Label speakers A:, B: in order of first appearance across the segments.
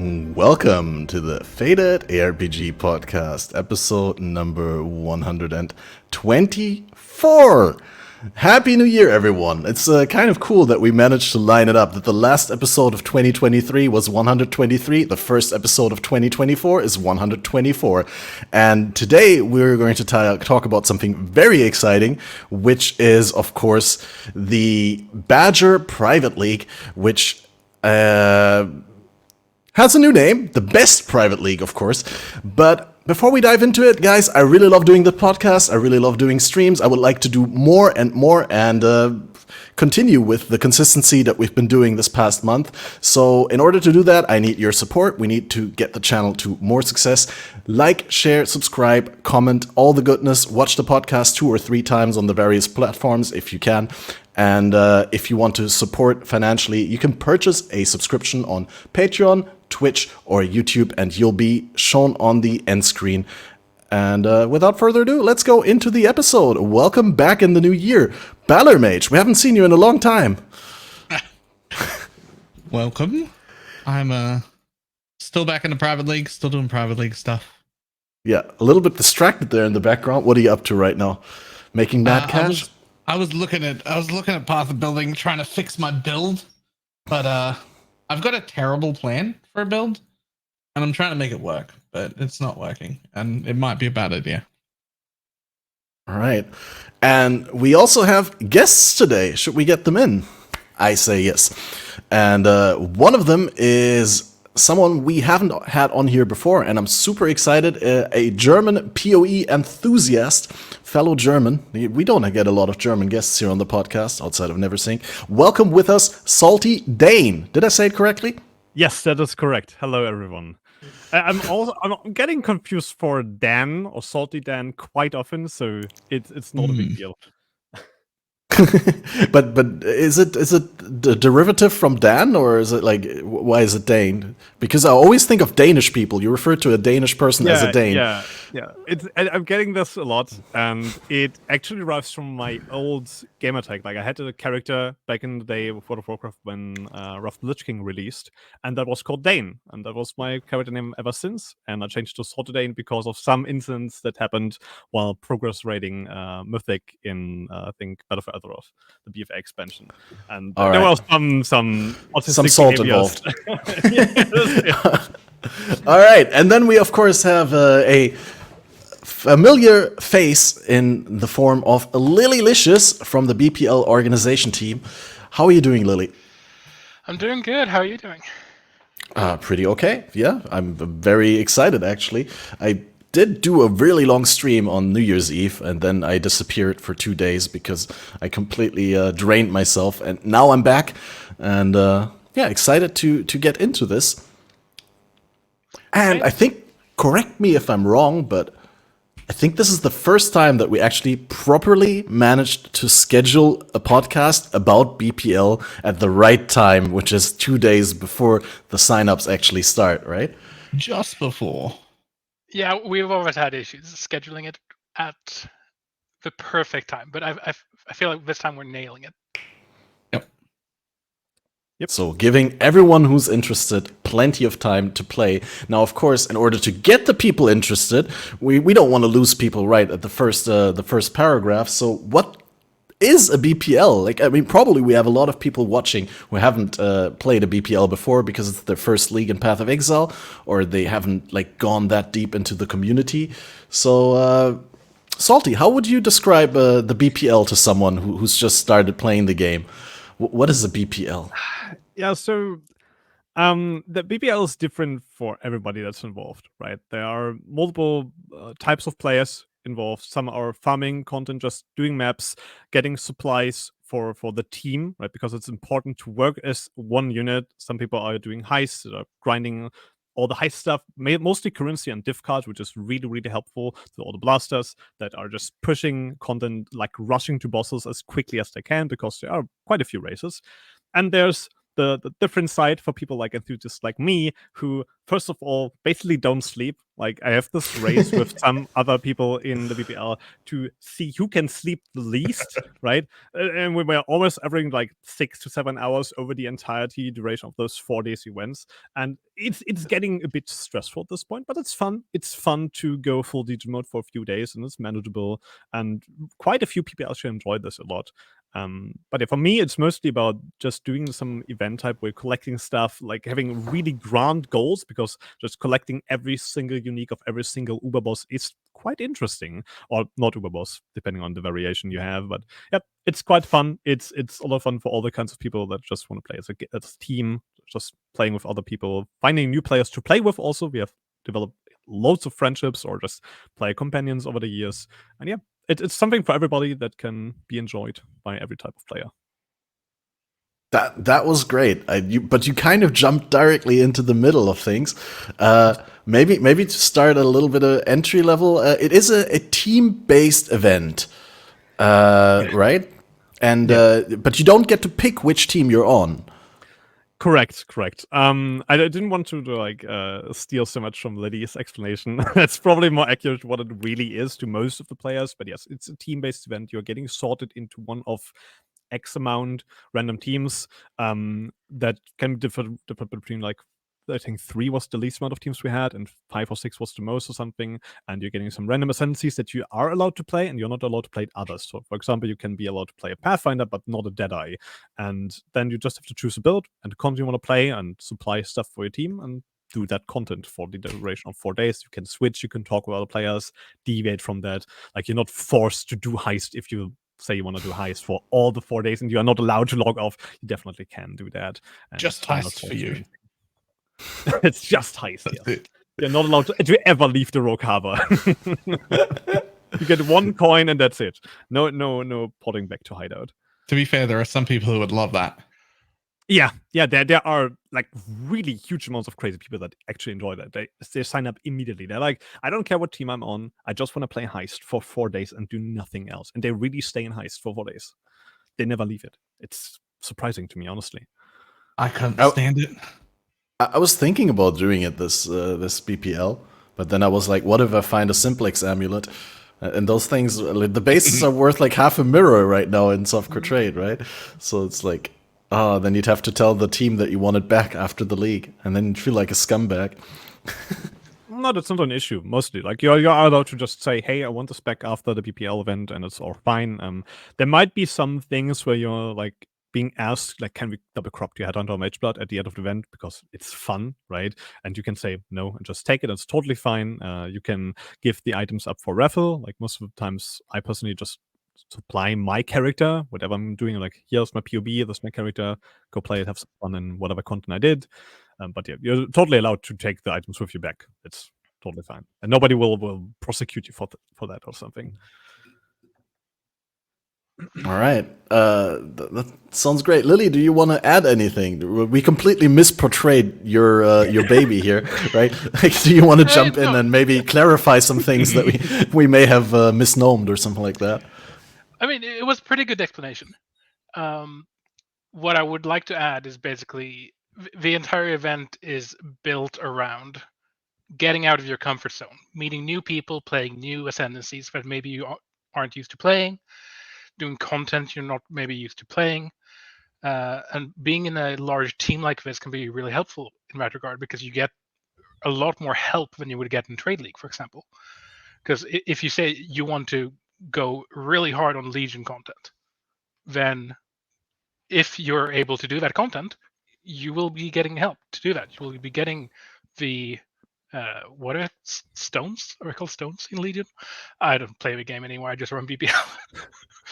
A: Welcome to the FATED ARPG podcast, episode number 124. Happy New Year, everyone. It's kind of cool that we managed to line it up, that the last episode of 2023 was 123, the first episode of 2024 is 124. And today we're going to talk about something very exciting, which is, of course, the Badger Private League, which has a new name, the best private league, of course. But before we dive into it, guys, I really love doing the podcast. I really love doing streams. I would like to do more and more and continue with the consistency that we've been doing this past month. So in order to do that, I need your support. We need to get the channel to more success. Like, share, subscribe, comment, all the goodness. Watch the podcast 2 or 3 times on the various platforms if you can. And if you want to support financially, you can purchase a subscription on Patreon, Twitch, or YouTube, and you'll be shown on the end screen. And without further ado, let's go into the episode. Welcome back in the new year. BalorMage, we haven't seen you in a long time.
B: Welcome. I'm still back in the private league, still doing private league stuff.
A: Yeah, a little bit distracted there in the background. What are you up to right now? Making mad cash?
B: I was looking at Path of Building, trying to fix my build, but I've got a terrible plan for a build, and I'm trying to make it work, but it's not working, and it might be a bad idea.
A: All right. And we also have guests today. Should we get them in? I say yes. And one of them is someone we haven't had on here before, and I'm super excited. A German PoE enthusiast, fellow German. We don't get a lot of German guests here on the podcast outside of Neversink. Welcome with us, Saltydayn. Did I say it correctly?
C: Yes, that is correct. Hello, everyone. I'm getting confused for Dan or Saltydayn quite often, so it's not a big deal.
A: but is it the derivative from Dan, or is it like, why is it Dane? Because I always think of Danish people. You refer to a Danish person as a Dane.
C: Yeah. I'm getting this a lot, and it actually derives from my old gamertag. Like, I had a character back in the day of World of Warcraft when Wrath of the Lich King released, and that was called Dane, and that was my character name ever since. And I changed to Saltydayn because of some incidents that happened while progress raiding Mythic in I think Battle for Azeroth, the BFA expansion, and there was some
A: salt involved. All right, and then we of course have a familiar face in the form of Lilylicious from the BPL organization team. How are you doing, Lily?
D: I'm doing good. How are you doing?
A: Pretty okay. Yeah, I'm very excited actually. I did do a really long stream on New Year's Eve, and then I disappeared for 2 days because I completely drained myself, and now I'm back, and excited to get into this. And I think, correct me if I'm wrong, but I think this is the first time that we actually properly managed to schedule a podcast about BPL at the right time, which is 2 days before the signups actually start, right?
B: Just before.
D: Yeah, we've always had issues scheduling it at the perfect time, but I feel like this time we're nailing it.
A: Yep. So giving everyone who's interested plenty of time to play. Now, of course, in order to get the people interested, we don't want to lose people right at the first paragraph. So what is a BPL? Like, I mean, probably we have a lot of people watching who haven't played a BPL before because it's their first league in Path of Exile, or they haven't like gone that deep into the community. So, Salty, how would you describe the BPL to someone who's just started playing the game? What is a BPL?
C: Yeah, so the BPL is different for everybody that's involved, right? There are multiple types of players involved. Some are farming content, just doing maps, getting supplies for the team, right? Because it's important to work as one unit. Some people are doing heists, grinding all the heist stuff, mostly currency and div cards, which is really, really helpful to all the blasters that are just pushing content, like rushing to bosses as quickly as they can, because there are quite a few races. And there's the different side for people like enthusiasts like me, who first of all basically don't sleep. Like I have this race with some other people in the BPL to see who can sleep the least, right? And we were almost averaging like 6 to 7 hours over the entirety duration of those 4 days events, and it's getting a bit stressful at this point, but it's fun. It's fun to go full DJ mode for a few days, and it's manageable. And quite a few people actually enjoy this a lot. But yeah, for me, it's mostly about just doing some event type where collecting stuff, like having really grand goals, because just collecting every single unique of every single Uber boss is quite interesting, or not Uber boss, depending on the variation you have. But yeah, it's quite fun. It's a lot of fun for all the kinds of people that just want to play as a team, just playing with other people, finding new players to play with. Also, we have developed loads of friendships or just player companions over the years, and yeah, it's something for everybody that can be enjoyed by every type of player.
A: That was great. But you kind of jumped directly into the middle of things. Maybe to start a little bit of entry level. It is a team-based event, right? And but you don't get to pick which team you're on.
C: Correct. I didn't want to like steal so much from Liddy's explanation. That's probably more accurate to what it really is to most of the players. But yes, it's a team-based event. You're getting sorted into one of X amount random teams that can differ between, like, I think 3 was the least amount of teams we had, and 5 or 6 was the most or something. And you're getting some random ascendancies that you are allowed to play, and you're not allowed to play others. So, for example, you can be allowed to play a Pathfinder, but not a Deadeye. And then you just have to choose a build and the content you want to play and supply stuff for your team and do that content for the duration of 4 days. You can switch, you can talk with other players, deviate from that. Like, you're not forced to do heist if you say you want to do heist for all the 4 days and you are not allowed to log off. You definitely can do that. And
B: Just heist for you.
C: It's just heist. Yes. You're not allowed to ever leave the Rogue Harbor. You get 1 coin and that's it. No potting back to hideout.
B: To be fair, there are some people who would love that.
C: Yeah. There are like really huge amounts of crazy people that actually enjoy that. They sign up immediately. They're like, I don't care what team I'm on. I just want to play heist for 4 days and do nothing else. And they really stay in heist for 4 days. They never leave it. It's surprising to me, honestly.
B: I couldn't stand it.
A: I was thinking about doing it this BPL, but then I was like, what if I find a simplex amulet? And those things, the bases are worth like half a mirror right now in softcore trade, right? So it's like, then you'd have to tell the team that you want it back after the league, and then you'd feel like a scumbag.
C: No, that's not an issue, mostly. Like, you're allowed to just say, hey, I want this back after the BPL event, and it's all fine. There might be some things where you're, like, being asked, like, can we double crop your headhunter or mage blood at the end of the event, because it's fun, right? And you can say no and just take it. It's totally fine. You can give the items up for raffle. Like, most of the times, I personally just supply my character, whatever I'm doing. Like, here's my POB, that's my character. Go play it, have some fun in whatever content I did. But yeah, you're totally allowed to take the items with you back. It's totally fine, and nobody will prosecute you for that or something.
A: All right, that sounds great. Lily, do you want to add anything? We completely misportrayed your baby here, right? Like, do you want to jump in and maybe clarify some things that we may have misnomed or something like that?
D: I mean, it was a pretty good explanation. What I would like to add is basically the entire event is built around getting out of your comfort zone, meeting new people, playing new ascendancies that maybe you aren't used to playing, doing content you're not maybe used to playing, and being in a large team like this can be really helpful in that regard, because you get a lot more help than you would get in Trade League, for example. Because if you say you want to go really hard on Legion content, then if you're able to do that content, you will be getting help to do that. You will be getting the what are stones? Are they called stones in Legion? I don't play the game anymore. I just run BPL.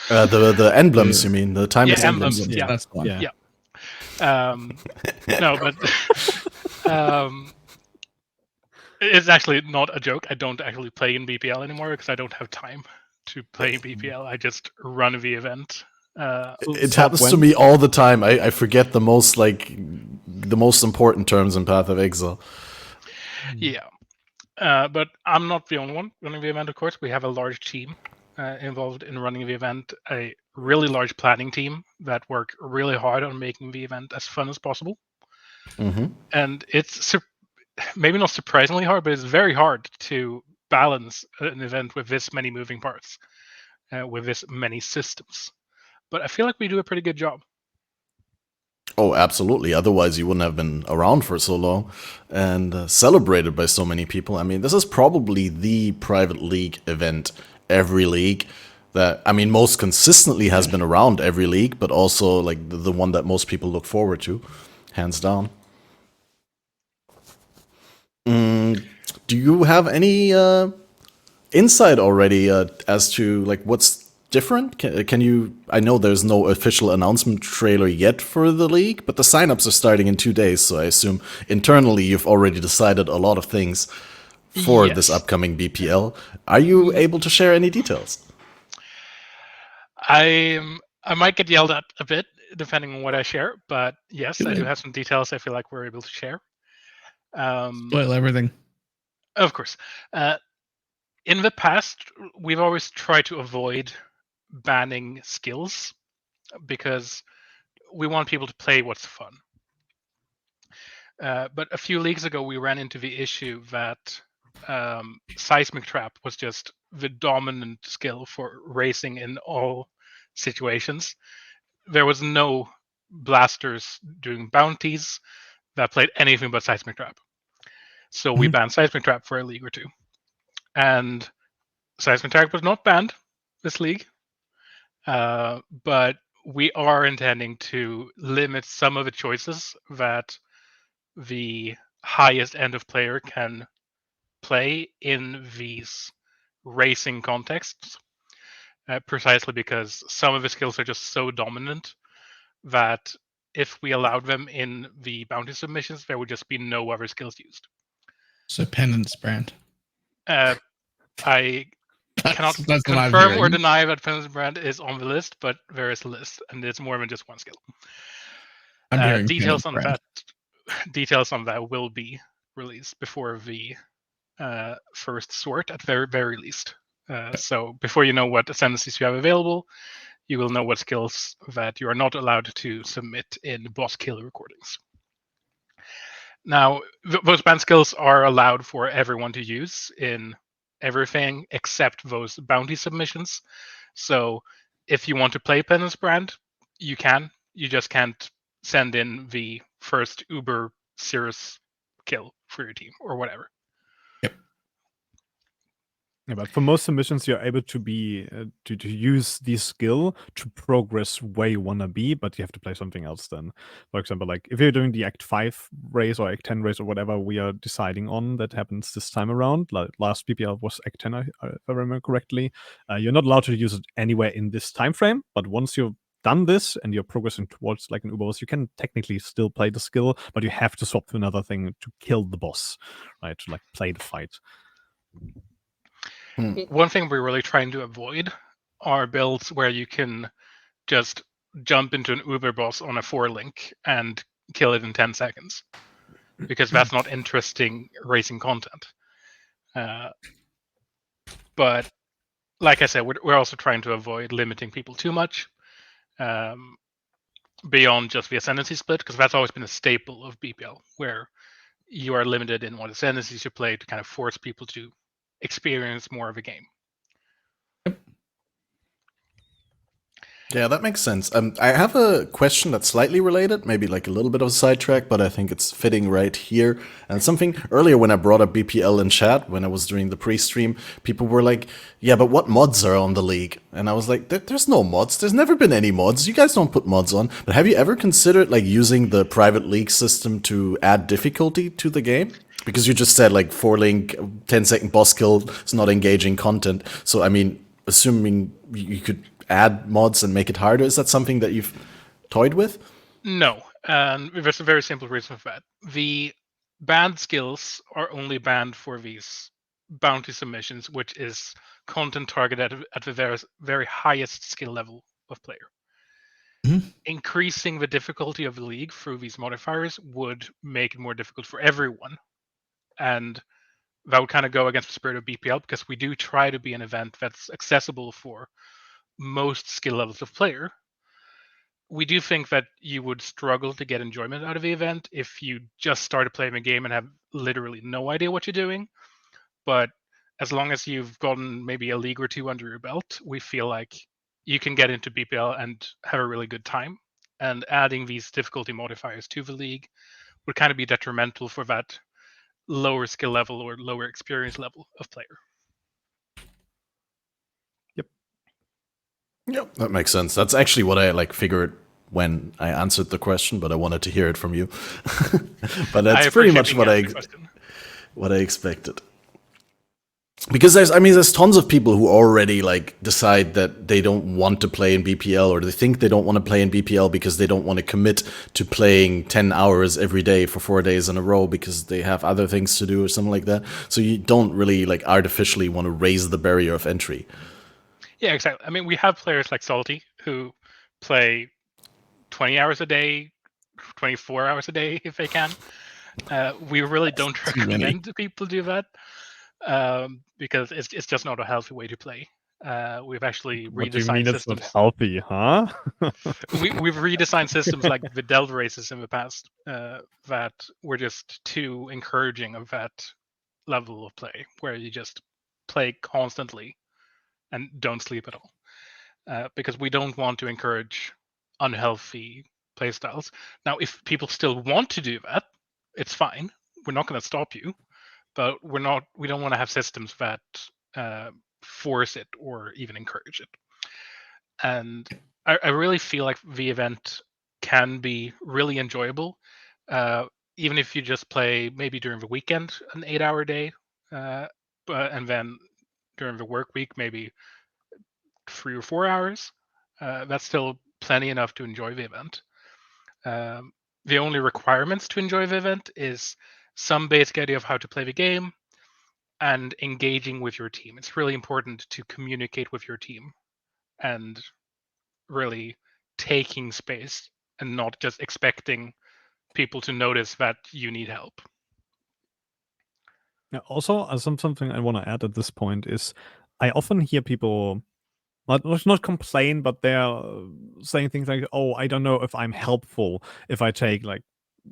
A: The emblems, you mean? The timeless
D: emblems.
A: emblems.
D: Yeah,
B: that's one.
D: Yeah. No, but it's actually not a joke. I don't actually play in BPL anymore because I don't have time to play BPL. I just run the event.
A: It happens to me all the time. I forget the most important terms in Path of Exile.
D: Yeah, but I'm not the only one running the event. Of course, we have a large team. involved in running the event, a really large planning team that work really hard on making the event as fun as possible.
A: Mm-hmm.
D: And it's maybe not surprisingly hard, but it's very hard to balance an event with this many moving parts, with this many systems. But I feel like we do a pretty good job.
A: Oh, absolutely. Otherwise, you wouldn't have been around for so long and celebrated by so many people. I mean, this is probably the private league event every league that, I mean, most consistently has been around every league, but also like the one that most people look forward to, hands down. Do you have any insight already as to like what's different? Can you? I know there's no official announcement trailer yet for the league, but the signups are starting in 2 days, so I assume internally you've already decided a lot of things for this
D: Yes.
A: upcoming BPL. Are you able to share any details?
D: I might get yelled at a bit depending on what I share, but yes, I do have some details I feel like we're able to share.
B: Spoil everything.
D: Of course. In the past, we've always tried to avoid banning skills because we want people to play what's fun. But a few leagues ago, we ran into the issue that Seismic Trap was just the dominant skill for racing in all situations. There was no blasters doing bounties that played anything but Seismic Trap. So we banned Seismic Trap for a league or two. And Seismic Trap was not banned this league, but we are intending to limit some of the choices that the highest end of player can play in these racing contexts, precisely because some of the skills are just so dominant that if we allowed them in the bounty submissions, there would just be no other skills used.
B: So Penance Brand.
D: I cannot
B: That's what I'm
D: confirm or
B: hearing.
D: deny that Penance Brand is on the list, but there is a list, and it's more than just one skill.
B: I'm hearing
D: Details
B: Penance
D: on
B: Brand.
D: that will be released before the first sort at very least. So before you know what ascendancies you have available, you will know what skills that you are not allowed to submit in boss kill recordings. Now, those banned skills are allowed for everyone to use in everything except those bounty submissions. So if you want to play Penance Brand, you can. You just can't send in the first uber serious kill for your team or whatever.
C: Yeah, but for most submissions, you're able to be to use the skill to progress where you wanna be, but you have to play something else. Then, for example, like if you're doing the Act 5 race or Act 10 race or whatever we are deciding on that happens this time around. Like last PPL was Act 10, if I remember correctly. You're not allowed to use it anywhere in this time frame, but once you've done this and you're progressing towards like an Uber boss, you can technically still play the skill, but you have to swap to another thing to kill the boss, right? To like play the fight.
D: One thing we're really trying to avoid are builds where you can just jump into an Uber boss on a 4-link and kill it in 10 seconds, because that's not interesting racing content. But like I said, we're also trying to avoid limiting people too much beyond just the ascendancy split, because that's always been a staple of BPL, where you are limited in what ascendancies you play to kind of force people to experience more of a game.
A: Yeah, that makes sense. I have a question that's slightly related, maybe like a little bit of a sidetrack, but I think it's fitting right here. And something earlier when I brought up BPL in chat, when I was doing the pre-stream, people were like, yeah, but what mods are on the league? And I was like, there's no mods. There's never been any mods. You guys don't put mods on. But have you ever considered like using the private league system to add difficulty to the game? Because you just said like 4-link, 10-second boss kill is not engaging content. So, I mean, assuming you could add mods and make it harder, is that something that you've toyed with?
D: No, and there's a very simple reason for that. The banned skills are only banned for these bounty submissions, which is content targeted at the very highest skill level of player. Increasing the difficulty of the league through these modifiers would make it more difficult for everyone. And that would kind of go against the spirit of BPL, because we do try to be an event that's accessible for most skill levels of player. We do think that you would struggle to get enjoyment out of the event if you just started playing the game and have literally no idea what you're doing. But as long as you've gotten maybe a league or two under your belt, we feel like you can get into BPL and have a really good time. And adding these difficulty modifiers to the league would kind of be detrimental for that lower skill level or lower experience level of player.
A: Yep, that makes sense. That's actually what I figured when I answered the question, but I wanted to hear it from you. But that's pretty much what I expected. Because there's tons of people who already decide that they don't want to play in BPL, or they think they don't want to play in BPL because they don't want to commit to playing 10 hours every day for 4 days in a row because they have other things to do or something like that. So you don't really artificially want to raise the barrier of entry.
D: Yeah, exactly. I mean, we have players like Salty who play 20 hours a day, 24 hours a day if they can. We really don't recommend people do that because it's just not a healthy way to play. We've actually redesigned
C: What do you mean
D: systems.
C: it's not healthy, huh?
D: We've redesigned systems like the Delve races in the past that were just too encouraging of that level of play, where you just play constantly and don't sleep at all, because we don't want to encourage unhealthy playstyles. Now, if people still want to do that, it's fine. We're not going to stop you, but we don't want to have systems that force it or even encourage it. And I really feel like the event can be really enjoyable, even if you just play maybe during the weekend an 8-hour day, and then during the work week maybe 3 or 4 hours. That's still plenty enough to enjoy the event. The only requirements to enjoy the event is some basic idea of how to play the game and engaging with your team. It's really important to communicate with your team and really taking space and not just expecting people to notice that you need help.
C: Yeah, also, something I want to add at this point is I often hear people not complain, but they're saying things like, "Oh, I don't know if I'm helpful if I take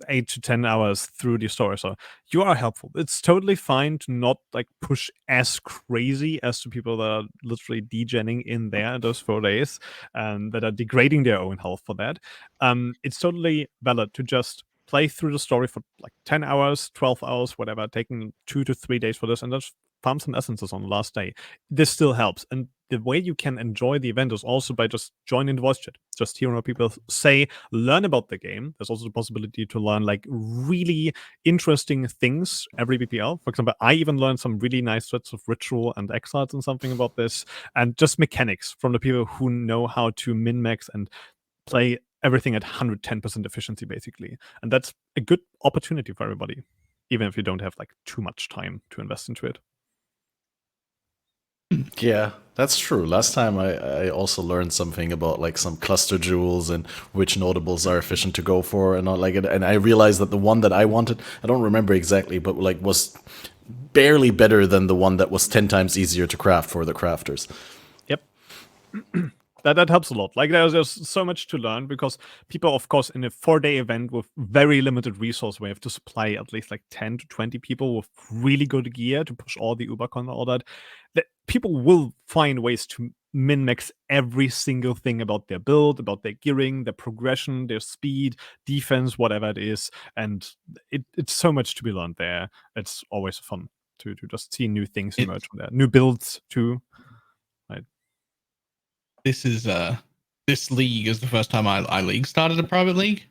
C: 8 to 10 hours through the story." So you are helpful. It's totally fine to not push as crazy as to people that are literally degenning in there those 4 days and that are degrading their own health for that. It's totally valid to just play through the story for 10 hours, 12 hours, whatever, taking 2 to 3 days for this, and just farm some essences on the last day. This still helps. And the way you can enjoy the event is also by just joining the voice chat, just hearing what people say, learn about the game. There's also the possibility to learn really interesting things every BPL. For example, I even learned some really nice sets of ritual and exiles and something about this, and just mechanics from the people who know how to min-max and play everything at 110% efficiency, basically. And that's a good opportunity for everybody, even if you don't have too much time to invest into it.
A: Yeah, that's true. Last time I also learned something about some cluster jewels and which notables are efficient to go for and all it. And I realized that the one that I wanted, I don't remember exactly, but was barely better than the one that was 10 times easier to craft for the crafters.
C: Yep. That helps a lot. There's so much to learn because people, of course, in a 4-day event with very limited resource, we have to supply at least 10 to 20 people with really good gear to push all the Ubercon and all that. People will find ways to min-max every single thing about their build, about their gearing, their progression, their speed, defense, whatever it is. And it's so much to be learned there. It's always fun to just see new things emerge from there. New builds too. Right.
B: This league is the first time I league started a private league,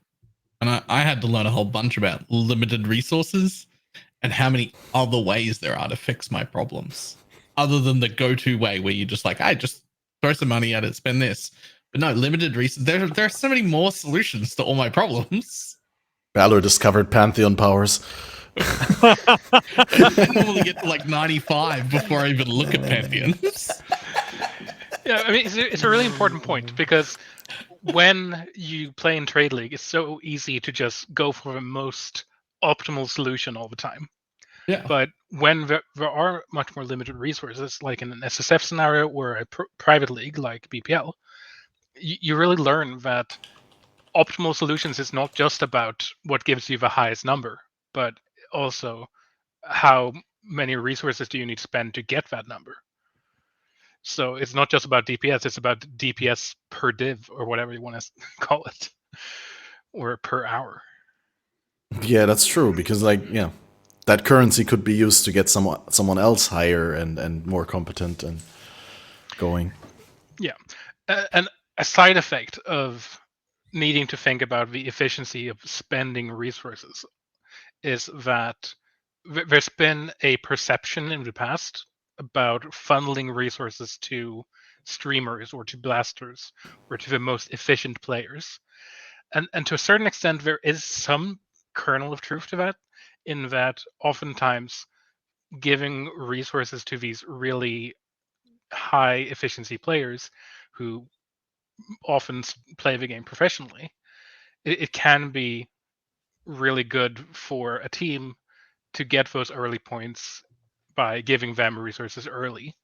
B: and I had to learn a whole bunch about limited resources and how many other ways there are to fix my problems other than the go-to way where you just I just throw some money at it, spend this. But no, limited resources. There are so many more solutions to all my problems.
A: Balor discovered Pantheon powers.
B: I normally get to 95 before I even look at Pantheons.
D: Yeah, I mean, it's a really important point because when you play in Trade League, it's so easy to just go for the most optimal solution all the time.
B: Yeah.
D: But when there are much more limited resources, like in an SSF scenario or a private league like BPL, you really learn that optimal solutions is not just about what gives you the highest number, but also how many resources do you need to spend to get that number. So it's not just about DPS, it's about DPS per div or whatever you want to call it, or per hour.
A: Yeah, that's true, because that currency could be used to get someone else higher and more competent and going.
D: Yeah. And a side effect of needing to think about the efficiency of spending resources is that there's been a perception in the past about funneling resources to streamers or to blasters or to the most efficient players. And to a certain extent, there is some kernel of truth to that, in that oftentimes giving resources to these really high efficiency players who often play the game professionally, it can be really good for a team to get those early points by giving them resources early.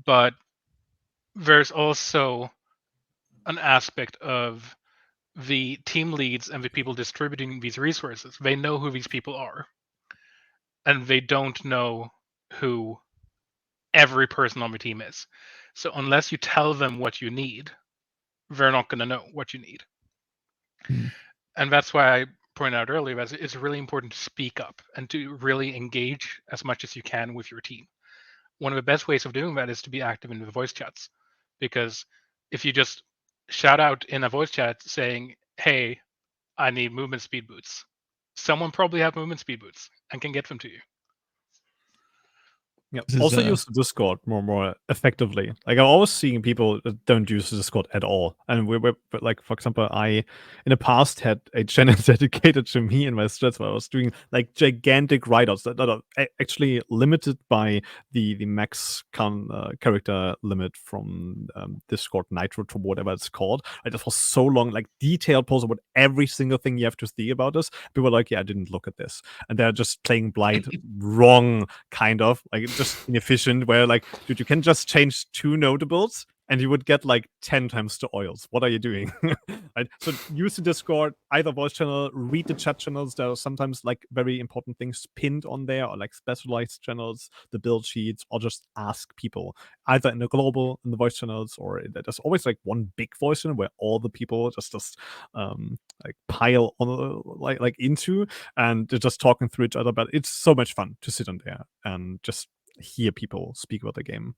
D: But there's also an aspect of the team leads and the people distributing these resources. They know who these people are, and they don't know who every person on the team is. So unless you tell them what you need, they're not going to know what you need. And that's why I pointed out earlier that it's really important to speak up and to really engage as much as you can with your team. One of the best ways of doing that is to be active in the voice chats, because if you just shout out in a voice chat saying, "Hey, I need movement speed boots," someone probably have movement speed boots and can get them to you.
C: Yeah.
B: This is,
C: Also use Discord more effectively. Like I'm always seeing people that don't use Discord at all. And we're like, for example, I in the past had a channel dedicated to me and my strats where I was doing like gigantic write-outs that are actually limited by the max character limit from Discord Nitro to whatever it's called. I just was so long, like detailed posts about every single thing you have to see about this. People were like, yeah, I didn't look at this. And they're just playing blind wrong, kind of like just inefficient, where like, dude, you can just change 2 notables and you would get like 10 times the oils. What are you doing? Right? So use the Discord, either voice channel, read the chat channels. There are sometimes like very important things pinned on there, or like specialized channels, the build sheets, or just ask people either in the global, in the voice channels, or there's always like one big voice channel where all the people just like pile on like into, and they're just talking through each other. But it's so much fun to sit on there and just hear people speak about the game.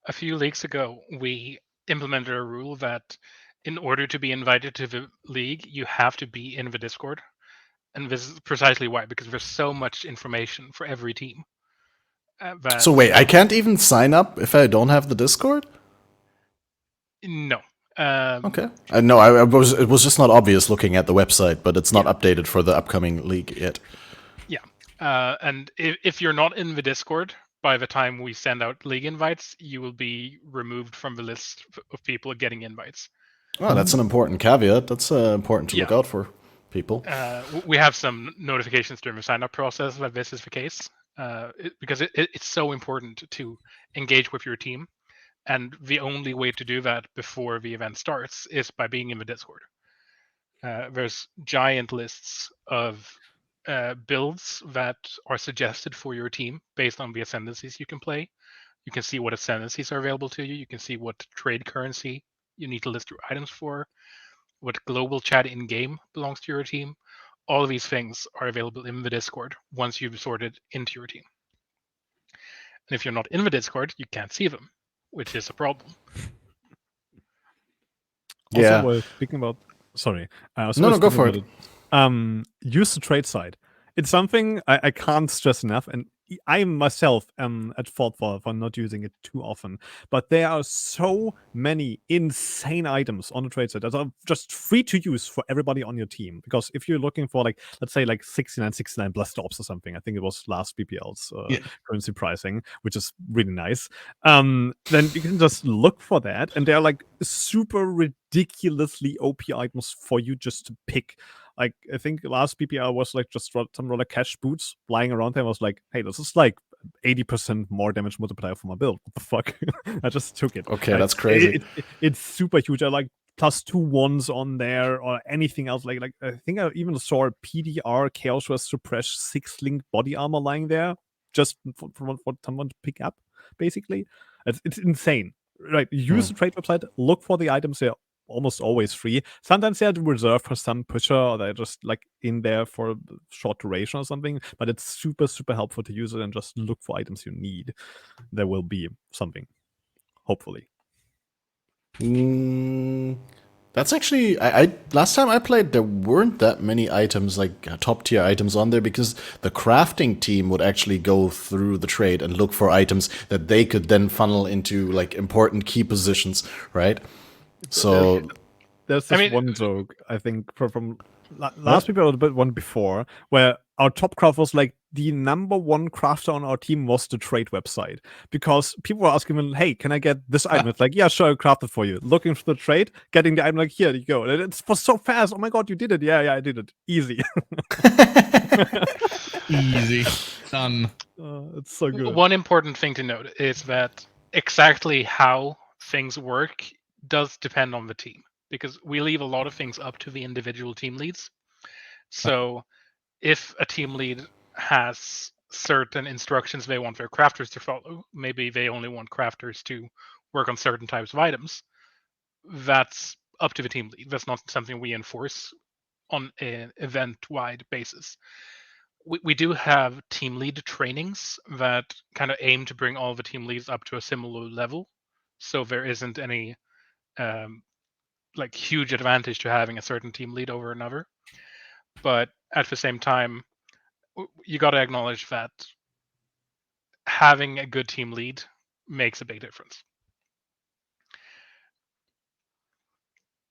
D: A few leagues ago, we implemented a rule that in order to be invited to the league, you have to be in the Discord. And this is precisely why, because there's so much information for every team.
A: So wait, I can't even sign up if I don't have the Discord?
D: No.
A: Okay. No, it was just not obvious looking at the website, but it's not updated for the upcoming league yet.
D: Yeah. And if you're not in the Discord, by the time we send out league invites, you will be removed from the list of people getting invites.
A: Oh, that's an important caveat. That's important to look out for people.
D: We have some notifications during the sign-up process that this is the case, because it's so important to engage with your team. And the only way to do that before the event starts is by being in the Discord. There's giant lists of builds that are suggested for your team based on the ascendancies you can play. You can see what ascendancies are available to you. You can see what trade currency you need to list your items for, what global chat in-game belongs to your team. All of these things are available in the Discord once you've sorted into your team. And if you're not in the Discord, you can't see them, which is a problem.
C: Also, while speaking about, sorry,
A: no, go for it.
C: Use the trade side. It's something I can't stress enough, and I myself am at fault for not using it too often. But there are so many insane items on the trade side that are just free to use for everybody on your team. Because if you're looking for, like, let's say like 69 blast ops or something, I think it was last BPL's currency pricing, which is really nice. Then you can just look for that, and they're like super ridiculously OP items for you just to pick Like I think last BPL was like just some rather cash boots lying around there. I was like, hey, this is like 80% more damage multiplier for my build. What the fuck? I just took it.
A: Okay,
C: Like,
A: that's crazy.
C: It's super huge. I like +2 1s on there or anything else. Like I think I even saw a PDR Chaos Rush Suppress 6-link body armor lying there just for someone to pick up, basically. It's insane. Right. Use the trade website, look for the items. They're almost always free. Sometimes they're reserved for some pusher or they're just like in there for a short duration or something. But it's super, super helpful to use it and just look for items you need. There will be something, hopefully.
A: That's actually, I last time I played, there weren't that many items, like top tier items on there, because the crafting team would actually go through the trade and look for items that they could then funnel into like important key positions, right? So
C: there's this one joke, I think, from last people, or the one before, where our top craft was like the #1 crafter on our team was the trade website, because people were asking him, hey, can I get this item? It's like, yeah, sure, I'll craft it for you. Looking for the trade, getting the item, like, here you go. And it's for so fast. Oh my god, you did it. Yeah, I did it. Easy.
B: Easy. Done.
C: It's so good.
D: One important thing to note is that exactly how things work does depend on the team, because we leave a lot of things up to the individual team leads. So if a team lead has certain instructions they want their crafters to follow, maybe they only want crafters to work on certain types of items, that's up to the team lead. That's not something we enforce on an event-wide basis. We do have team lead trainings that kind of aim to bring all the team leads up to a similar level, so there isn't any like huge advantage to having a certain team lead over another. But at the same time, you got to acknowledge that having a good team lead makes a big difference.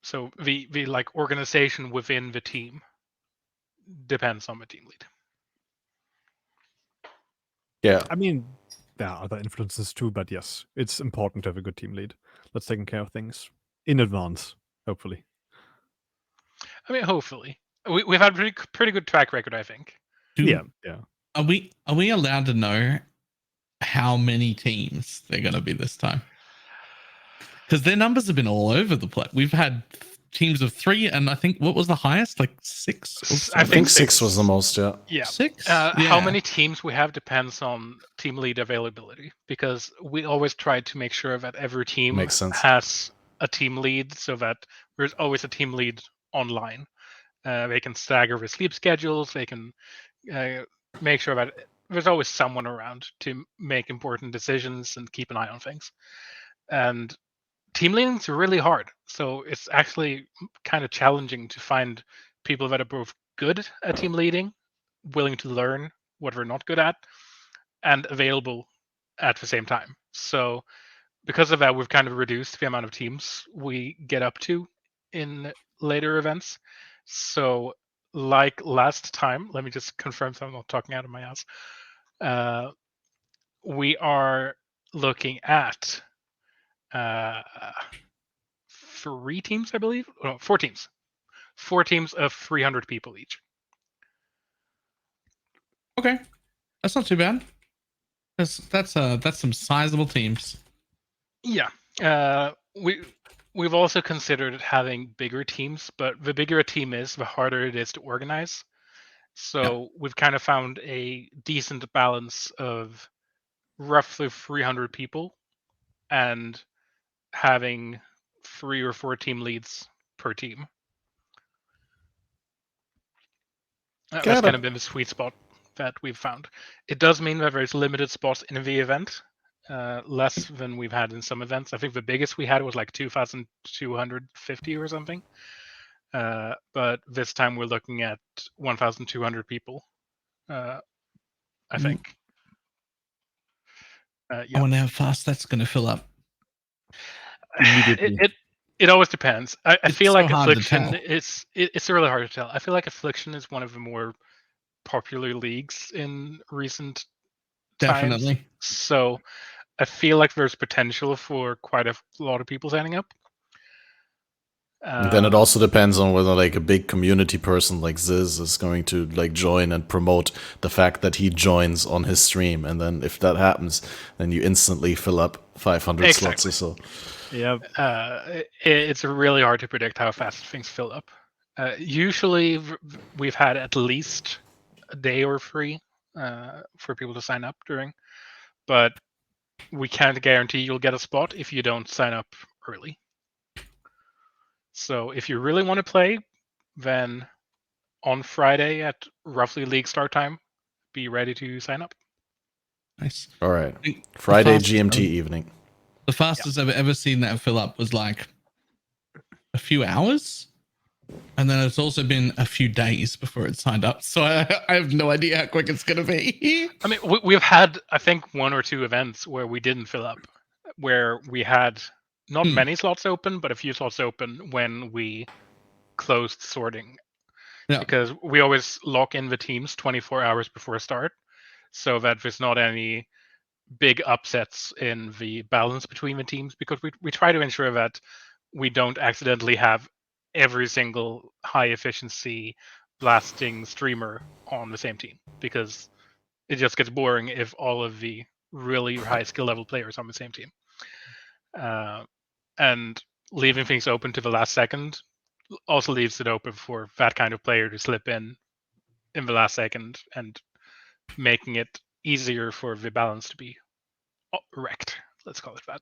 D: So the like organization within the team depends on the team lead.
A: yeah,
C: I mean, there are other influences too, but yes, it's important to have a good team lead that's taking care of things in advance, hopefully.
D: I mean, hopefully. We've had pretty good track record, I think.
C: Yeah.
B: Are we allowed to know how many teams they're going to be this time? Because their numbers have been all over the place. We've had teams of 3, and I think, what was the highest? Like 6?
D: I
A: think 6 was the most, yeah.
D: Yeah.
B: 6?
D: How many teams we have depends on team lead availability, because we always try to make sure that every team
A: Makes sense.
D: has a team lead, so that there's always a team lead online. They can stagger the sleep schedules. They can make sure that there's always someone around to make important decisions and keep an eye on things. And team leading is really hard. So it's actually kind of challenging to find people that are both good at team leading, willing to learn what they're not good at, and available at the same time. So because of that, we've kind of reduced the amount of teams we get up to in later events. So like last time, let me just confirm so I'm not talking out of my ass. We are looking at 3 teams, I believe. No, 4 teams. 4 teams of 300 people each.
B: Okay, that's not too bad. That's some sizable teams.
D: Yeah. We've also considered having bigger teams, but the bigger a team is, the harder it is to organize. So we've kind of found a decent balance of roughly 300 people and having 3 or 4 team leads per team. That's kind of been the sweet spot that we've found. It does mean that there's limited spots in the event, less than we've had in some events. I think the biggest we had was like 2,250 or something. But this time we're looking at 1,200 people, I think.
B: I wonder how fast that's going to fill up.
C: Immediately.
D: It always depends. I feel
B: so
D: like
B: hard to
D: Affliction
B: tell.
D: it's really hard to tell. I feel like Affliction is one of the more popular leagues in recent
B: Definitely.
D: times. So I feel like there's potential for quite a lot of people signing up.
A: Then it also depends on whether like a big community person like Ziz is going to like join and promote the fact that he joins on his stream, and then if that happens, then you instantly fill up 500 slots or so.
C: Yeah.
D: It's really hard to predict how fast things fill up. Usually, we've had at least a day or free for people to sign up during, but we can't guarantee you'll get a spot if you don't sign up early. So if you really want to play, then on Friday at roughly league start time, be ready to sign up.
B: Nice.
A: All right,
B: I think
A: Friday
B: the
A: GMT evening.
B: The fastest I've ever seen that fill up was like a few hours. And then it's also been a few days before it signed up. So I have no idea how quick it's going to be.
D: I mean, we've had, I think, 1 or 2 events where we didn't fill up, where we had not many slots open, but a few slots open when we closed sorting.
B: Yeah.
D: Because we always lock in the teams 24 hours before start, so that there's not any big upsets in the balance between the teams, because we try to ensure that we don't accidentally have every single high efficiency blasting streamer on the same team, because it just gets boring if all of the really high skill level players on the same team. And leaving things open to the last second also leaves it open for that kind of player to slip in the last second, and making it easier for the balance to be wrecked. Let's call it that.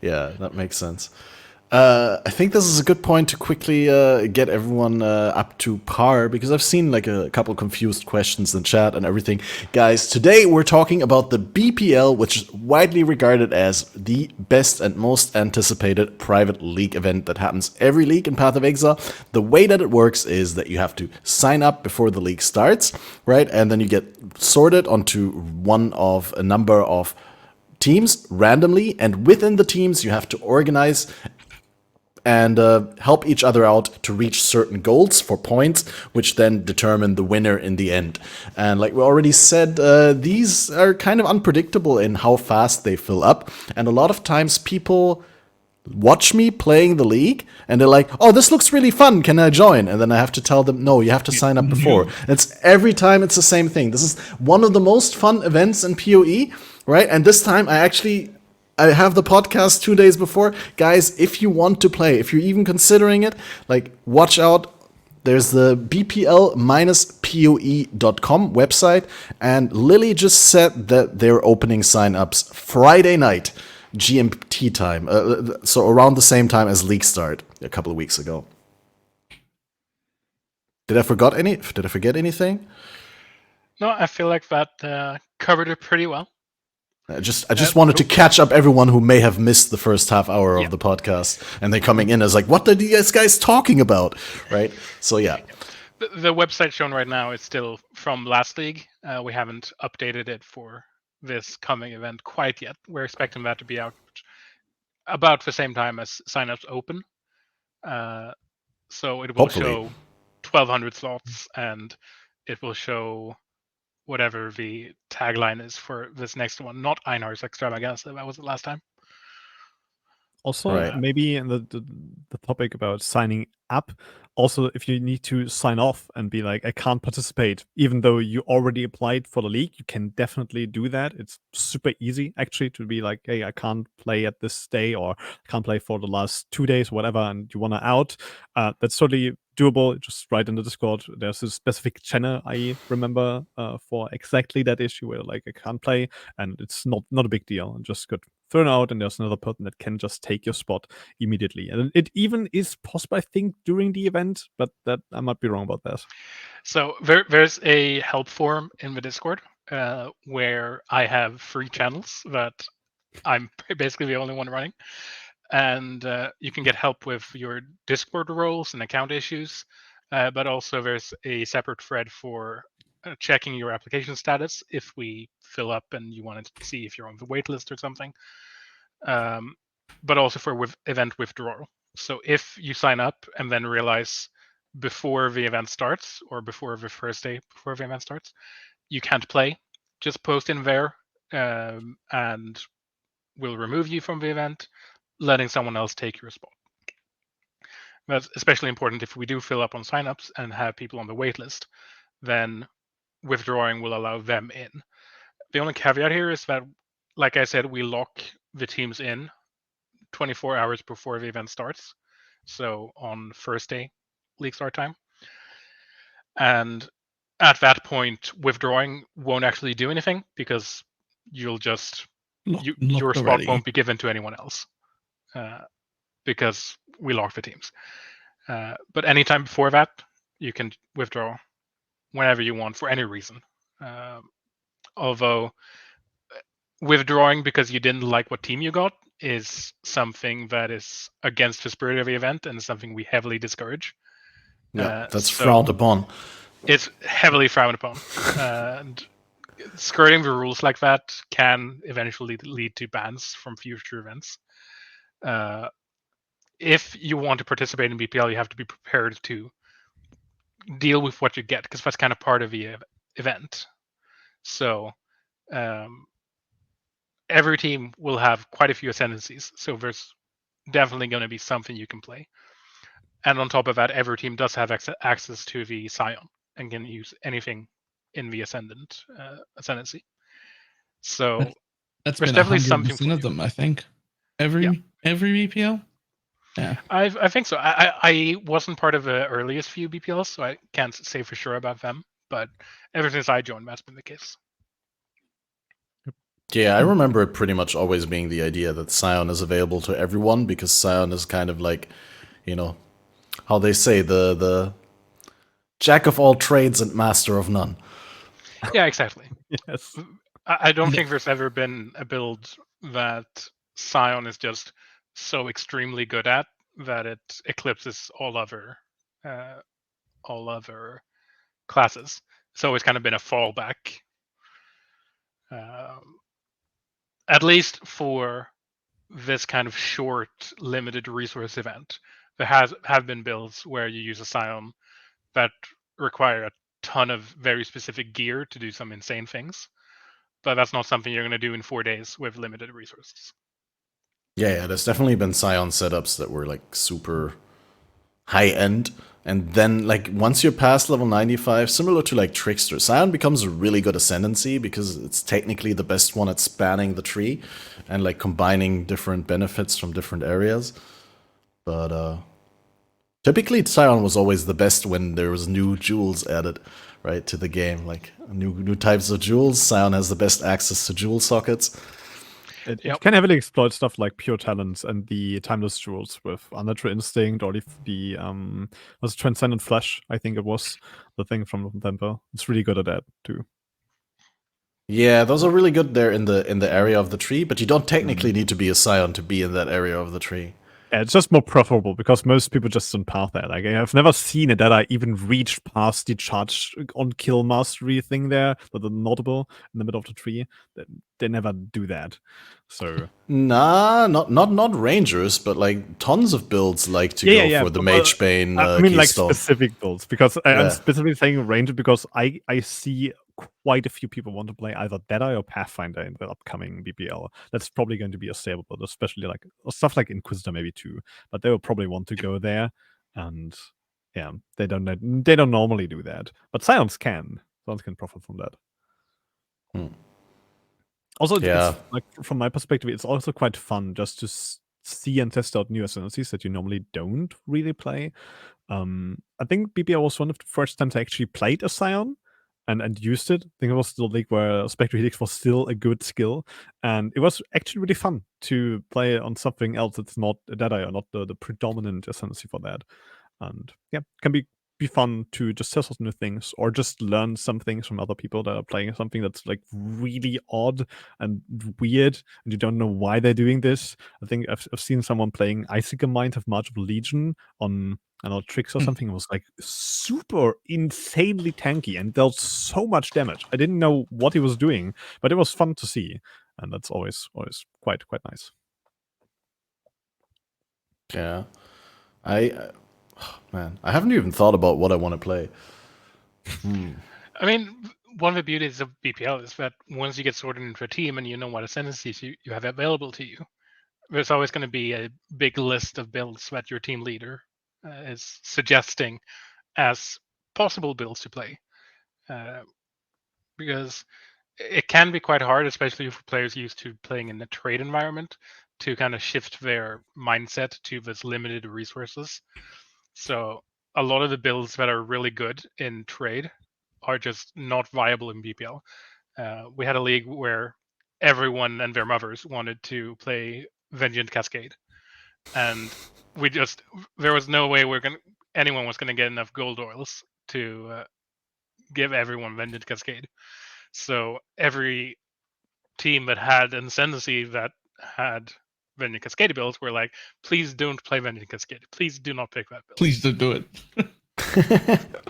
A: Yeah, that makes sense. I think this is a good point to quickly get everyone up to par, because I've seen like a couple confused questions in chat and everything. Guys, today we're talking about the BPL, which is widely regarded as the best and most anticipated private league event that happens every league in Path of Exile. The way that it works is that you have to sign up before the league starts, right? And then you get sorted onto one of a number of teams randomly, and within the teams you have to organize and help each other out to reach certain goals for points, which then determine the winner in the end. And like we already said, these are kind of unpredictable in how fast they fill up. And a lot of times people watch me playing the league and they're like, oh, this looks really fun, can I join? And then I have to tell them, no, you have to sign up before. It's every time it's the same thing. This is one of the most fun events in PoE, right? And this time I have the podcast 2 days before. Guys, if you want to play, if you're even considering it, like, watch out. There's the BPL-PoE.com website, and Lily just said that they're opening sign-ups Friday night, GMT time, so around the same time as League Start a couple of weeks ago. Did I forget anything?
D: No, I feel like that covered it pretty well.
A: I just wanted to catch up everyone who may have missed the first half hour of the podcast, and they're coming in as like, what are these guys talking about, right? So yeah.
D: The website shown right now is still from last league. We haven't updated it for this coming event quite yet. We're expecting that to be out about the same time as signups open. So it will
A: Hopefully.
D: show 1,200 slots, and it will show whatever the tagline is for this next one. Not Einar's Extravaganza, that was the last time.
C: Also,
A: Right.
C: maybe in the topic about signing up, also if you need to sign off and be like, I can't participate, even though you already applied for the league, you can definitely do that. It's super easy actually to be like, hey, I can't play at this day, or I can't play for the last 2 days, whatever, and you want to out. That's totally doable. Just write in the Discord. There's a specific channel I remember for exactly that issue where like I can't play, and it's not a big deal. And just got thrown out, and there's another person that can just take your spot immediately. And it even is possible, I think, during the event, but that I might be wrong about that.
D: So there's a help forum in the Discord where I have 3 channels that I'm basically the only one running. And you can get help with your Discord roles and account issues. But also there's a separate thread for checking your application status if we fill up and you want to see if you're on the waitlist or something. But also for event withdrawal. So if you sign up and then realize before the event starts, or before the first day before the event starts, you can't play, just post in there, and we'll remove you from the event, letting someone else take your spot. That's especially important if we do fill up on signups and have people on the wait list. Then withdrawing will allow them in. The only caveat here is that, like I said, we lock the teams in 24 hours before the event starts. So on first day league start time. And at that point, withdrawing won't actually do anything because you'll just your
B: Locked
D: spot
B: already.
D: won't be given to anyone else because we lock the teams. But anytime before that, you can withdraw whenever you want for any reason. Although withdrawing because you didn't like what team you got is something that is against the spirit of the event and something we heavily discourage.
A: Yeah, that's
D: so
A: frowned upon.
D: It's heavily frowned upon. And skirting the rules like that can eventually lead to bans from future events. If you want to participate in BPL, you have to be prepared to deal with what you get, because that's kind of part of the event. So every team will have quite a few ascendancies, so there's definitely going to be something you can play. And on top of that, every team does have access to the Scion and can use anything in the ascendancy. So
B: That's
D: there's
B: been
D: definitely something
B: 100% of them, I think. Every BPL. Yeah.
D: I think so. I wasn't part of the earliest few BPLs, so I can't say for sure about them. But ever since I joined, that's been the case.
A: Yeah, I remember it pretty much always being the idea that Scion is available to everyone, because Scion is kind of like, you know, how they say, the jack of all trades and master of none.
D: Yeah, exactly.
C: Yes.
D: I don't think there's ever been a build that Scion is just so extremely good at that it eclipses all other classes. It's always kind of been a fallback, at least for this kind of short, limited resource event. There have been builds where you use a Scion that require a ton of very specific gear to do some insane things, but that's not something you're going to do in 4 days with limited resources.
A: Yeah, there's definitely been Scion setups that were like super high end, and then like once you're past level 95, similar to like Trickster, Scion becomes a really good ascendancy because it's technically the best one at spanning the tree and like combining different benefits from different areas. But typically Scion was always the best when there was new jewels added, right, to the game, like new types of jewels. Scion has the best access to jewel sockets.
C: It can heavily exploit stuff like Pure Talents and the Timeless Jewels with Unnatural Instinct, or the was Transcendent Flesh, I think it was, the thing from Temper. It's really good at that too.
A: Yeah, those are really good there in the area of the tree, but you don't technically need to be a Scion to be in that area of the tree.
C: Yeah, it's just more preferable because most people just don't path that. Like, I've never seen it that I even reached past the charge on kill mastery thing there, the notable in the middle of the tree. They never do that. So
A: Nah, not rangers, but like tons of builds like to go for the Mage Bane
C: I mean, like
A: keystone.
C: specific builds, because I'm specifically saying ranger because I see quite a few people want to play either Deadeye or Pathfinder in the upcoming BPL. That's probably going to be a stable build, especially like stuff like Inquisitor maybe too. But they will probably want to go there, and yeah, they don't normally do that. But Scions can profit from that. Also, it's, like, from my perspective, it's also quite fun just to see and test out new ascendancies that you normally don't really play. I think BPL was one of the first times I actually played a Scion and used it. I think it was the league where Spectre Helix was still a good skill, and it was actually really fun to play on something else that's not a Deadeye or not the predominant ascendancy for that. And yeah, can be fun to just test out new things or just learn some things from other people that are playing something that's like really odd and weird and you don't know why they're doing this. I think I've seen someone playing Icicle Mind of March of Legion on, I don't know, Tricks or something. It was like super insanely tanky and dealt so much damage. I didn't know what he was doing, but it was fun to see, and that's always quite nice.
A: Yeah, man, I haven't even thought about what I want to play.
D: I mean, one of the beauties of BPL is that once you get sorted into a team and you know what ascendancies you have available to you, there's always going to be a big list of builds that your team leader is suggesting as possible builds to play, because it can be quite hard, especially for players used to playing in the trade environment, to kind of shift their mindset to this limited resources. So a lot of the builds that are really good in trade are just not viable in BPL. We had a league where everyone and their mothers wanted to play Vengeance Cascade, and there was no way anyone was gonna get enough gold oils to give everyone Vengeance Cascade. So every team that had an ascendancy that had Vengeance Cascade builds were like, please don't play Vengeance Cascade. Please do not pick that build.
B: Please don't do it.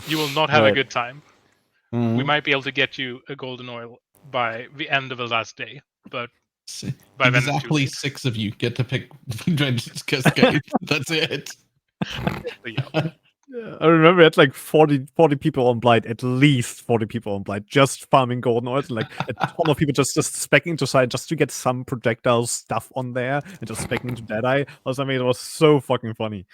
D: You will not have a
A: Right.
D: good time. We might be able to get you a golden oil by the end of the last day, but by then it's too
B: Exactly
D: late.
B: 6 of you get to pick Vengeance Cascade. That's it.
D: Yeah.
C: I remember it's like 40 people on Blight, at least 40 people on Blight, just farming golden oils. Like a ton of people just specking into side just to get some projectile stuff on there and just specking into Deadeye. I mean, it was so fucking funny.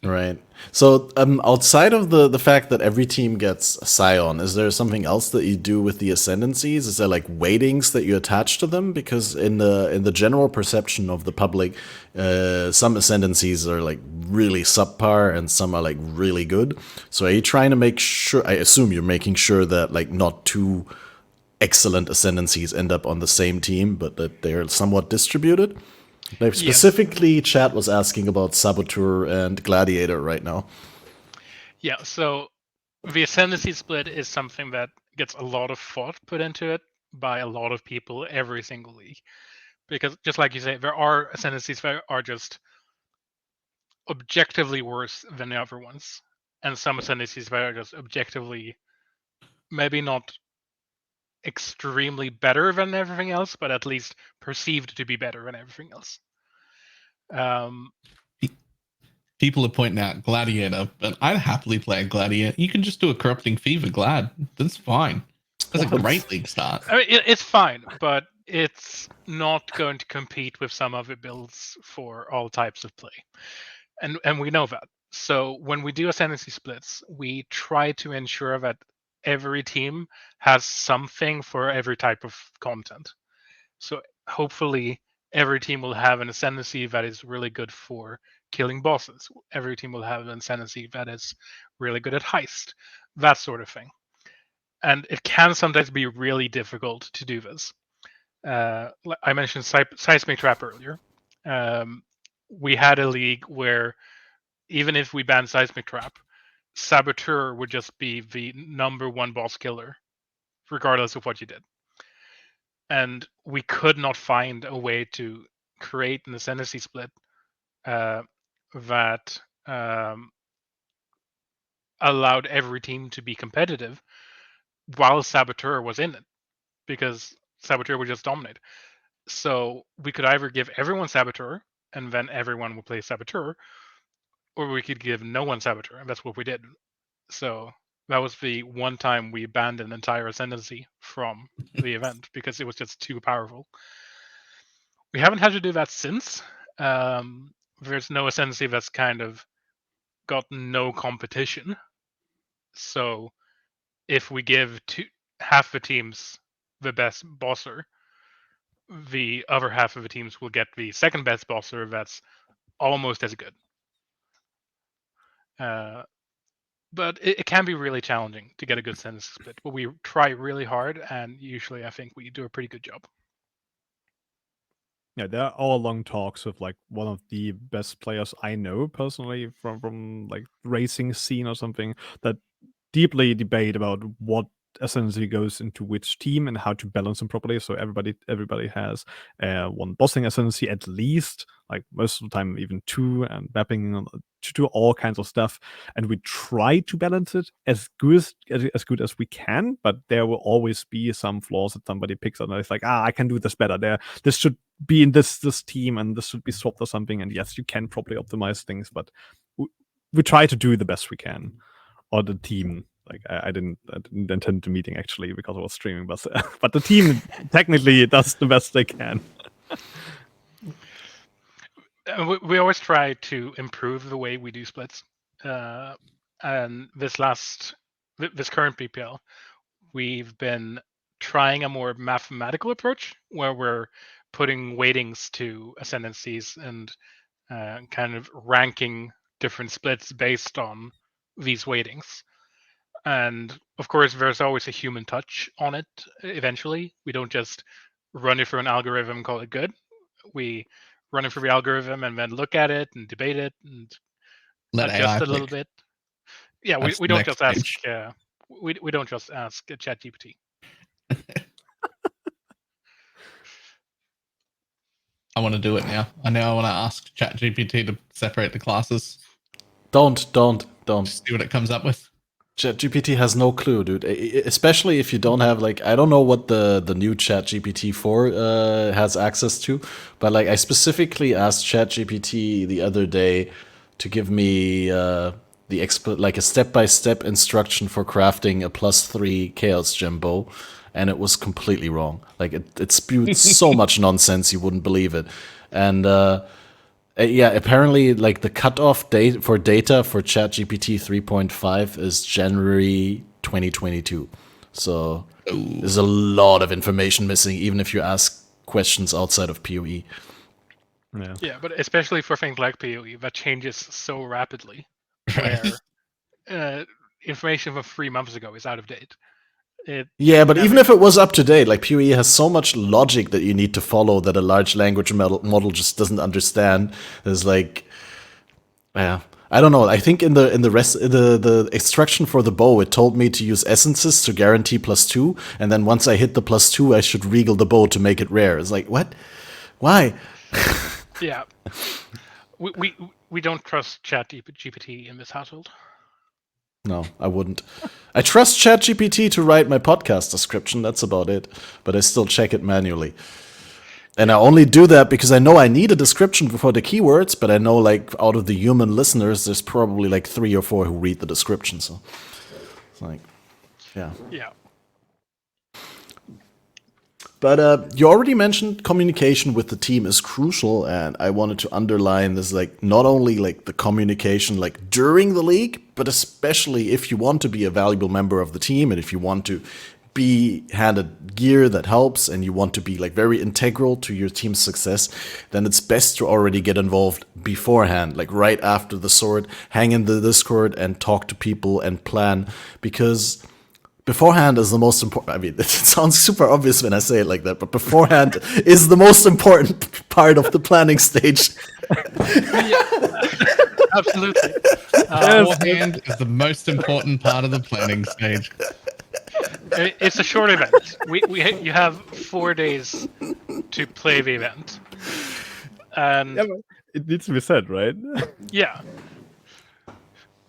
A: Right. So, outside of the fact that every team gets a Scion, is there something else that you do with the ascendancies? Is there like weightings that you attach to them? Because in the general perception of the public, some ascendancies are like really subpar and some are like really good. So, are you trying to make sure? I assume you're making sure that like not two excellent ascendancies end up on the same team, but that they're somewhat distributed. Like specifically, chat was asking about Saboteur and Gladiator right now.
D: Yeah, so the ascendancy split is something that gets a lot of thought put into it by a lot of people every single league. Because just like you say, there are ascendancies that are just objectively worse than the other ones. And some ascendancies that are just objectively maybe not extremely better than everything else, but at least perceived to be better than everything else.
B: People are pointing out Gladiator, but I'd happily play a Gladiator. You can just do a Corrupting Fever Glad. That's fine. That's a great league start.
D: I mean, it's fine, but it's not going to compete with some other builds for all types of play. And we know that. So when we do ascendancy splits, we try to ensure that every team has something for every type of content. So hopefully every team will have an ascendancy that is really good for killing bosses. Every team will have an ascendancy that is really good at heist, that sort of thing. And it can sometimes be really difficult to do this. I mentioned Seismic Trap earlier. We had a league where even if we banned Seismic Trap, Saboteur would just be the #1 boss killer, regardless of what you did. And we could not find a way to create an ascendancy split that allowed every team to be competitive while Saboteur was in it, because Saboteur would just dominate. So we could either give everyone Saboteur and then everyone would play Saboteur, or we could give no one Saboteur, and that's what we did. So that was the one time we banned an entire ascendancy from the event because it was just too powerful. We haven't had to do that since. There's no ascendancy that's kind of got no competition. So if we give half the teams the best bosser, the other half of the teams will get the second best bosser that's almost as good. But it can be really challenging to get a good ascendancy split. But we try really hard, and usually I think we do a pretty good job.
C: Yeah, there are all long talks with like one of the best players I know personally from like racing scene or something that deeply debate about what ascendancy goes into which team and how to balance them properly. So everybody has one bossing ascendancy at least, like most of the time even two, and mapping to do all kinds of stuff. And we try to balance it as good as we can, but there will always be some flaws that somebody picks up and it's like, I can do this better. This should be in this team and this should be swapped or something. And yes, you can probably optimize things, but we try to do the best we can. Or the team. Like I didn't attend the meeting actually because I was streaming, but the team technically does the best they can.
D: We always try to improve the way we do splits. And this current BPL, we've been trying a more mathematical approach where we're putting weightings to ascendancies and kind of ranking different splits based on these weightings. And of course, there's always a human touch on it eventually. We don't just run it through an algorithm and call it good. We run it through the algorithm and then look at it and debate it and
E: Let
D: adjust
E: AI
D: it a little
E: pick.
D: bit. Yeah,
E: That's
D: we
E: the
D: don't
E: next
D: just ask.
E: stage.
D: We don't just ask ChatGPT.
E: I want to do it now. I know I want to ask ChatGPT to separate the classes.
A: Don't.
E: See what it comes up with.
A: ChatGPT has no clue, dude. Especially if you don't have like, I don't know what the new ChatGPT 4 has access to, but like I specifically asked ChatGPT the other day to give me like a step-by-step instruction for crafting a +3 Chaos Gem bow, and it was completely wrong. Like it spewed so much nonsense you wouldn't believe it, and. Yeah, apparently, like the cutoff date for data for ChatGPT 3.5 is January 2022. So there's a lot of information missing, even if you ask questions outside of PoE.
C: Yeah.
D: Yeah, but especially for things like PoE, that changes so rapidly,
E: Right.
D: where information from 3 months ago is out of date.
A: Yeah, but even if it was up to date, like PoE has so much logic that you need to follow that a large language model just doesn't understand. There's like, yeah, I don't know. I think in the rest the extraction for the bow, it told me to use essences to guarantee +2, and then once I hit the +2, I should regal the bow to make it rare. It's like, what? Why?
D: Yeah, we don't trust ChatGPT in this household.
A: No, I wouldn't. I trust ChatGPT to write my podcast description. That's about it. But I still check it manually. And I only do that because I know I need a description for the keywords, but I know like out of the human listeners, there's probably like 3 or 4 who read the description. So it's like, yeah.
D: Yeah.
A: But you already mentioned communication with the team is crucial, and I wanted to underline this, like not only like the communication like during the league, but especially if you want to be a valuable member of the team and if you want to be handed gear that helps and you want to be like very integral to your team's success, then it's best to already get involved beforehand, like right after the sword, hang in the Discord and talk to people and plan, because beforehand is the most important. I mean, it sounds super obvious when I say it like that, but beforehand is the most important part of the planning stage.
D: Absolutely.
E: Beforehand is the most important part of the planning stage.
D: It's a short event. You have 4 days to play the event, and
C: Yeah, but it needs to be said, right?
D: yeah,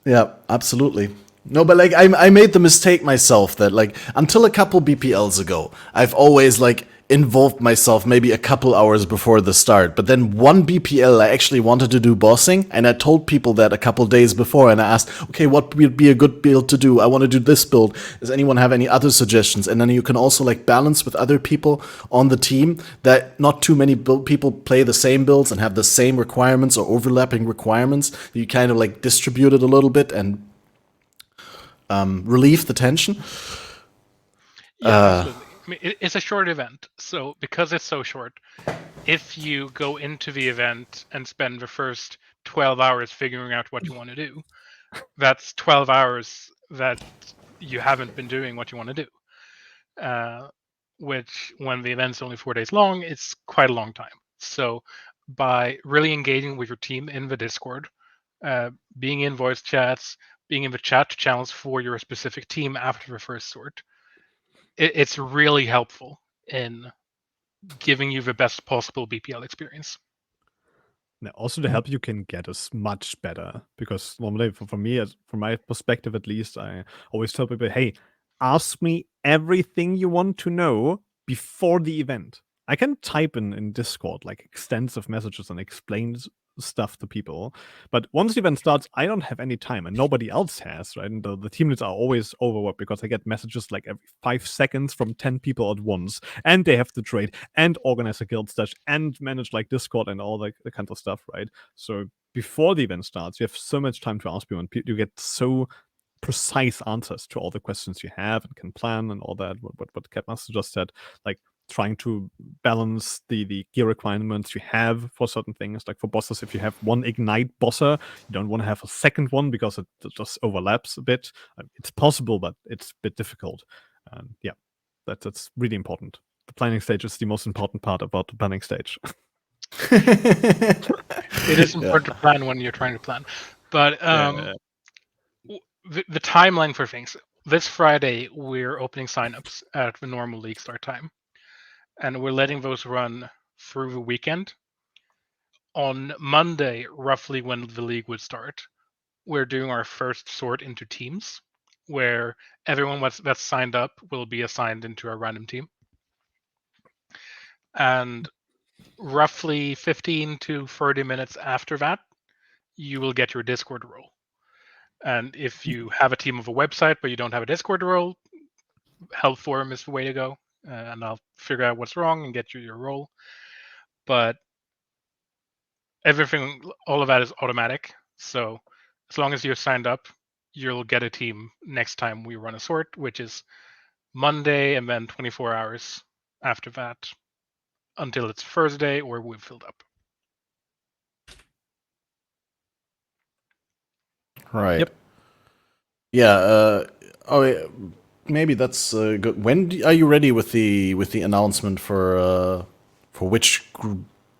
A: Yeah, absolutely. No, but like I made the mistake myself that like until a couple BPLs ago, I've always like involved myself maybe a couple hours before the start. But then one BPL I actually wanted to do bossing, and I told people that a couple days before, and I asked, okay, what would be a good build to do? I want to do this build. Does anyone have any other suggestions? And then you can also like balance with other people on the team that not too many people play the same builds and have the same requirements or overlapping requirements. You kind of like distribute it a little bit and relieve the tension.
D: absolutely. I mean, it's a short event, so because it's so short, if you go into the event and spend the first 12 hours figuring out what you want to do, that's 12 hours that you haven't been doing what you want to do. Which, when the event's only 4 days long, it's quite a long time. So, by really engaging with your team in the Discord, being in voice chats, being in the chat channels for your specific team after the first sword, it's really helpful in giving you the best possible BPL experience.
C: Now, also to help you can get us much better, because normally for me, from my perspective at least, I always tell people, hey, ask me everything you want to know before the event. I can type in Discord like extensive messages and explain stuff to people. But once the event starts, I don't have any time, and nobody else has, right? And the team leads are always overworked because I get messages like every 5 seconds from 10 people at once, and they have to trade and organize a guild stash and manage like Discord and all the kind of stuff, right? So before the event starts, you have so much time to ask people, and you get so precise answers to all the questions you have and can plan and all that. What Catmaster just said, like trying to balance the gear requirements you have for certain things. Like for bosses, if you have one ignite bosser, you don't want to have a second one because it just overlaps a bit. It's possible, but it's a bit difficult. Yeah, that's really important. The planning stage is the most important part about the planning stage.
D: It is important to plan when you're trying to plan, but the timeline for things. This Friday, we're opening signups at the normal league start time, and we're letting those run through the weekend. On Monday, roughly when the league would start, we're doing our first sort into teams, where everyone that's signed up will be assigned into a random team. And roughly 15 to 30 minutes after that, you will get your Discord role. And if you have a team of a website but you don't have a Discord role, help forum is the way to go. And I'll figure out what's wrong and get you your role. But everything, all of that is automatic. So as long as you're signed up, you'll get a team next time we run a sort, which is Monday, and then 24 hours after that until it's Thursday or we've filled up.
A: Right.
C: Yep.
A: Yeah. Maybe that's good. When are you ready with the announcement for which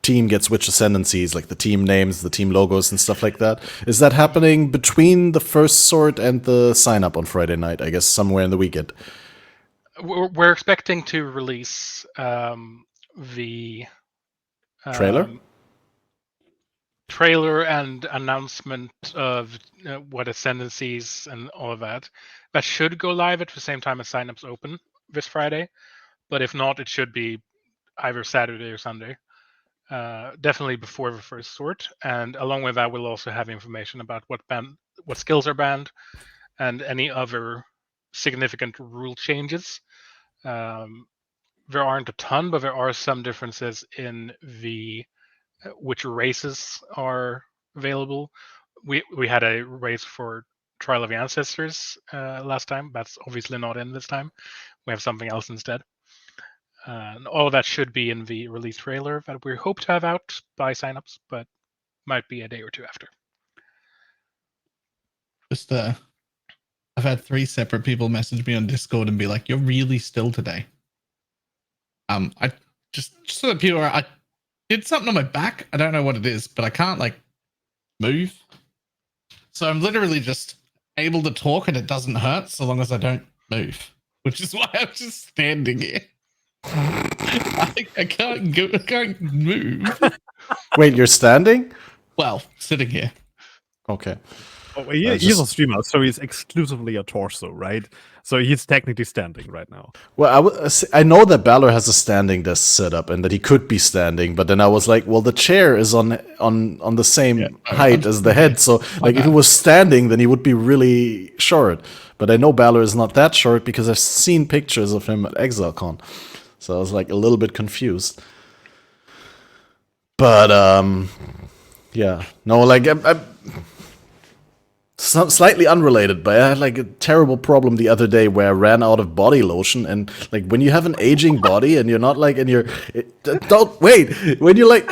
A: team gets which ascendancies, like the team names, the team logos, and stuff like that? Is that happening between the first sort and the sign up on Friday night? I guess somewhere in the weekend.
D: We're expecting to release the trailer and announcement of what ascendancies and all of that. That should go live at the same time as signups open this Friday, but if not, it should be either Saturday or Sunday. Definitely before the first sort, and along with that, we'll also have information about what skills are banned, and any other significant rule changes. There aren't a ton, but there are some differences in the which races are available. We had a race for Trial of the Ancestors last time. That's obviously not in this time. We have something else instead. And all of that should be in the release trailer that we hope to have out by signups, but might be a day or two after.
E: Just I've had 3 separate people message me on Discord and be like, "You're really still today." I just so that people I did something on my back. I don't know what it is, but I can't like move. So I'm literally just able to talk and it doesn't hurt so long as I don't move, which is why I'm just standing here. I can't move.
A: Wait, you're standing?
E: Well, sitting here.
A: Okay.
C: Oh, he's a streamer, so he's exclusively a torso, right? So he's technically standing right now.
A: Well, I know that Balor has a standing desk set up and that he could be standing, but then I was like, well, the chair is on the same height as the head, so like if he was standing, then he would be really short. But I know Balor is not that short because I've seen pictures of him at ExileCon, so I was like a little bit confused. But yeah, no, like I'm slightly unrelated, but I had like a terrible problem the other day where I ran out of body lotion, and like when you have an aging body and you're not like in your don't wait when you're like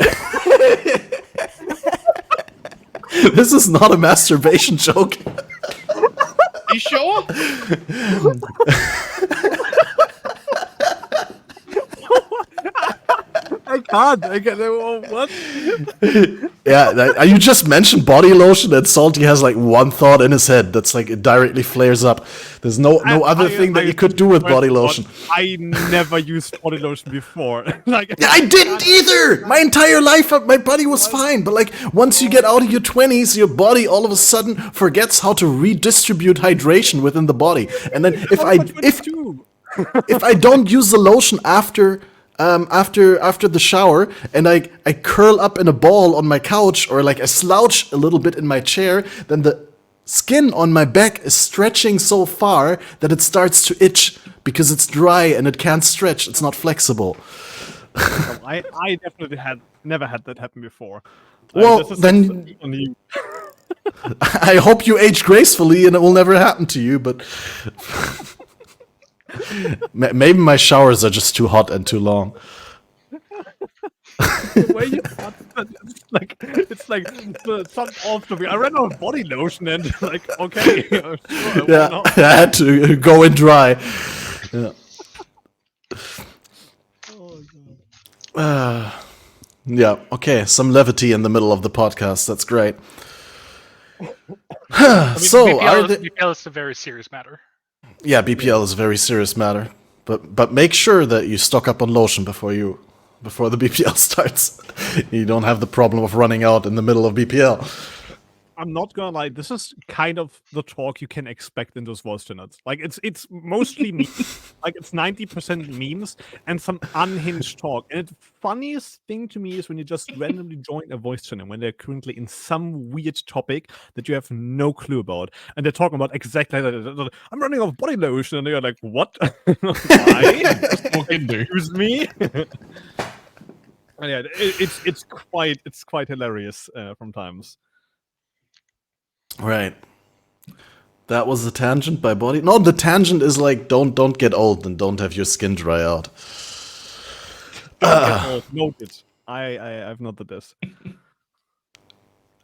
A: this is not a masturbation joke.
E: You sure?
C: I can't. What?
A: Yeah, you just mentioned body lotion, and Salty has like one thought in his head that's like it directly flares up. There's no other thing that you could do with body lotion.
C: I never used body lotion before. Like
A: Yeah, I didn't either. My entire life, my body was fine. But like once you get out of your 20s, your body all of a sudden forgets how to redistribute hydration within the body. And then if I don't use the lotion after after the shower, and I curl up in a ball on my couch, or like I slouch a little bit in my chair, then the skin on my back is stretching so far that it starts to itch because it's dry and it can't stretch. It's not flexible.
C: No, I definitely never had that happen before.
A: Well,
C: this is
A: then
C: on you.
A: I hope you age gracefully and it will never happen to you, but maybe my showers are just too hot and too long.
C: The way you cut it's like some off to me. I ran out of body lotion and like, okay, sure, why
A: Yeah,
C: not?
A: I had to go in dry. Yeah. Yeah, okay, some levity in the middle of the podcast. That's great. So,
D: BPL is a very serious matter.
A: yeah, BPL is a very serious matter. But make sure that you stock up on lotion before the BPL starts. You don't have the problem of running out in the middle of BPL.
C: I'm not gonna lie, this is kind of the talk you can expect in those voice channels. Like it's mostly memes. Like it's 90% memes and some unhinged talk. And the funniest thing to me is when you just randomly join a voice channel when they're currently in some weird topic that you have no clue about. And they're talking about exactly that. I'm running out of body lotion, and they're like, what? Why? Excuse me? And yeah, it's quite hilarious from times.
A: Right. That was the tangent by body. No, the tangent is like don't get old and don't have your skin dry out.
C: Noted. I've noted this.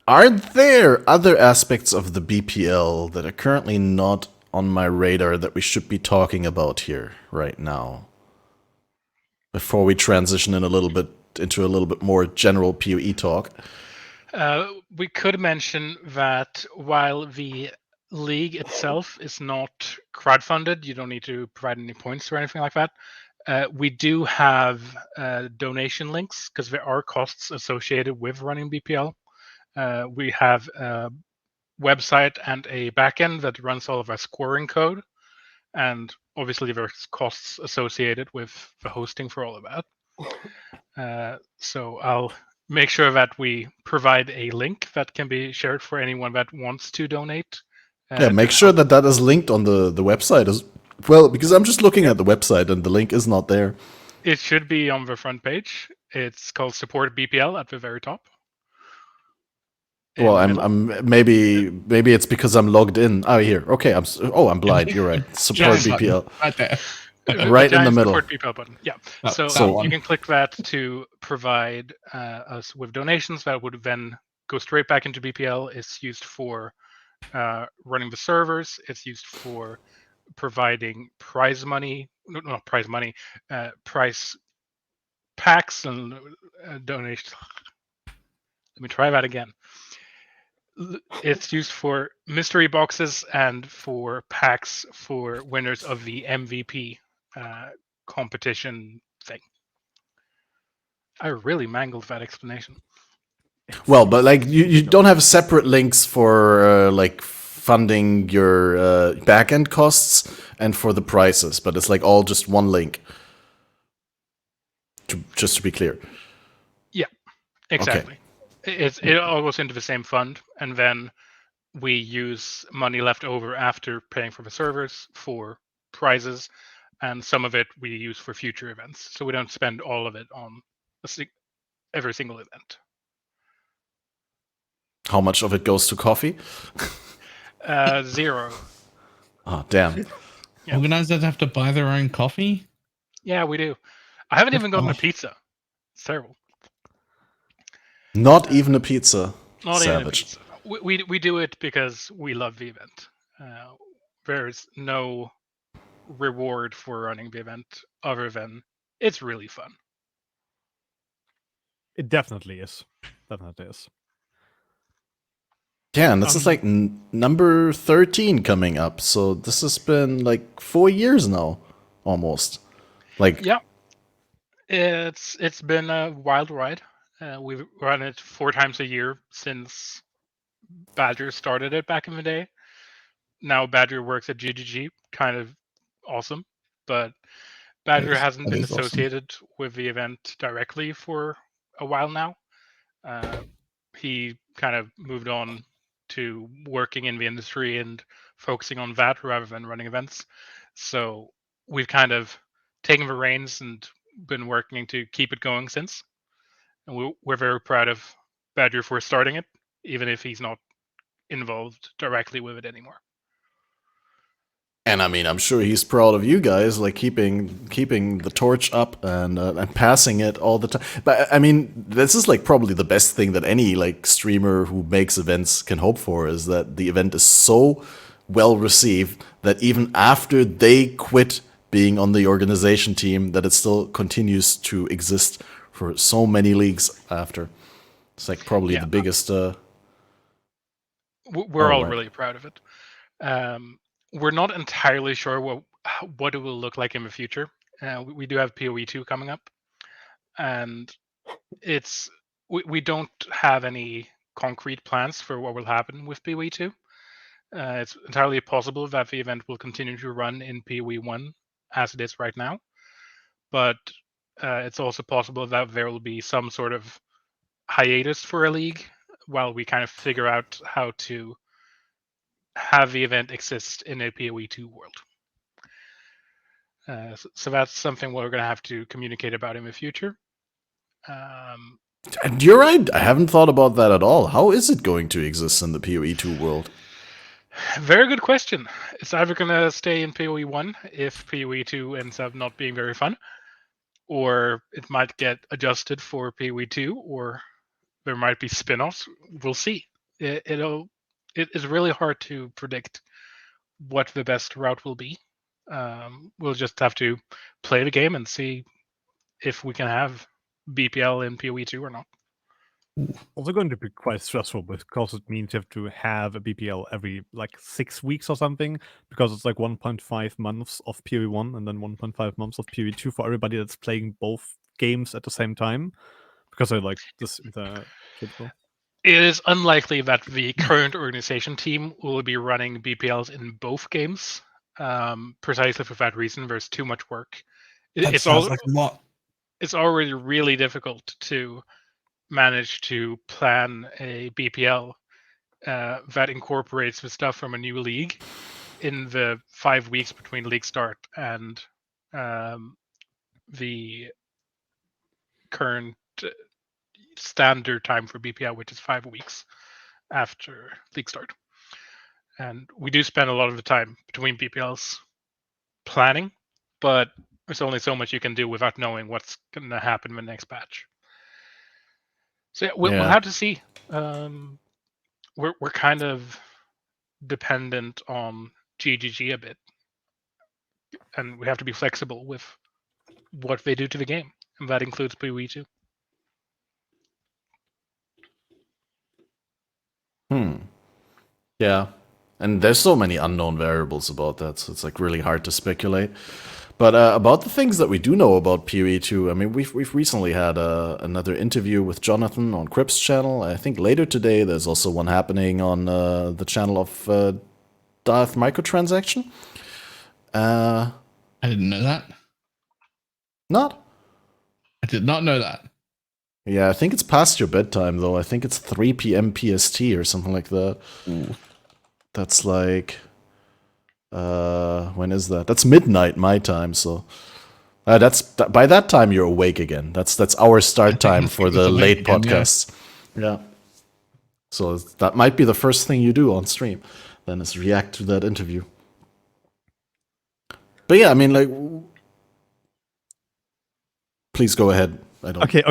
A: Are there other aspects of the BPL that are currently not on my radar that we should be talking about here right now? Before we transition into a little bit more general PoE talk.
D: We could mention that while the league itself is not crowdfunded, you don't need to provide any points or anything like that. We do have donation links because there are costs associated with running BPL. We have a website and a backend that runs all of our scoring code, and obviously there's costs associated with the hosting for all of that. So I'll make sure that we provide a link that can be shared for anyone that wants to donate.
A: Yeah, make sure that is linked on the website as well, because I'm just looking at the website and the link is not there.
D: It should be on the front page. It's called Support BPL at the very top.
A: Well, I'm maybe it's because I'm logged in. Oh, here. Okay, I'm blind. You're right. Support BPL.
E: Right there.
A: Right in the middle.
D: Support BPL button. Yeah.
E: Oh,
D: So you can click that to provide us with donations that would then go straight back into BPL. It's used for running the servers. It's used for providing prize money. No, not prize money. Prize packs and donations. Let me try that again. It's used for mystery boxes and for packs for winners of the MVP competition thing. I really mangled that explanation.
A: Well, but like you don't have separate links for like funding your backend costs and for the prices, but it's like all just one link. Just to be clear.
D: Yeah, exactly. Okay. It all goes into the same fund, and then we use money left over after paying for the servers for prizes, and some of it we use for future events. So we don't spend all of it on every single event.
A: How much of it goes to coffee?
D: 0.
A: Oh, damn.
E: Yeah. Organizers have to buy their own coffee?
D: Yeah, we do. I haven't even gotten a pizza. It's terrible.
A: Not even a pizza.
D: Not
A: Savage.
D: even a pizza. We do it because we love the event. There's no reward for running the event other than it's really fun.
C: It definitely is. Definitely is.
A: Yeah, and this is like number 13 coming up. So this has been like 4 years now, almost. Like,
D: yeah, it's been a wild ride. We've run it 4 times a year since Badger started it back in the day. Now Badger works at GGG, kind of awesome, but Badger
E: Nice.
D: hasn't
E: That
D: been
E: is awesome.
D: associated with the event directly for a while now. He kind of moved on to working in the industry and focusing on that rather than running events. So we've kind of taken the reins and been working to keep it going since. And we're very proud of Badger for starting it, even if he's not involved directly with it anymore.
A: And I mean, I'm sure he's proud of you guys, like keeping the torch up and passing it all the time. But I mean, this is like probably the best thing that any like streamer who makes events can hope for, is that the event is so well received that even after they quit being on the organization team, that it still continues to exist for so many leagues after. It's like probably the biggest.
D: We're all really proud of it. We're not entirely sure what it will look like in the future. We do have PoE 2 coming up, and we don't have any concrete plans for what will happen with PoE 2. It's entirely possible that the event will continue to run in PoE 1 as it is right now, but it's also possible that there will be some sort of hiatus for a league while we kind of figure out how to have the event exist in a PoE 2 world. So that's something we're going to have to communicate about in the future.
A: And you're right. I haven't thought about that at all. How is it going to exist in the PoE 2 world?
D: Very good question. It's either going to stay in PoE 1 if PoE 2 ends up not being very fun, or it might get adjusted for PoE 2, or there might be spin-offs. We'll see. It is really hard to predict what the best route will be. We'll just have to play the game and see if we can have BPL in PoE 2 or not.
C: Also going to be quite stressful because it means you have to have a BPL every like 6 weeks or something, because it's like 1.5 months of PoE 1 and then 1.5 months of PoE 2 for everybody that's playing both games at the same time, because I like this the schedule.
D: It is unlikely that the current organization team will be running BPLs in both games, precisely for that reason. There's too much work.
E: That sounds like a lot.
D: It's already really difficult to manage to plan a BPL that incorporates the stuff from a new league in the 5 weeks between league start and the current standard time for BPL, which is 5 weeks after league start. And we do spend a lot of the time between BPLs planning, but there's only so much you can do without knowing what's going to happen in the next batch. So yeah, we'll have to see. We're kind of dependent on GGG a bit, and we have to be flexible with what they do to the game, and that includes PoE 2.
A: Yeah. And there's so many unknown variables about that, so it's like really hard to speculate. But about the things that we do know about PoE 2, I mean, we've recently had another interview with Jonathan on Crip's channel. I think later today there's also one happening on the channel of Darth Microtransaction.
E: I didn't know that.
A: Not?
E: I did not know that.
A: Yeah, I think it's past your bedtime, though. I think it's 3 p.m. PST or something like that.
E: Ooh.
A: That's like... when is that? That's midnight my time, so... by that time you're awake again. That's our start time for the late podcasts. Yeah. So that might be the first thing you do on stream, then, is react to that interview. But yeah, I mean, like... Please go ahead.
C: Okay.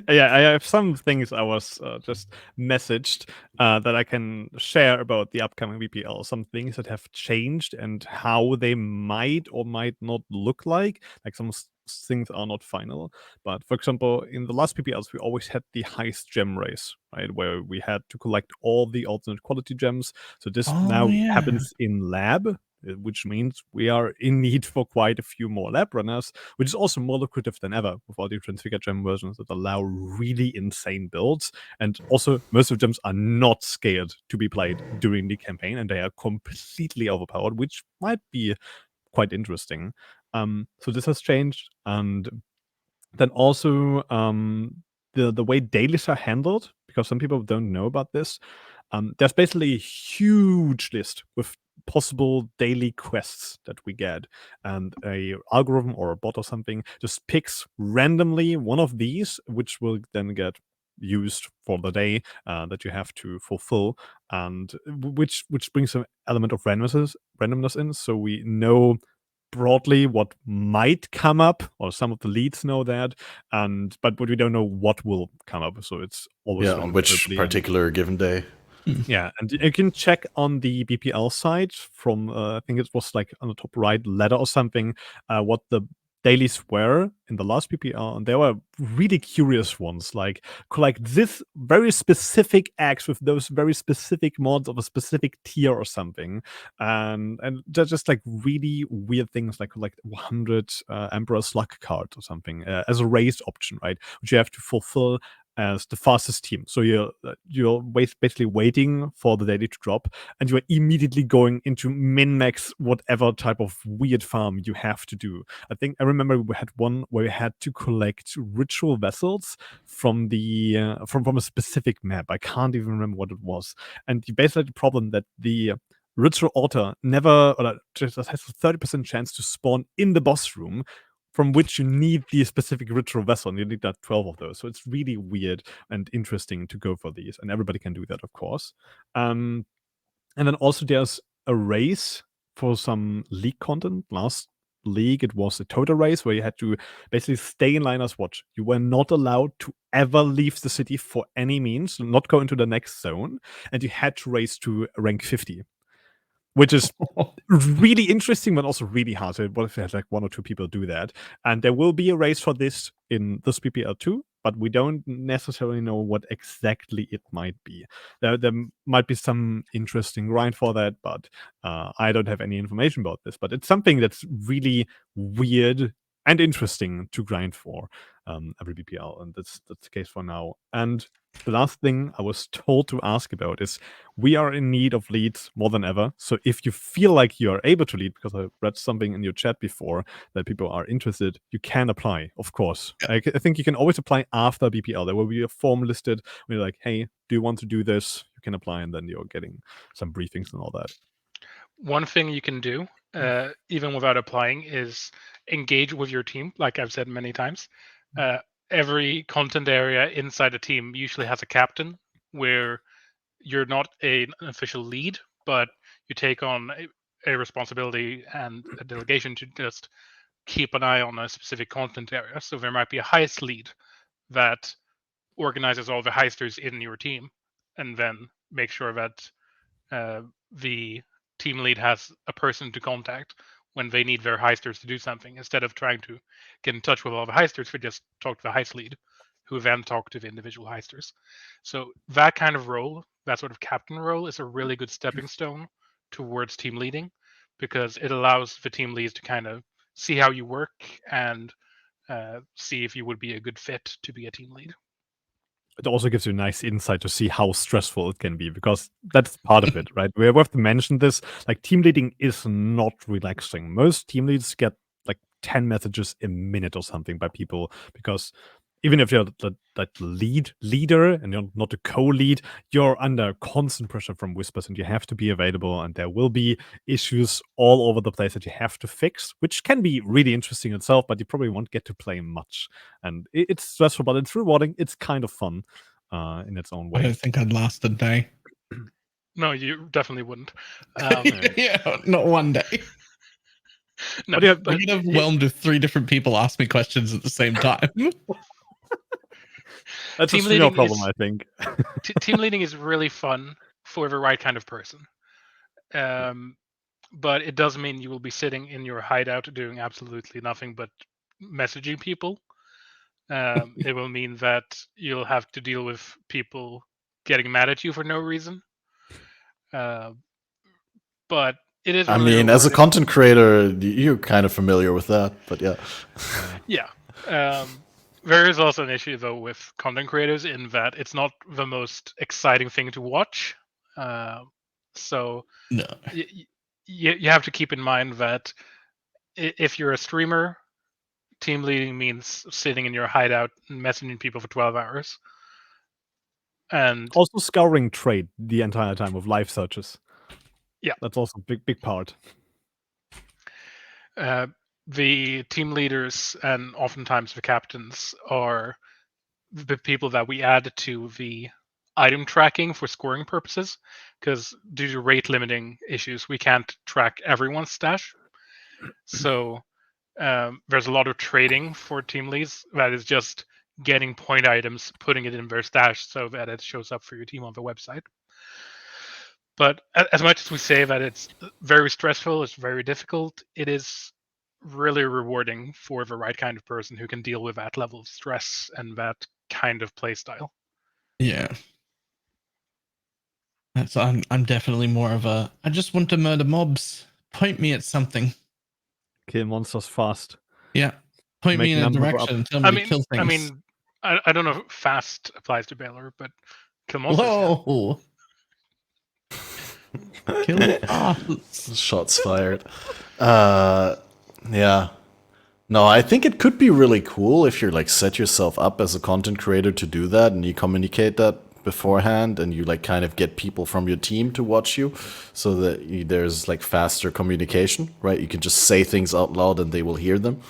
C: Yeah, I have some things I was just messaged that I can share about the upcoming BPL. Some things that have changed and how they might or might not look like. Like some things are not final. But for example, in the last BPLs, we always had the heist gem race, right? Where we had to collect all the alternate quality gems. So this happens in lab, which means we are in need for quite a few more lab runners, which is also more lucrative than ever with all the transfigured gem versions that allow really insane builds. And also, most of the gems are not scaled to be played during the campaign, and they are completely overpowered, which might be quite interesting. So this has changed, and then also the way dailies are handled, because some people don't know about this. There's basically a huge list with possible daily quests that we get, and a algorithm or a bot or something just picks randomly one of these, which will then get used for the day that you have to fulfill, and which brings an element of randomness in, so we know broadly what might come up, or some of the leads know that, but we don't know what will come up, so it's always
A: On which particular given day.
C: Yeah, and you can check on the BPL side from I think it was like on the top right ladder or something, what the dailies were in the last BPL, and there were really curious ones, like collect this very specific axe with those very specific mods of a specific tier or something, and they're just like really weird things, like collect 100 Emperor's Luck cards or something as a raised option, right? Which you have to fulfill as the fastest team. So you're basically waiting for the daily to drop, and you're immediately going into min-max whatever type of weird farm you have to do. I remember we had one where we had to collect ritual vessels from the from a specific map. I can't even remember what it was. And you basically had the problem that the ritual altar never, or just has a 30% chance to spawn in the boss room, from which you need the specific ritual vessel, and you need that 12 of those. So it's really weird and interesting to go for these, and everybody can do that, of course. And then also there's a race for some league content. Last league, it was a total race where you had to basically stay in Liner's Watch. You were not allowed to ever leave the city for any means, not go into the next zone, and you had to race to rank 50. Which is really interesting, but also really hard. So what if you had like one or two people do that? And there will be a race for this in this BPL too, but we don't necessarily know what exactly it might be. There might be some interesting grind for that, but I don't have any information about this. But it's something that's really weird and interesting to grind for every BPL, and that's the case for now. And the last thing I was told to ask about is we are in need of leads more than ever. So if you feel like you are able to lead, because I read something in your chat before that people are interested, you can apply, of course. I think you can always apply after BPL. There will be a form listed where you're like, hey, do you want to do this? You can apply, and then you're getting some briefings and all that.
D: One thing you can do, even without applying, is engage with your team, like I've said many times. Every content area inside a team usually has a captain, where you're not an official lead, but you take on a responsibility and a delegation to just keep an eye on a specific content area. So there might be a heist lead that organizes all the heisters in your team, and then make sure that the team lead has a person to contact when they need their heisters to do something, instead of trying to get in touch with all the heisters. We just talk to the heist lead, who then talk to the individual heisters. So that kind of role, that sort of captain role, is a really good stepping stone towards team leading, because it allows the team leads to kind of see how you work and see if you would be a good fit to be a team lead.
C: It also gives you a nice insight to see how stressful it can be, because that's part of it, right? We have to mention this. Like, team leading is not relaxing. Most team leads get like 10 messages a minute or something by people, because even if you're that leader and you're not a co-lead, you're under constant pressure from whispers, and you have to be available, and there will be issues all over the place that you have to fix, which can be really interesting itself, but you probably won't get to play much. And it's stressful, but it's rewarding. It's kind of fun in its own way.
E: I don't think I'd last a day.
D: No, you definitely wouldn't.
E: Yeah, not one day.
D: No,
C: But
E: I get overwhelmed if 3 different people ask me questions at the same time.
C: that's
D: team
C: a
D: leading
C: small problem,
D: is-
C: I think.
D: team leading is really fun for the right kind of person. But it does mean you will be sitting in your hideout doing absolutely nothing but messaging people. It will mean that you'll have to deal with people getting mad at you for no reason. But it is.
A: I
D: Really
A: mean, as a
D: rewarding.
A: content creator, you're kind of familiar with that, but yeah.
D: Yeah. There is also an issue, though, with content creators, in that it's not the most exciting thing to watch. So
E: No.
D: you have to keep in mind that if you're a streamer, team leading means sitting in your hideout and messaging people for 12 hours. And
C: Also scouring trade the entire time with live searches.
D: Yeah.
C: That's also a big part.
D: The team leaders and oftentimes the captains are the people that we add to the item tracking for scoring purposes, because due to rate limiting issues, we can't track everyone's stash. So there's a lot of trading for team leads that is just getting point items, putting it in their stash so that it shows up for your team on the website. But as much as we say that it's very stressful, it's very difficult, it is really rewarding for the right kind of person who can deal with that level of stress and that kind of play style.
E: Yeah. So I'm definitely more of a I just want to murder mobs. Point me at something.
C: Kill monsters fast.
E: Yeah. Point
C: Make
E: me in a
C: number go
E: direction and tell me to kill things.
D: I don't know if fast applies to Balor, but kill monsters.
E: Whoa. Kill fast.
A: Shots fired. Yeah. No, I think it could be really cool if you're like set yourself up as a content creator to do that and you communicate that beforehand and you like kind of get people from your team to watch you so that there's like faster communication, right? You can just say things out loud and they will hear them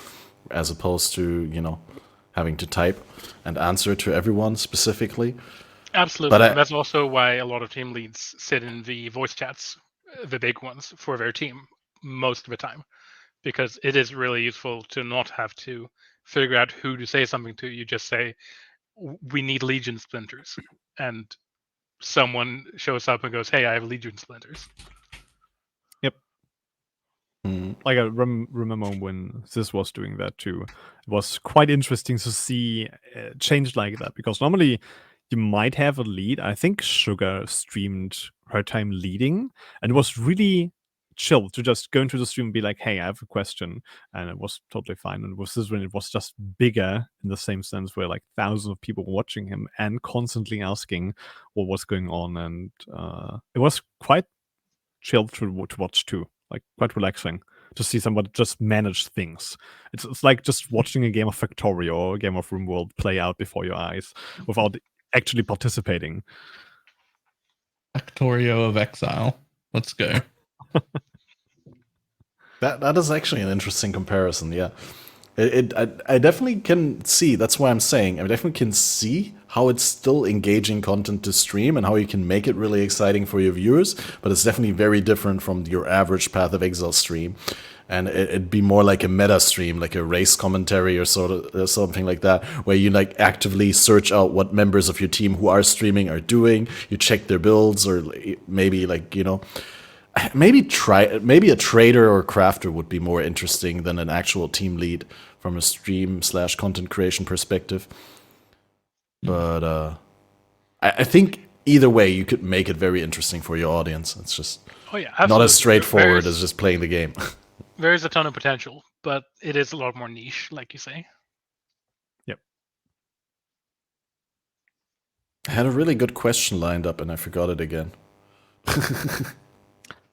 A: as opposed to, you know, having to type and answer to everyone specifically.
D: Absolutely. And that's also why a lot of team leads sit in the voice chats, the big ones, for their team most of the time. Because it is really useful to not have to figure out who to say something to. You just say, we need Legion splinters. And someone shows up and goes, hey, I have Legion splinters.
C: Yep. Like I remember when this was doing that too. It was quite interesting to see change like that, because normally you might have a lead. I think Sugar streamed her time leading, and it was really chill to just go into the stream and be like, hey, I have a question, and it was totally fine. And with this one, it was just bigger in the same sense, where like thousands of people watching him and constantly asking what was going on, and it was quite chill to watch too, like quite relaxing to see somebody just manage things. It's like just watching a game of Factorio or a game of RimWorld play out before your eyes without actually participating.
E: Factorio of Exile. Let's go.
A: That is actually an interesting comparison, yeah. I definitely can see, that's why I'm saying, I definitely can see how it's still engaging content to stream and how you can make it really exciting for your viewers, but it's definitely very different from your average Path of Exile stream. And it'd be more like a meta stream, like a race commentary or something like that, where you like actively search out what members of your team who are streaming are doing, you check their builds, or maybe like, you know, maybe a trader or crafter would be more interesting than an actual team lead from a stream/content creation perspective. But I think either way you could make it very interesting for your audience. It's just not as straightforward as just playing the game.
D: There is a ton of potential, but it is a lot more niche, like you say.
C: Yep.
A: I had a really good question lined up and I forgot it again.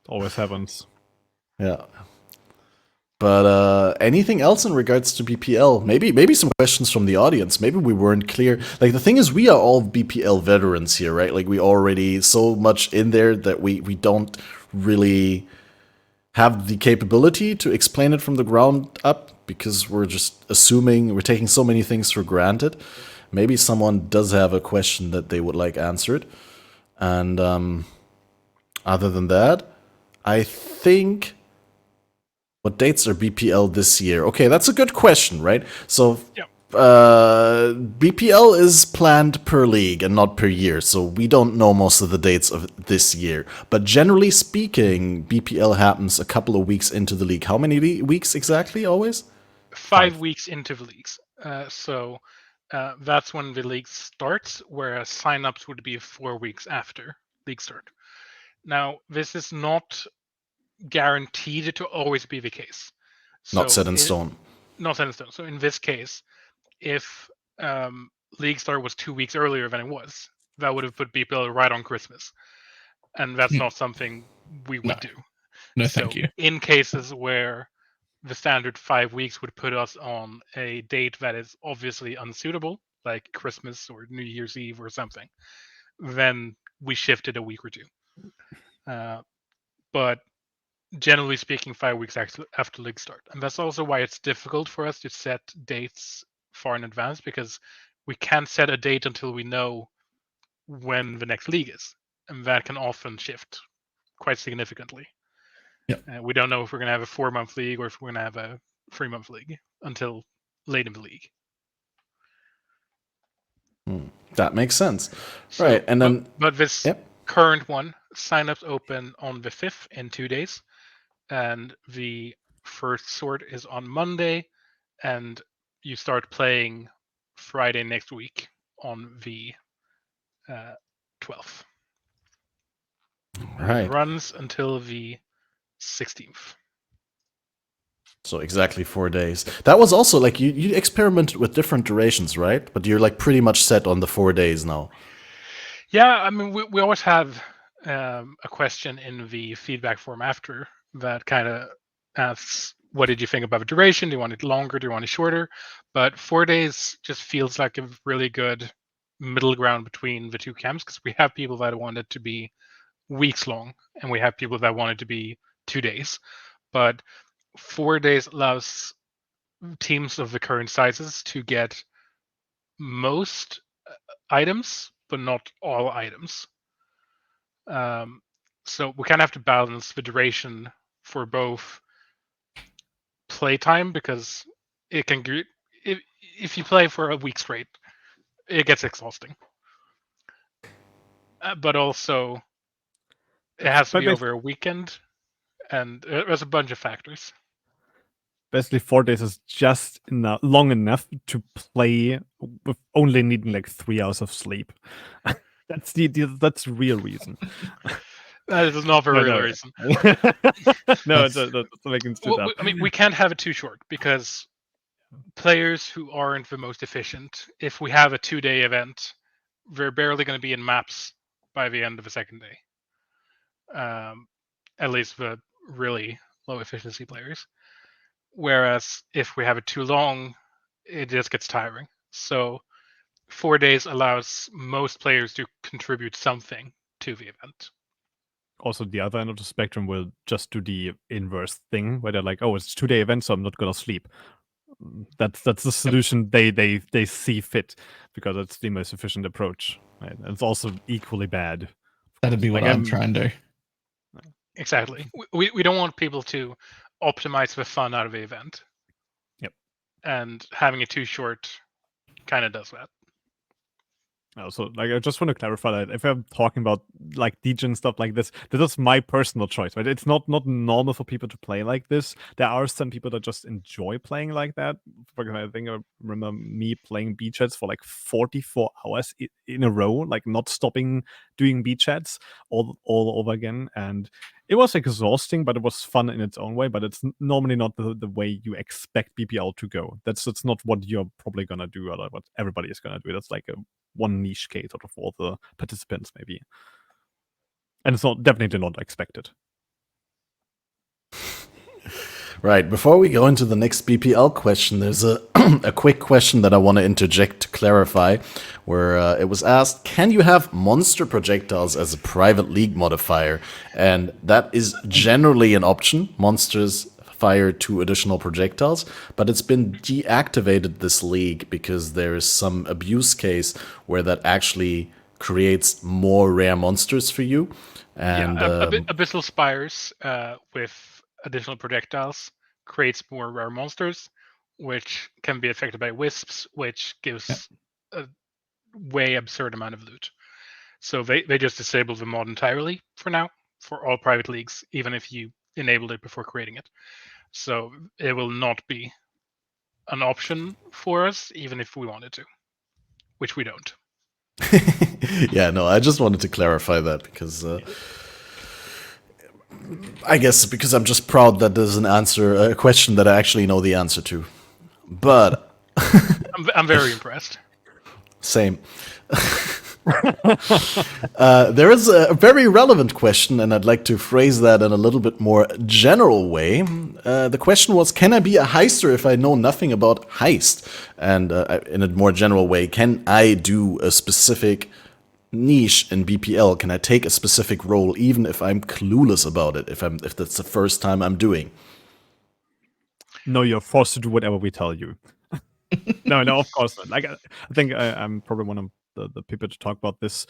C: Always happens.
A: Yeah. But anything else in regards to BPL? Maybe some questions from the audience. Maybe we weren't clear. Like, the thing is, we are all BPL veterans here, right? Like, we already so much in there that we don't really have the capability to explain it from the ground up, because we're just assuming, we're taking so many things for granted. Maybe someone does have a question that they would like answered. And other than that, I think... What dates are BPL this year? Okay, that's a good question, right? So, BPL is planned per league and not per year, so we don't know most of the dates of this year. But generally speaking, BPL happens a couple of weeks into the league. How many weeks exactly, always?
D: 5 weeks into the leagues. So that's when the league starts, whereas signups would be 4 weeks after league start. Now, this is not guaranteed to always be the case.
A: Not set in stone.
D: Not set in stone. So in this case, if league start was 2 weeks earlier than it was, that would have put BPL right on Christmas, and that's not something we would do.
E: No, thank you.
D: In cases where the standard 5 weeks would put us on a date that is obviously unsuitable, like Christmas or New Year's Eve or something, then we shifted a week or two. But generally speaking, 5 weeks after league start. And that's also why it's difficult for us to set dates far in advance, because we can't set a date until we know when the next league is. And that can often shift quite significantly.
E: Yeah.
D: We don't know if we're going to have a 4-month league or if we're going to have a 3-month league until late in the league.
A: That makes sense. Right, and then...
D: But this current one, signups open on the 5th in 2 days. And the first sort is on Monday. And you start playing Friday next week on the 12th.
A: Right.
D: It runs until the 16th.
A: So exactly 4 days. That was also like you experimented with different durations, right? But you're like pretty much set on the 4 days now.
D: Yeah, I mean, we always have a question in the feedback form after that kind of asks, what did you think about the duration? Do you want it longer? Do you want it shorter? But 4 days just feels like a really good middle ground between the two camps, because we have people that want it to be weeks long, and we have people that want it to be 2 days. But 4 days allows teams of the current sizes to get most items, but not all items. So we kind of have to balance the duration for both playtime, because it can if you play for a week straight, it gets exhausting. But also, it has to be over a weekend, and there's a bunch of factors.
C: Basically, 4 days is just long enough to play with only needing like 3 hours of sleep. That's the real reason.
D: That is not the real reason.
C: No, that's making it up.
D: I mean, we can't have it too short, because players who aren't the most efficient, if we have a 2-day event, they're barely going to be in maps by the end of the second day. At least the really low efficiency players. Whereas if we have it too long, it just gets tiring. So 4 days allows most players to contribute something to the event.
C: Also, the other end of the spectrum will just do the inverse thing, where they're like, "Oh, it's a 2-day event, so I'm not gonna sleep." That's the solution they see fit, because it's the most efficient approach. Right? And it's also equally bad.
E: That'd be what I'm trying to do.
D: Exactly. We don't want people to optimize the fun out of the event.
C: Yep.
D: And having it too short kind of does that.
C: So, like, I just want to clarify that if I'm talking about like degen stuff like this is my personal choice, right? It's not normal for people to play like this. There are some people that just enjoy playing like that. For example, I think I remember me playing beachheads for like 44 hours in a row, like not stopping doing beachheads all over again, and it was exhausting, but it was fun in its own way. But it's normally not the way you expect BPL to go. That's not what you're probably gonna do, or what everybody is gonna do. That's like a one niche case out of all the participants, maybe. And it's definitely not expected.
A: Right, before we go into the next BPL question, there's a quick question that I want to interject to clarify, where it was asked, can you have monster projectiles as a private league modifier? And that is generally an option. Monsters fire 2 additional projectiles, but it's been deactivated this league because there is some abuse case where that actually creates more rare monsters for you. And
D: Abyssal Spires with additional projectiles creates more rare monsters, which can be affected by wisps, which gives a way absurd amount of loot. So they just disable the mod entirely for now, for all private leagues, even if you enabled it before creating it. So it will not be an option for us, even if we wanted to, which we don't.
A: Yeah, no, I just wanted to clarify that, because I guess because I'm just proud that there's a question that I actually know the answer to. But
D: I'm very impressed.
A: Same. There is a very relevant question, and I'd like to phrase that in a little bit more general way. The question was, can I be a heister if I know nothing about heist? And in a more general way, can I do a specific niche in BPL? Can I take a specific role even if I'm clueless about it, if that's the first time I'm doing?
C: No, you're forced to do whatever we tell you. No, of course not. Like, I think I'm probably one of the people to talk about this.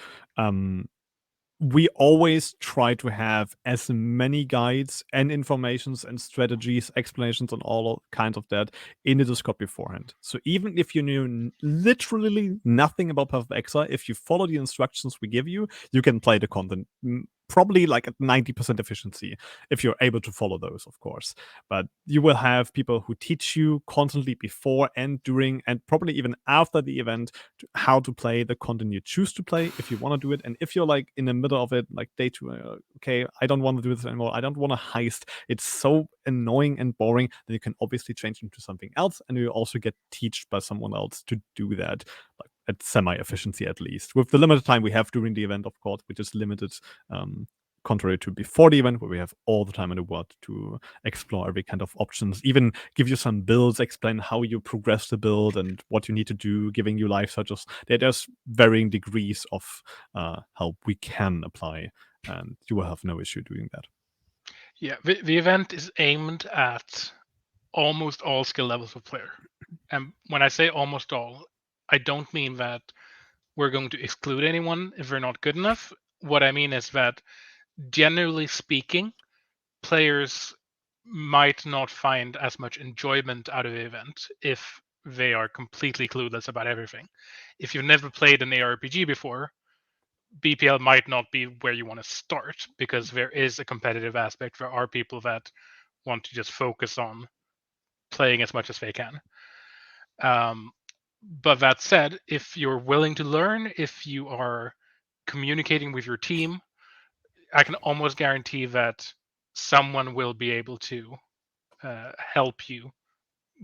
C: We always try to have as many guides and informations and strategies, explanations, and all kinds of that in the Discord beforehand. So even if you knew literally nothing about Path of Exile, if you follow the instructions we give you, you can play the content probably like at 90% efficiency if you're able to follow those, of course. But you will have people who teach you constantly before and during and probably even after the event how to play the content you choose to play if you want to do it. And if you're like in the middle of it, like day 2, okay, I don't want to do this anymore, I don't want to heist, it's so annoying and boring, then you can obviously change into something else, and you also get taught by someone else to do that, like at semi-efficiency at least, with the limited time we have during the event, of course, which is limited, contrary to before the event, where we have all the time in the world to explore every kind of options, even give you some builds, explain how you progress the build and what you need to do, giving you life searches. There's varying degrees of help we can apply, and you will have no issue doing that.
D: Yeah, the event is aimed at almost all skill levels of player. And when I say almost all, I don't mean that we're going to exclude anyone if they're not good enough. What I mean is that, generally speaking, players might not find as much enjoyment out of the event if they are completely clueless about everything. If you've never played an ARPG before, BPL might not be where you want to start, because there is a competitive aspect. There are people that want to just focus on playing as much as they can. But that said, if you're willing to learn, if you are communicating with your team, I can almost guarantee that someone will be able to help you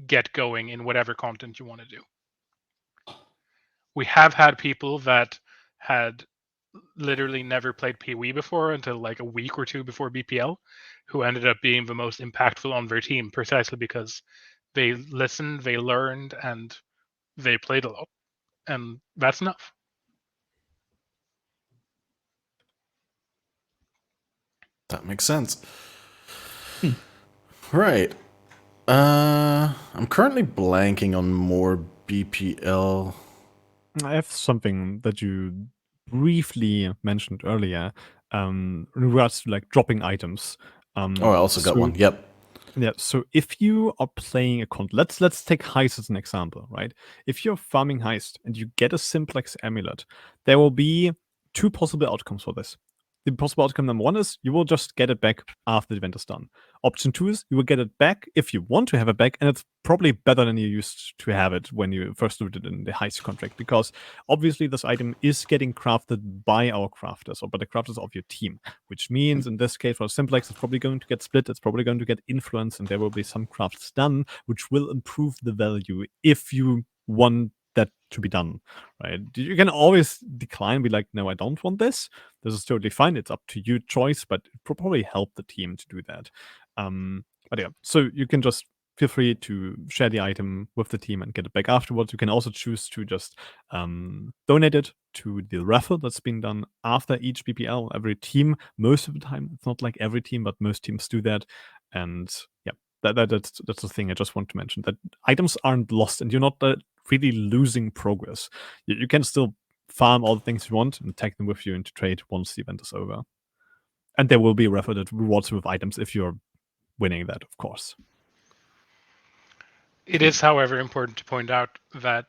D: get going in whatever content you want to do. We have had people that had literally never played PoE before until like a week or 2 before BPL, who ended up being the most impactful on their team precisely because they listened, they learned, and they played a lot. And that's enough.
A: That makes sense. Right. I'm currently blanking on more BPL.
C: I have something that you briefly mentioned earlier, in regards to like dropping items.
A: I also got one. Yep.
C: Yeah, so if you are playing a content, let's take heist as an example, right? If you're farming heist and you get a simplex amulet, there will be 2 possible outcomes for this. The possible outcome number 1 is you will just get it back after the event is done. Option 2 is you will get it back if you want to have it back, and it's probably better than you used to have it when you first did it in the heist contract, because obviously this item is getting crafted by our crafters or by the crafters of your team, which means in this case for simplex it's probably going to get split, it's probably going to get influence, and there will be some crafts done which will improve the value if you want that to be done, right? You can always decline, be like, no, I don't want this. This is totally fine. It's up to your choice, but it will probably help the team to do that. But yeah, so you can just feel free to share the item with the team and get it back afterwards. You can also choose to just donate it to the raffle that's being done after each BPL. Every team, most of the time, it's not like every team, but most teams do that. And yeah, that's the thing I just want to mention, that items aren't lost and you're not really losing progress. You can still farm all the things you want and take them with you into trade once the event is over. And there will be a raffle that rewards you with items if you're winning that, of course.
D: It is, however, important to point out that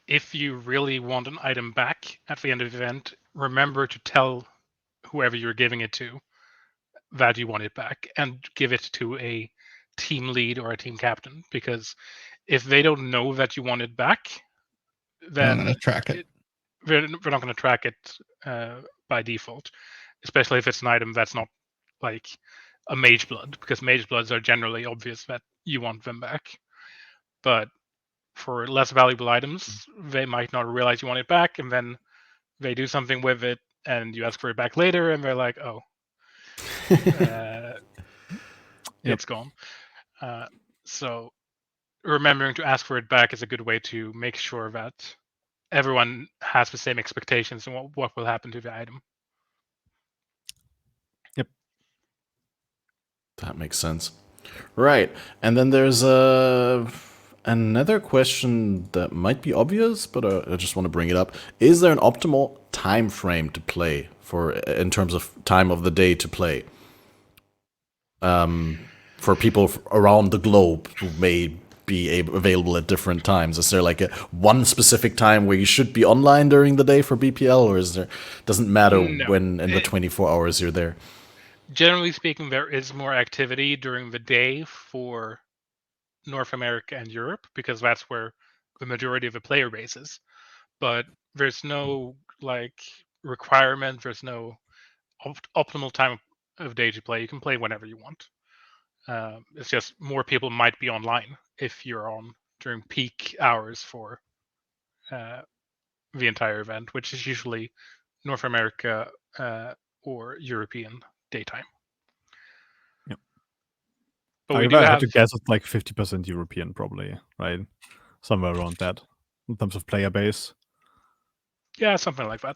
D: if you really want an item back at the end of the event, remember to tell whoever you're giving it to that you want it back, and give it to a team lead or a team captain, because if they don't know that you want it back, then
E: I'm going to track it.
D: They're not going to track it by default, especially if it's an item that's not like a mage blood, because mage bloods are generally obvious that you want them back. But for less valuable items, they might not realize you want it back, and then they do something with it, and you ask for it back later, and they're like, "Oh, it's gone." So remembering to ask for it back is a good way to make sure that everyone has the same expectations and what will happen to the item.
A: That makes sense. Right. And then there's another question that might be obvious, but I just want to bring it up. Is there an optimal time frame to play in terms of time of the day to play? For people around the globe who may be available at different times, is there like one specific time where you should be online during the day for BPL, or doesn't matter when in the 24 hours you're there?
D: Generally speaking, there is more activity during the day for North America and Europe because that's where the majority of the player base is. But there's no requirement. There's no optimal time of day to play. You can play whenever you want. It's just more people might be online if you're on during peak hours for the entire event, which is usually North America or European daytime.
C: Yep.
D: But
C: I had to guess it's like 50% European, probably, right? Somewhere around that in terms of player base.
D: Yeah, something like that.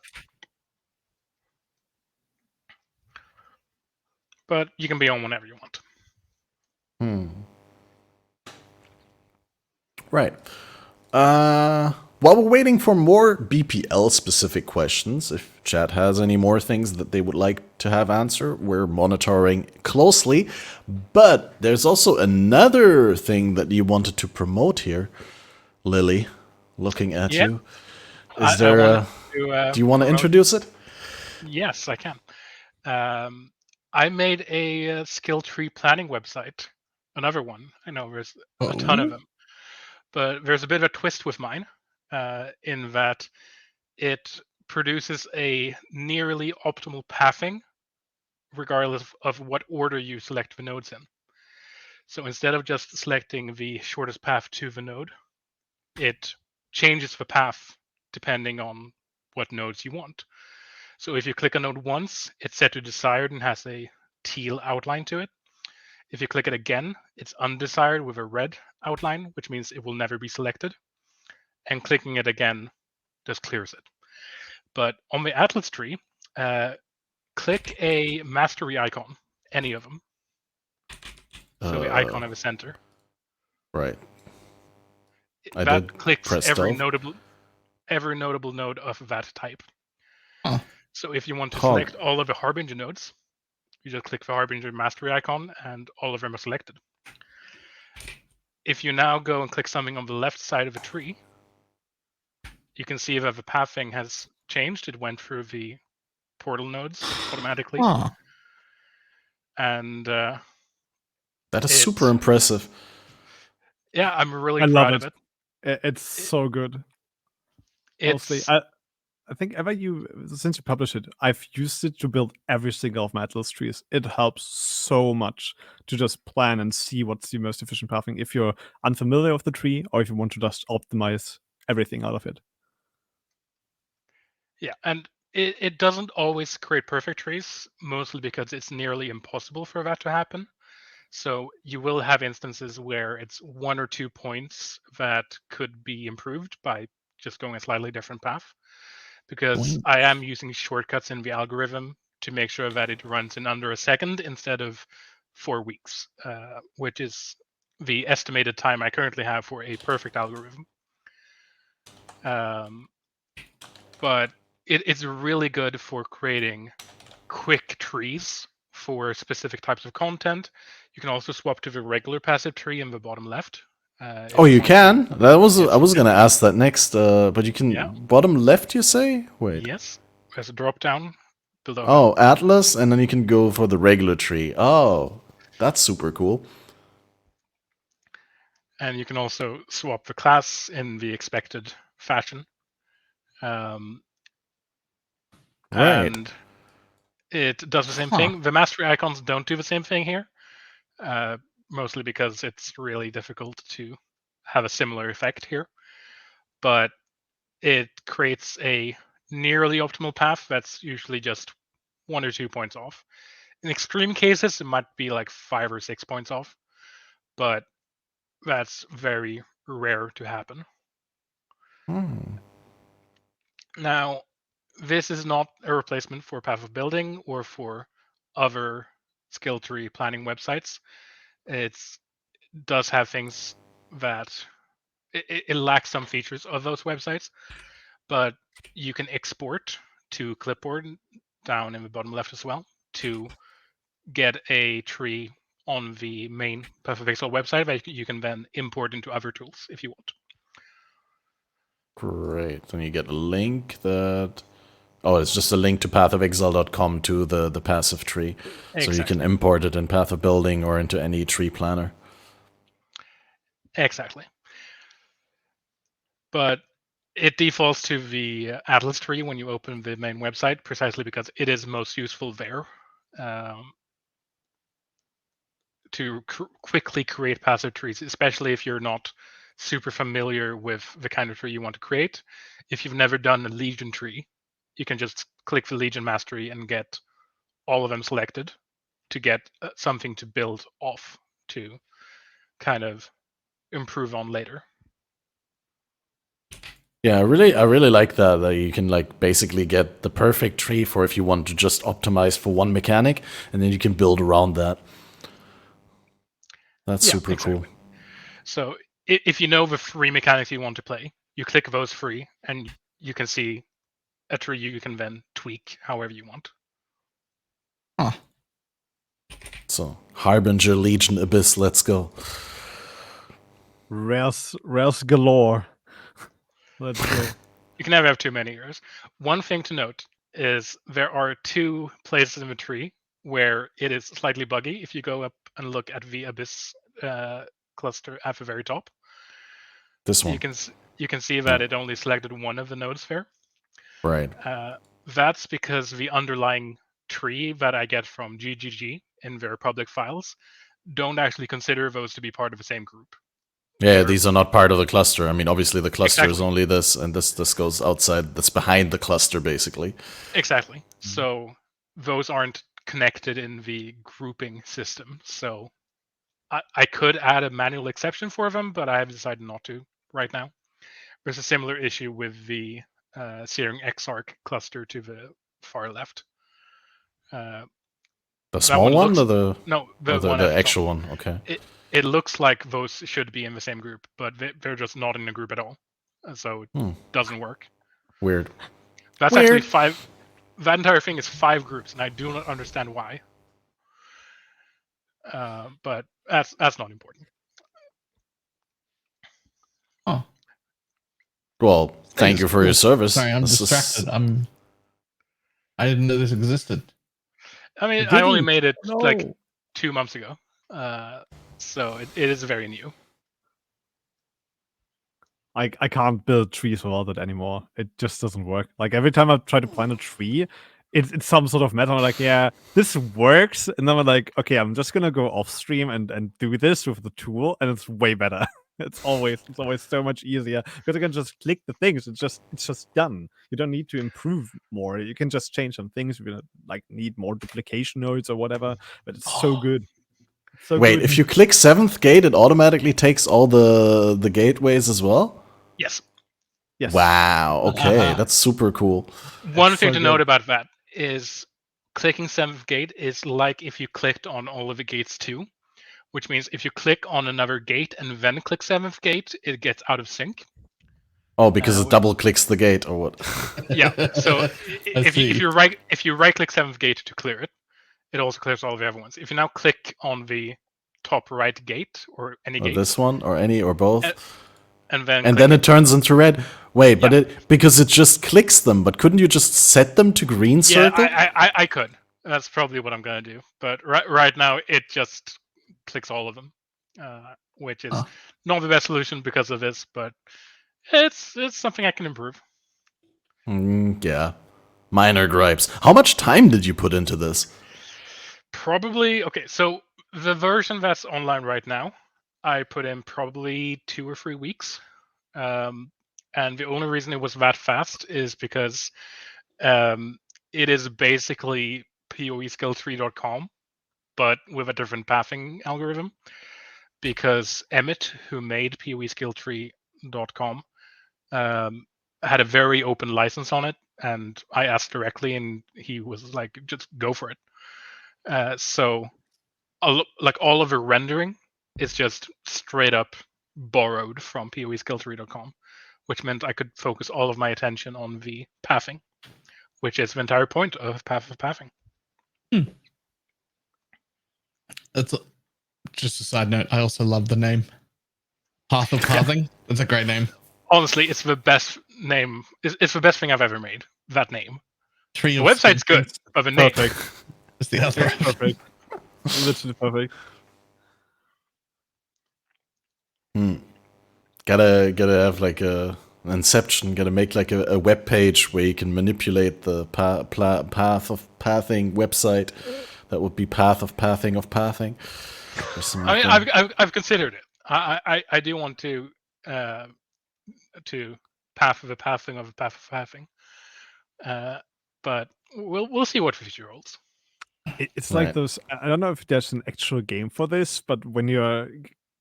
D: But you can be on whenever you want.
A: Right. While we're waiting for more BPL-specific questions, if chat has any more things that they would like to have answered, we're monitoring closely. But there's also another thing that you wanted to promote here, Lily, looking at you. Is there do you want to introduce it?
D: Yes, I can. I made a skill tree planning website. Another one. I know there's a ton of them. But there's a bit of a twist with mine in that it produces a nearly optimal pathing regardless of what order you select the nodes in. So instead of just selecting the shortest path to the node, it changes the path depending on what nodes you want. So if you click a node once, it's set to desired and has a teal outline to it. If you click it again, it's undesired with a red outline, which means it will never be selected. And clicking it again just clears it. But on the Atlas tree, click a mastery icon, any of them. So the icon of the center.
A: Right.
D: That clicks every notable node of that type. So if you want to select all of the Harbinger nodes, you just click the Harbinger mastery icon and all of them are selected. If you now go and click something on the left side of the tree, you can see that the pathing has changed. It went through the portal nodes automatically. And
A: that is super impressive.
D: Yeah, I'm really proud of it.
C: It's so good. Honestly, I think since you published it, I've used it to build every single of my Atlas trees. It helps so much to just plan and see what's the most efficient pathing if you're unfamiliar with the tree or if you want to just optimize everything out of it.
D: Yeah, and it doesn't always create perfect trees, mostly because it's nearly impossible for that to happen. So you will have instances where it's 1 or 2 points that could be improved by just going a slightly different path. Because I am using shortcuts in the algorithm to make sure that it runs in under a second instead of 4 weeks, which is the estimated time I currently have for a perfect algorithm. But it's really good for creating quick trees for specific types of content. You can also swap to the regular passive tree in the bottom left.
A: You can? I was gonna ask that next, but you can bottom left, you say? Wait.
D: Yes, there's a drop down below.
A: Oh, Atlas, and then you can go for the regular tree. Oh, that's super cool.
D: And you can also swap the class in the expected fashion. Right. And it does the same thing. The mastery icons don't do the same thing here, mostly because it's really difficult to have a similar effect here. But it creates a nearly optimal path, that's usually just 1 or 2 points off. In extreme cases, it might be like 5 or 6 points off, but that's very rare to happen. Now, this is not a replacement for Path of Building or for other skill tree planning websites. It does have things that it lacks some features of those websites, but you can export to clipboard down in the bottom left as well to get a tree on the main Path of Exile website that you can then import into other tools if you want.
A: Great. Then you get a link that... Oh, it's just a link to pathofexile.com to the passive tree.
D: Exactly.
A: So you can import it in Path of Building or into any tree planner.
D: Exactly. But it defaults to the Atlas tree when you open the main website, precisely because it is most useful there to quickly create passive trees, especially if you're not super familiar with the kind of tree you want to create. If you've never done a Legion tree, you can just click the Legion mastery and get all of them selected to get something to build off to kind of improve on later.
A: Yeah, I really like that you can like basically get the perfect tree for if you want to just optimize for one mechanic, and then you can build around that. That's super cool.
D: So if you know the 3 mechanics you want to play, you click those 3, and you can see a tree you can then tweak however you want.
E: Huh.
A: So, Harbinger, Legion, Abyss, let's go.
C: Rares galore. Let's go.
D: You can never have too many errors. One thing to note is there are 2 places in the tree where it is slightly buggy. If you go up and look at the Abyss cluster at the very top,
A: This one.
D: You can see that it only selected one of the nodes there.
A: Right.
D: That's because the underlying tree that I get from GGG in their public files don't actually consider those to be part of the same group.
A: Yeah, these are not part of the cluster. I mean, obviously the cluster is
D: Exactly.
A: only this, and this goes outside. That's behind the cluster, basically.
D: Exactly. So those aren't connected in the grouping system. So I could add a manual exception for them, but I have decided not to right now. There's a similar issue with the Searing Exarch cluster to the far left.
A: The small one, or the
D: the
A: actual one? Okay.
D: It looks like those should be in the same group, but they're just not in the group at all. So it doesn't work.
A: Weird.
D: That's actually 5. That entire thing is 5 groups, and I do not understand why. But that's not important.
E: Oh.
A: Well, thank you for your service.
E: Sorry, I'm distracted. I didn't know this existed.
D: I mean, I only made it like 2 months ago. So it is very new.
C: I can't build trees without it anymore. It just doesn't work. Like every time I try to plant a tree, it's some sort of meta. I'm like, yeah, this works, and then I'm like, okay, I'm just gonna go off stream and do this with the tool, and it's way better. It's always so much easier because I can just click the things. It's just done. You don't need to improve more. You can just change some things if you like need more duplication nodes or whatever. But it's so good. So
A: wait,
C: good.
A: if you click 7th gate, it automatically takes all the gateways as well?
D: Yes.
C: Yes.
A: Wow. Okay, that's super cool.
D: One thing to note about that is clicking 7th gate is like if you clicked on all of the gates too, which means if you click on another gate and then click 7th gate, it gets out of sync.
A: Oh, because it double clicks the gate or what?
D: Yeah. So if you right click 7th gate to clear it, it also clears all the other ones. If you now click on the top right gate or any gate,
A: this one or any or both,
D: and then
A: it turns into red. Wait, but because it just clicks them, but couldn't you just set them to green circle?
D: I could. That's probably what I'm gonna do. But right now it just clicks all of them, which is not the best solution because of this, but it's something I can improve.
A: Yeah, minor gripes. How much time did you put into this?
D: Probably okay. So the version that's online right now, I put in probably 2 or 3 weeks. and the only reason it was that fast is because it is basically poeskilltree.com, but with a different pathing algorithm. Because Emmett, who made poeskilltree.com, had a very open license on it, and I asked directly, and he was like, "Just go for it." So, like all of the rendering is just straight up borrowed from poeskilltree.com, which meant I could focus all of my attention on the pathing, which is the entire point of Path of Pathing.
E: That's just a side note. I also love the name Path of Pathing. That's a great name.
D: Honestly, it's the best name. It's the best thing I've ever made. That name.
E: Tree
D: The
E: of
D: website's good,
E: Sentence
D: but the name.
C: Perfect.
E: is the other.
C: Perfect. Literally perfect.
A: Gotta have like a inception. Gotta make like a web page where you can manipulate the path of pathing website. That would be Path of Pathing of Pathing.
D: I mean, I've considered it. I do want to path of the pathing of the path of pathing, but we'll see what future holds.
C: It's like
A: Right.
C: those. I don't know if there's an actual game for this, but when you're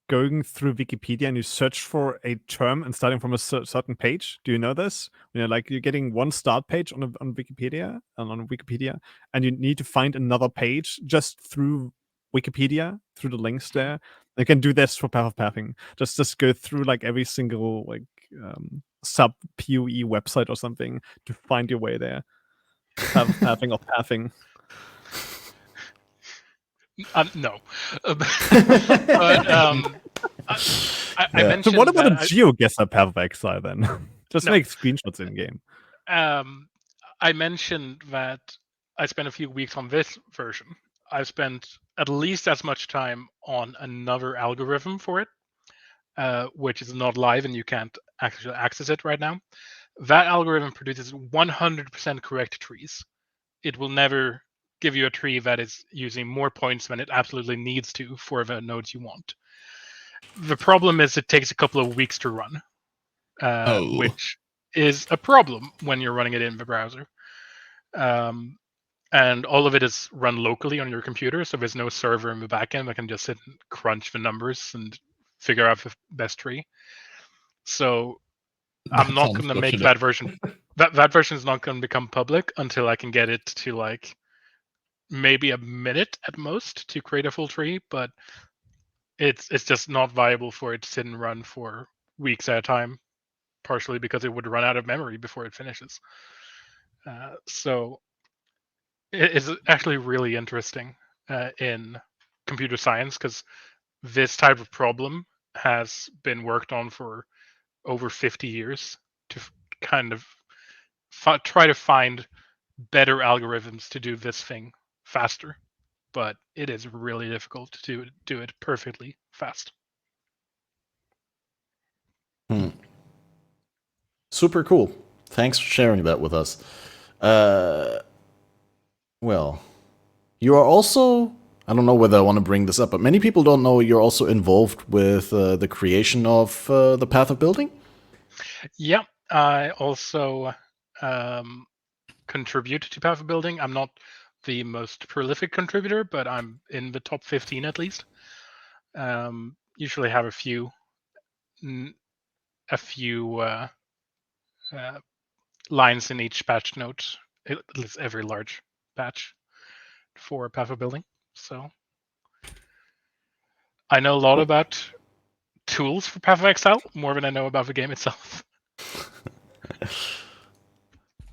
C: going through Wikipedia and you search for a term and starting from a certain page, do you know this? When you're getting one start page on Wikipedia and you need to find another page just through Wikipedia, through the links there. You can do this for Path of Pathing. Just go through like every single like sub PoE website or something to find your way there. Path of Pathing or Pathing.
D: No, but I
A: Yeah.
D: mentioned.
C: So what about
D: that
C: a GeoGuessr Path of Exile then? Just
D: No.
C: make screenshots in game.
D: I mentioned that I spent a few weeks on this version. I've spent at least as much time on another algorithm for it, which is not live and you can't actually access it right now. That algorithm produces 100% correct trees. It will never give you a tree that is using more points than it absolutely needs to for the nodes you want. The problem is it takes a couple of weeks to run, which is a problem when you're running it in the browser. And all of it is run locally on your computer, so there's no server in the backend that can just sit and crunch the numbers and figure out the best tree. So I'm not going to make that version. That version is not going to become public until I can get it to like maybe a minute at most to create a full tree, but it's just not viable for it to sit and run for weeks at a time, partially because it would run out of memory before it finishes. So it's actually really interesting in computer science because this type of problem has been worked on for over 50 years to kind of try to find better algorithms to do this thing faster, but it is really difficult to do it perfectly fast.
A: Super cool. Thanks for sharing that with us. Well, you are also, I don't know whether I want to bring this up, but many people don't know you're also involved with the creation of the Path of Building.
D: Yeah, I also contribute to Path of Building. I'm not the most prolific contributor, but I'm in the top 15 at least. Usually have a few lines in each patch note, at least every large patch for Path of Building. So I know a lot about tools for Path of Exile, more than I know about the game itself.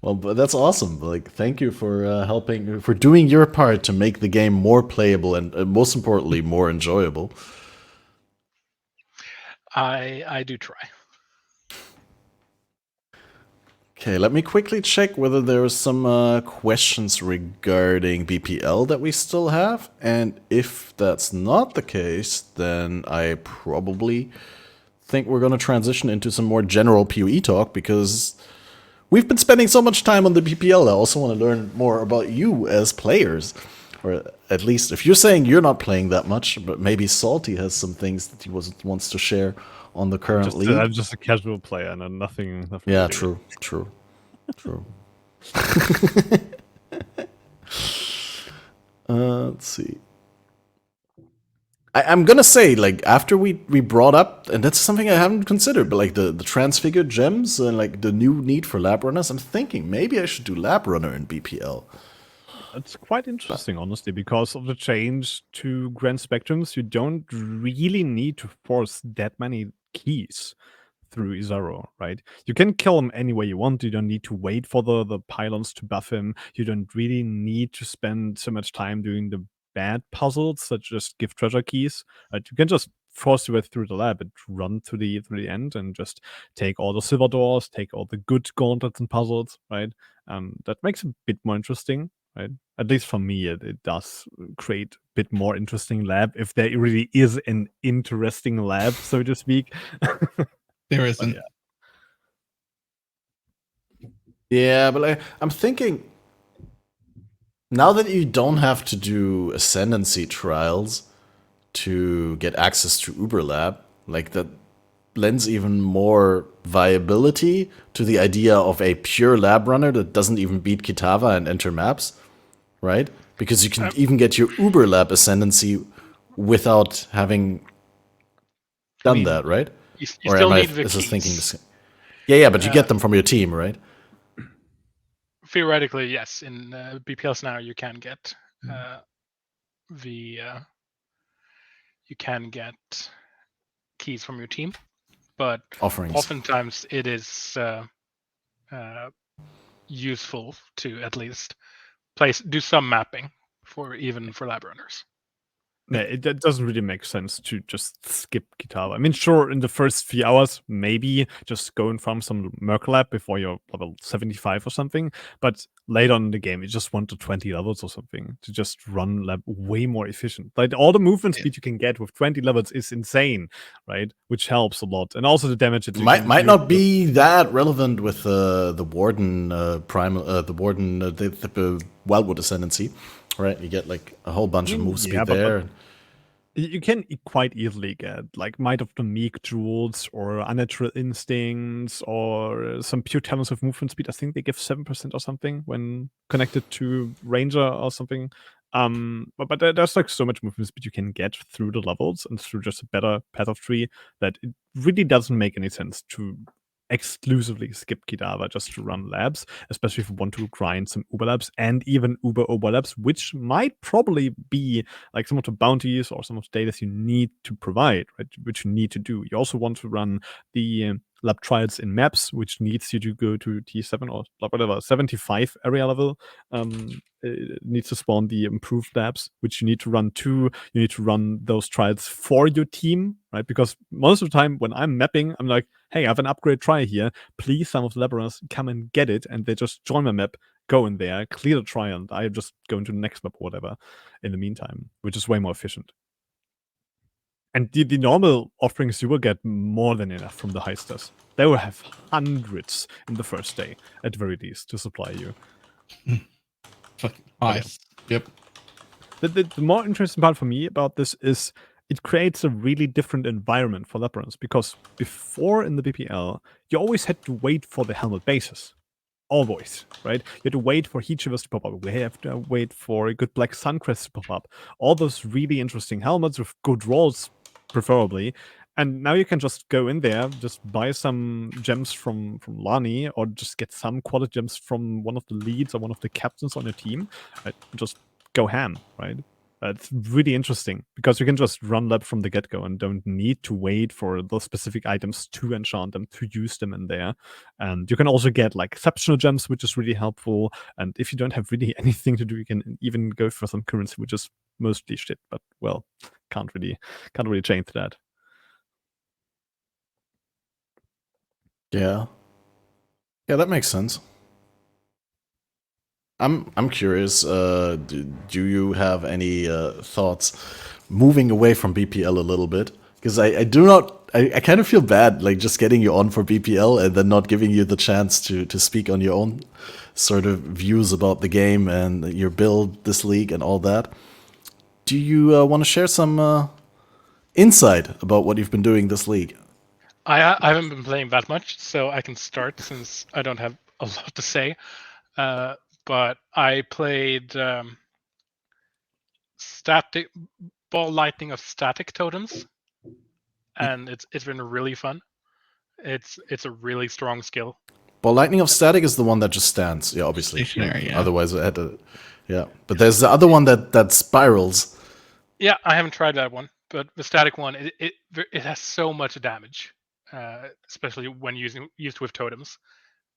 A: Well, but that's awesome. Like, thank you for helping, for doing your part to make the game more playable and most importantly, more enjoyable.
D: I do try.
A: Okay, let me quickly check whether there are some questions regarding BPL that we still have. And if that's not the case, then I probably think we're going to transition into some more general PoE talk because we've been spending so much time on the BPL. I also want to learn more about you as players. Or at least if you're saying you're not playing that much, but maybe Salty has some things that he wants to share on the current league.
C: I'm just a casual player and nothing.
A: Yeah,
C: really.
A: true. Let's see. I'm gonna say, like, after we brought up, and that's something I haven't considered, but like the transfigured gems and like the new need for lab runners, I'm thinking maybe I should do lab runner in BPL.
C: It's quite interesting, honestly, because of the change to Grand Spectrums. You don't really need to force that many keys through Izaro, right? You can kill him any way you want. You don't need to wait for the pylons to buff him. You don't really need to spend so much time doing the bad puzzles that just give treasure keys. Right? You can just force your way through the lab and run to the end and just take all the silver doors, take all the good gauntlets and puzzles, right? That makes it a bit more interesting, right? At least for me, it does create a bit more interesting lab if there really is an interesting lab, so to speak.
E: There isn't.
A: Yeah, but like, I'm thinking now that you don't have to do ascendancy trials to get access to Uber Lab, like that lends even more viability to the idea of a pure lab runner that doesn't even beat Kitava and enter maps, right? Because you can even get your Uber Lab ascendancy without having done that, right?
D: You
A: Or
D: still
A: am I
D: need the
A: just
D: keys.
A: thinking this? Yeah, but you get them from your team, right?
D: Theoretically, yes. In BPL scenario, you can get you can get keys from your team, but
A: Offerings.
D: oftentimes it is useful to at least do some mapping for lab runners.
C: Yeah, it doesn't really make sense to just skip Kitava. I mean, sure, in the first few hours, maybe just go and farm some Merc Lab before you're level 75 or something. But later on in the game, you just want to 20 levels or something to just run lab way more efficient. Like all the movement speed you can get with 20 levels is insane, right? Which helps a lot, and also the damage that you can
A: Might
C: do
A: not be that relevant with the Warden the Wildwood Ascendancy, right? You get like a whole bunch of move speed
C: but
A: there.
C: you can quite easily get like Might of the Meek jewels or Unnatural Instincts or some pure talents of movement speed. I think they give 7% or something when connected to Ranger or something. But there's like so much movement speed you can get through the levels and through just a better path of tree that it really doesn't make any sense to exclusively skip Kitava just to run labs, especially if you want to grind some Uber labs and even Uber labs, which might probably be like some of the bounties or some of the data you need to provide, right? Which you need to do. You also want to run the lab trials in maps, which needs you to go to T7 or whatever 75 area level. It needs to spawn the improved labs, which you need to run too. You need to run those trials for your team, right? Because most of the time when I'm mapping, I'm like, hey, I have an upgrade try here. Please, some of the lab runners come and get it, and they just join my map, go in there, clear the try, and I just go into the next map or whatever in the meantime, which is way more efficient. And the normal offerings, you will get more than enough from the heisters. They will have hundreds in the first day, at the very least, to supply you.
E: Fucking nice. Yep.
C: The more interesting part for me about this is it creates a really different environment for lab runners, because before in the BPL, you always had to wait for the helmet bases. Always, right? You had to wait for heat shivers to pop up. We have to wait for a good black suncrest to pop up. All those really interesting helmets with good rolls, preferably. And now you can just go in there, just buy some gems from Lani, or just get some quality gems from one of the leads or one of the captains on your team. Right? Just go ham, right? It's really interesting because you can just run lab from the get-go and don't need to wait for those specific items to enchant them, to use them in there. And you can also get like exceptional gems, which is really helpful. And if you don't have really anything to do, you can even go for some currency, which is mostly shit. But well, can't really change that.
A: Yeah, that makes sense. I'm curious. Do you have any thoughts moving away from BPL a little bit? Because I do not. I kind of feel bad, like just getting you on for BPL and then not giving you the chance to speak on your own sort of views about the game and your build, this league, and all that. Do you want to share some insight about what you've been doing this league?
D: I haven't been playing that much, so I can start since I don't have a lot to say. But I played static ball lightning of static totems, and it's been really fun. It's a really strong skill.
A: Well, Lightning of Static is the one that just stands. Yeah, obviously.
E: Stationary, yeah.
A: Otherwise, I had to. Yeah, but there's the other one that spirals.
D: Yeah, I haven't tried that one, but the static one it has so much damage, especially when used with totems.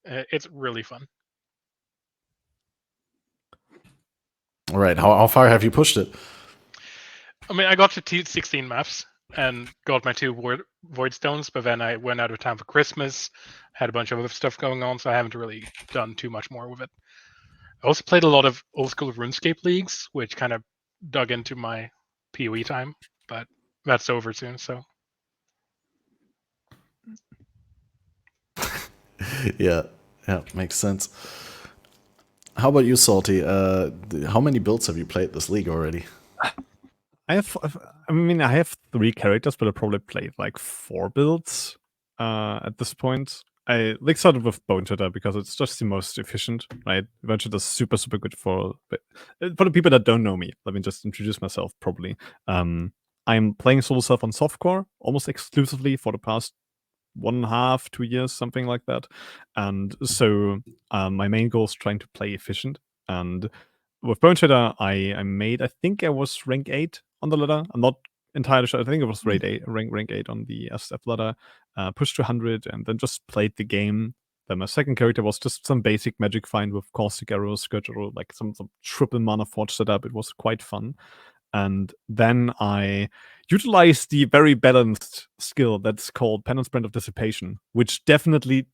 D: It's really fun.
A: All right, how far have you pushed it?
D: I mean, I got to 16 maps and got my 2 void stones, but then I went out of town for Christmas, had a bunch of other stuff going on, so I haven't really done too much more with it. I also played a lot of old school RuneScape leagues, which kind of dug into my PoE time, but that's over soon, so.
A: Yeah, makes sense. How about you, Salty? How many builds have you played this league already?
C: I have 3 characters, but I probably played like 4 builds at this point. I like started with Bone Shitter because it's just the most efficient, right? Bone Shitter is super, super good for the people that don't know me. Let me just introduce myself properly. I'm playing Solo Self on softcore almost exclusively for the past 1.5, 2 years, something like that. And so my main goal is trying to play efficient. And with Bone Shitter, I think I was rank 8 on the ladder. I'm not entirely sure. I think it was rank 8 on the SF ladder. Pushed to 100 and then just played the game. Then my second character was just some basic magic find with caustic arrows, scourge arrow, like some triple mana forge setup. It was quite fun. And then I utilized the very balanced skill that's called Penance Brand of Dissipation, which desperately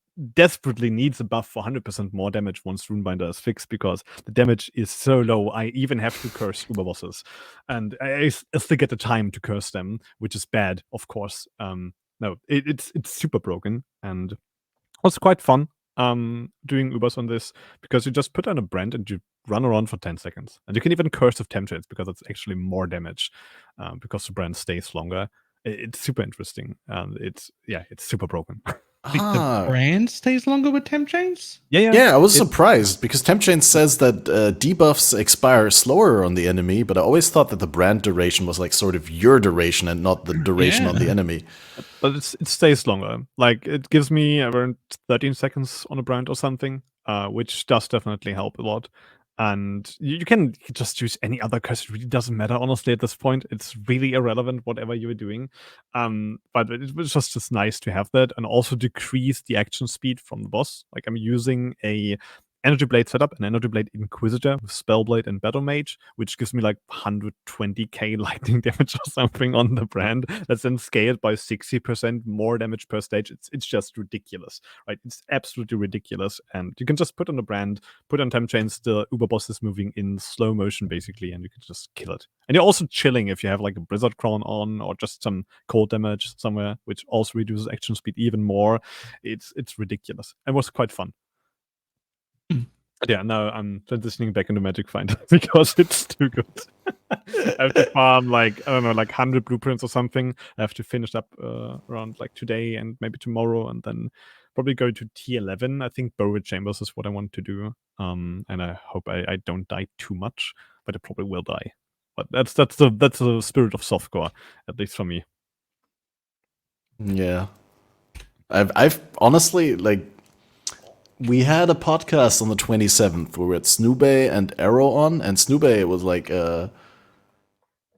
C: needs a buff for 100% more damage once Runebinder is fixed, because the damage is so low, I even have to curse Uber bosses. And I still get the time to curse them, which is bad, of course. No, it's super broken, and it was quite fun doing Ubers on this, because you just put on a brand and you run around for 10 seconds. And you can even curse with Temptrades because it's actually more damage because the brand stays longer. It's super interesting. And it's super broken.
E: The brand stays longer with temp chains?
A: Yeah, I was surprised because temp chain says that debuffs expire slower on the enemy, but I always thought that the brand duration was like sort of your duration and not the duration on the enemy.
C: But it stays longer. Like, it gives me around 13 seconds on a brand or something, which does definitely help a lot. And you can just use any other curse. It really doesn't matter, honestly, at this point. It's really irrelevant, whatever you're doing. But it was just nice to have that, and also decrease the action speed from the boss. Like, I'm using a Energy Blade setup, an Energy Blade Inquisitor with Spellblade and BattleMage, which gives me like 120k lightning damage or something on the brand. That's then scaled by 60% more damage per stage. It's just ridiculous, right? It's absolutely ridiculous. And you can just put on the brand, put on temp chains, the Uber boss is moving in slow motion basically, and you can just kill it. And you're also chilling if you have like a Blizzard Crown on or just some cold damage somewhere, which also reduces action speed even more. It's ridiculous. It was quite fun. But yeah, now I'm transitioning back into Magic Find because it's too good. I have to farm like 100 blueprints or something. I have to finish up around like today and maybe tomorrow, and then probably go to T11. I think Buried Chambers is what I want to do. And I hope I don't die too much, but I probably will die. But that's the spirit of softcore, at least for me.
A: Yeah, I've honestly, like, we had a podcast on the 27th where we had Snoobay and Arrow on, and Snoobay was like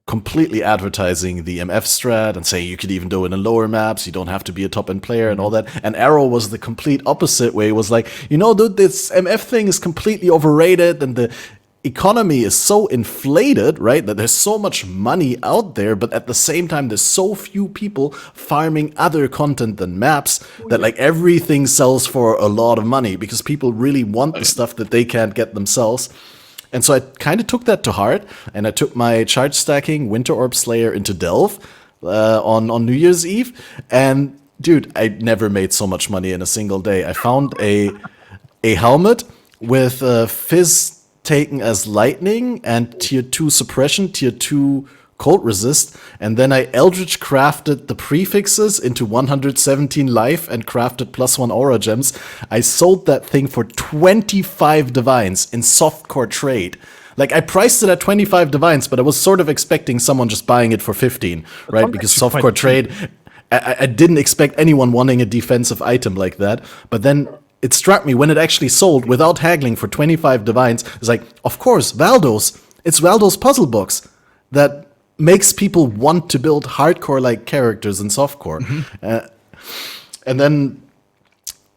A: completely advertising the MF strat and saying you could even do it in lower maps, you don't have to be a top end player and all that. And Arrow was the complete opposite, where he was like, dude, this MF thing is completely overrated and the economy is so inflated, right, that there's so much money out there, but at the same time there's so few people farming other content than maps that like everything sells for a lot of money because people really want the stuff that they can't get themselves. And so I kind of took that to heart, and I took my charge stacking Winter Orb Slayer into Delve on New Year's Eve, and dude, I never made so much money in a single day. I found a helmet with Fizz taken as lightning and tier 2 suppression, tier 2 cold resist, and then I Eldritch crafted the prefixes into 117 life and crafted +1 aura gems. I sold that thing for 25 divines in softcore trade. Like, I priced it at 25 divines, but I was sort of expecting someone just buying it for 15, right? Because softcore trade, I didn't expect anyone wanting a defensive item like that. But then it struck me when it actually sold without haggling for 25 divines. It's like, of course, Valdos. It's Valdos puzzle box that makes people want to build hardcore-like characters in softcore. And then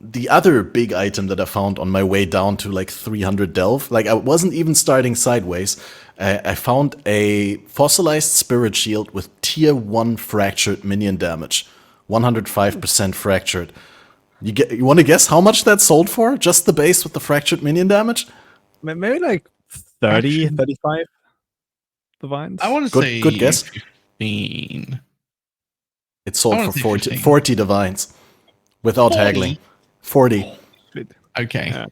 A: the other big item that I found on my way down to like 300 delve, like I wasn't even starting sideways. I found a fossilized spirit shield with tier 1 fractured minion damage, 105% fractured. You want to guess how much that sold for? Just the base with the fractured minion damage?
C: Maybe like 30, 35 divines.
E: I want to say
A: Good guess.
E: 15.
A: It sold
E: I wanna
A: for
E: say
A: 40 divines without
E: 40?
A: haggling. 40.
E: Okay.
C: Yeah.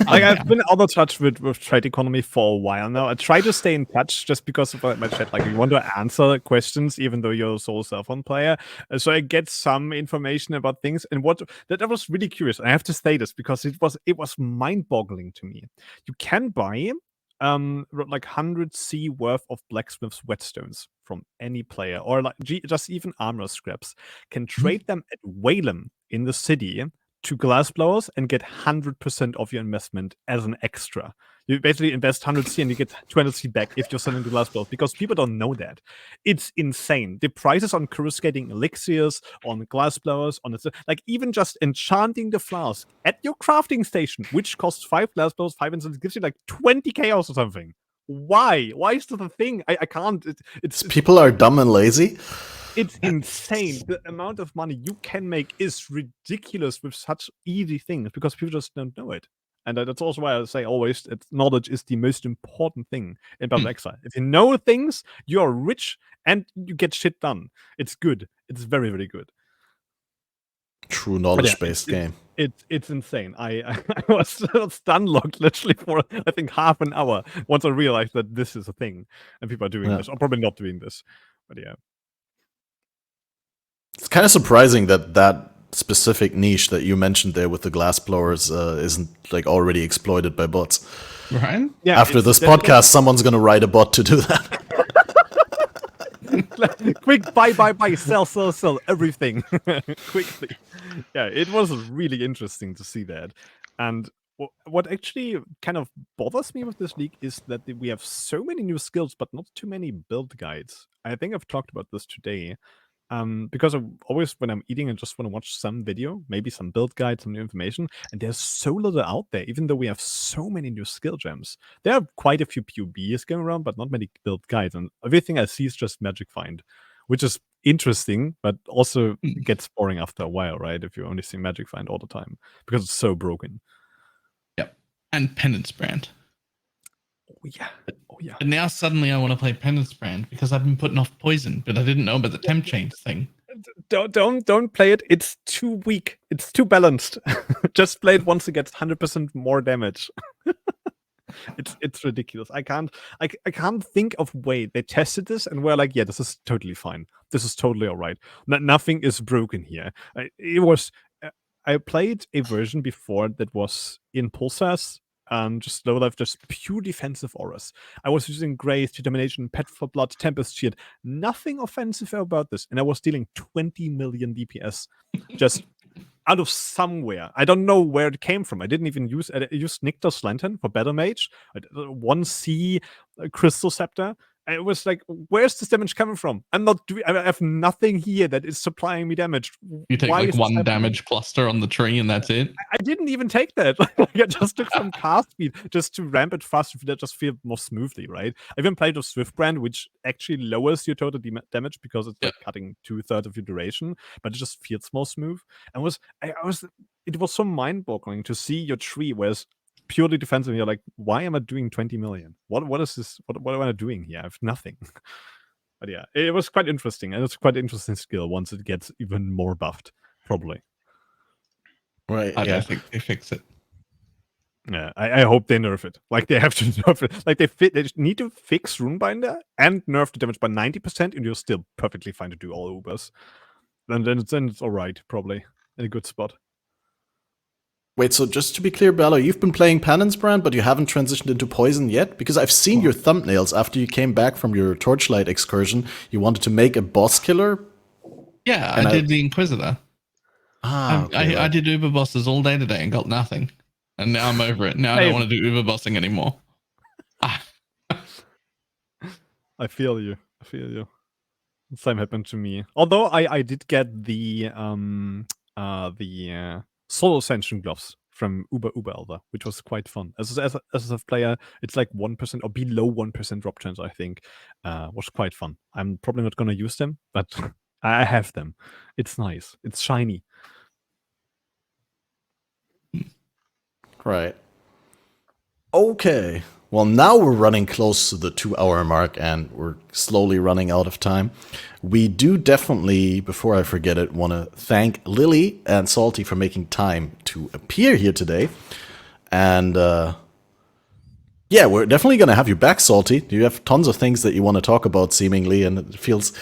C: Like, I've been out of touch with trade economy for a while now. I try to stay in touch just because of my chat. Like, you want to answer questions even though you're a solo cell phone player. So I get some information about things. And that was really curious. I have to say this because it was mind-boggling to me. You can buy like 100 C worth of blacksmith's whetstones from any player, or like just even armor scraps. Can trade them at Whalem in the city to glassblowers and get 100% of your investment as an extra. You basically invest 100 C and you get 200 C back if you're selling to glassblowers, because people don't know that. It's insane. The prices on coruscating elixirs, on glassblowers, on like even just enchanting the flask at your crafting station, which costs 5 glassblowers, 5 incense, gives you like 20 chaos or something. Why? Why is that a thing? I can't. It's
A: People are dumb and lazy.
C: It's insane. The amount of money you can make is ridiculous with such easy things because people just don't know it. And that's also why I say always that knowledge is the most important thing in Path of Exile. If you know things, you're rich and you get shit done. It's good. It's very, very good.
A: True knowledge-based game.
C: It's insane. I was stun locked literally for I think half an hour once I realized that this is a thing and people are doing this, or probably not doing this. But yeah.
A: It's kind of surprising that specific niche that you mentioned there with the glass blowers isn't like already exploited by bots.
E: Right?
C: Yeah.
A: After this podcast, someone's gonna write a bot to do that.
C: Quick, buy, sell, everything quickly. Yeah, it was really interesting to see that. And what actually kind of bothers me with this league is that we have so many new skills, but not too many build guides. I think I've talked about this today. Because always when I'm eating, I just want to watch some video, maybe some build guide, some new information, and there's so little out there, even though we have so many new skill gems. There are quite a few PUBs going around, but not many build guides, and everything I see is just Magic Find, which is interesting, but also gets boring after a while, right? If you only see Magic Find all the time, because it's so broken.
E: Yep. And Penance Brand.
C: Oh yeah.
E: And now suddenly I want to play Penance Brand because I've been putting off poison, but I didn't know about the temp change thing.
C: Don't play it. It's too weak. It's too balanced. Just play it once it gets 100% more damage. It's ridiculous. I can't think of way they tested this and we're like, yeah, this is totally fine. This is totally all right. Nothing is broken here. I played a version before that was in Pulsars. Just low life, just pure defensive auras. I was using Grace, Determination, Pet for Blood, Tempest Shield. Nothing offensive about this. And I was dealing 20 million DPS just out of somewhere. I don't know where it came from. I didn't even use it. I used Nyctos Lantern for BalorMage, 1C Crystal Scepter. And it was like, where's this damage coming from? I have nothing here that is supplying me damage.
E: You take like one damage cluster on the tree and that's it?
C: I didn't even take that. I just took some cast speed just to ramp it faster, that just feel more smoothly, right? I even played with Swift Brand, which actually lowers your total damage because it's like cutting 2/3 of your duration, but it just feels more smooth. And it was so mind-boggling to see your tree whereas purely defensive, and you're like, why am I doing 20 million? What is this? What am I doing here? I have nothing. But yeah, it was quite interesting, and it's quite an interesting skill once it gets even more buffed, probably.
A: Right.
E: I don't think they fix it.
C: Yeah, I hope they nerf it. Like they have to nerf it. Like they need to fix Runebinder and nerf the damage by 90%, and you're still perfectly fine to do all Ubers. And then it's all right, probably in a good spot.
A: Wait, so just to be clear, Balor, you've been playing Penance Brand, but you haven't transitioned into Poison yet? Because I've seen your thumbnails after you came back from your Torchlight excursion. You wanted to make a boss killer?
E: Yeah,
A: And
E: I did the Inquisitor.
A: Okay,
E: I did Uber bosses all day today and got nothing. And now I'm over it. Now I don't want to do Uber bossing anymore.
C: I feel you. Same happened to me. Although I did get the Soul Ascension gloves from Uber Elder, which was quite fun. As a player, it's like 1% or below 1% drop chance, I think. Was quite fun. I'm probably not gonna use them, but I have them. It's nice. It's shiny.
A: right. Okay. Well, now we're running close to the 2-hour mark, and we're slowly running out of time. We do definitely, before I forget it, want to thank Lily and Salty for making time to appear here today. And yeah, we're definitely going to have you back, Salty. You have tons of things that you want to talk about, seemingly, and it feels...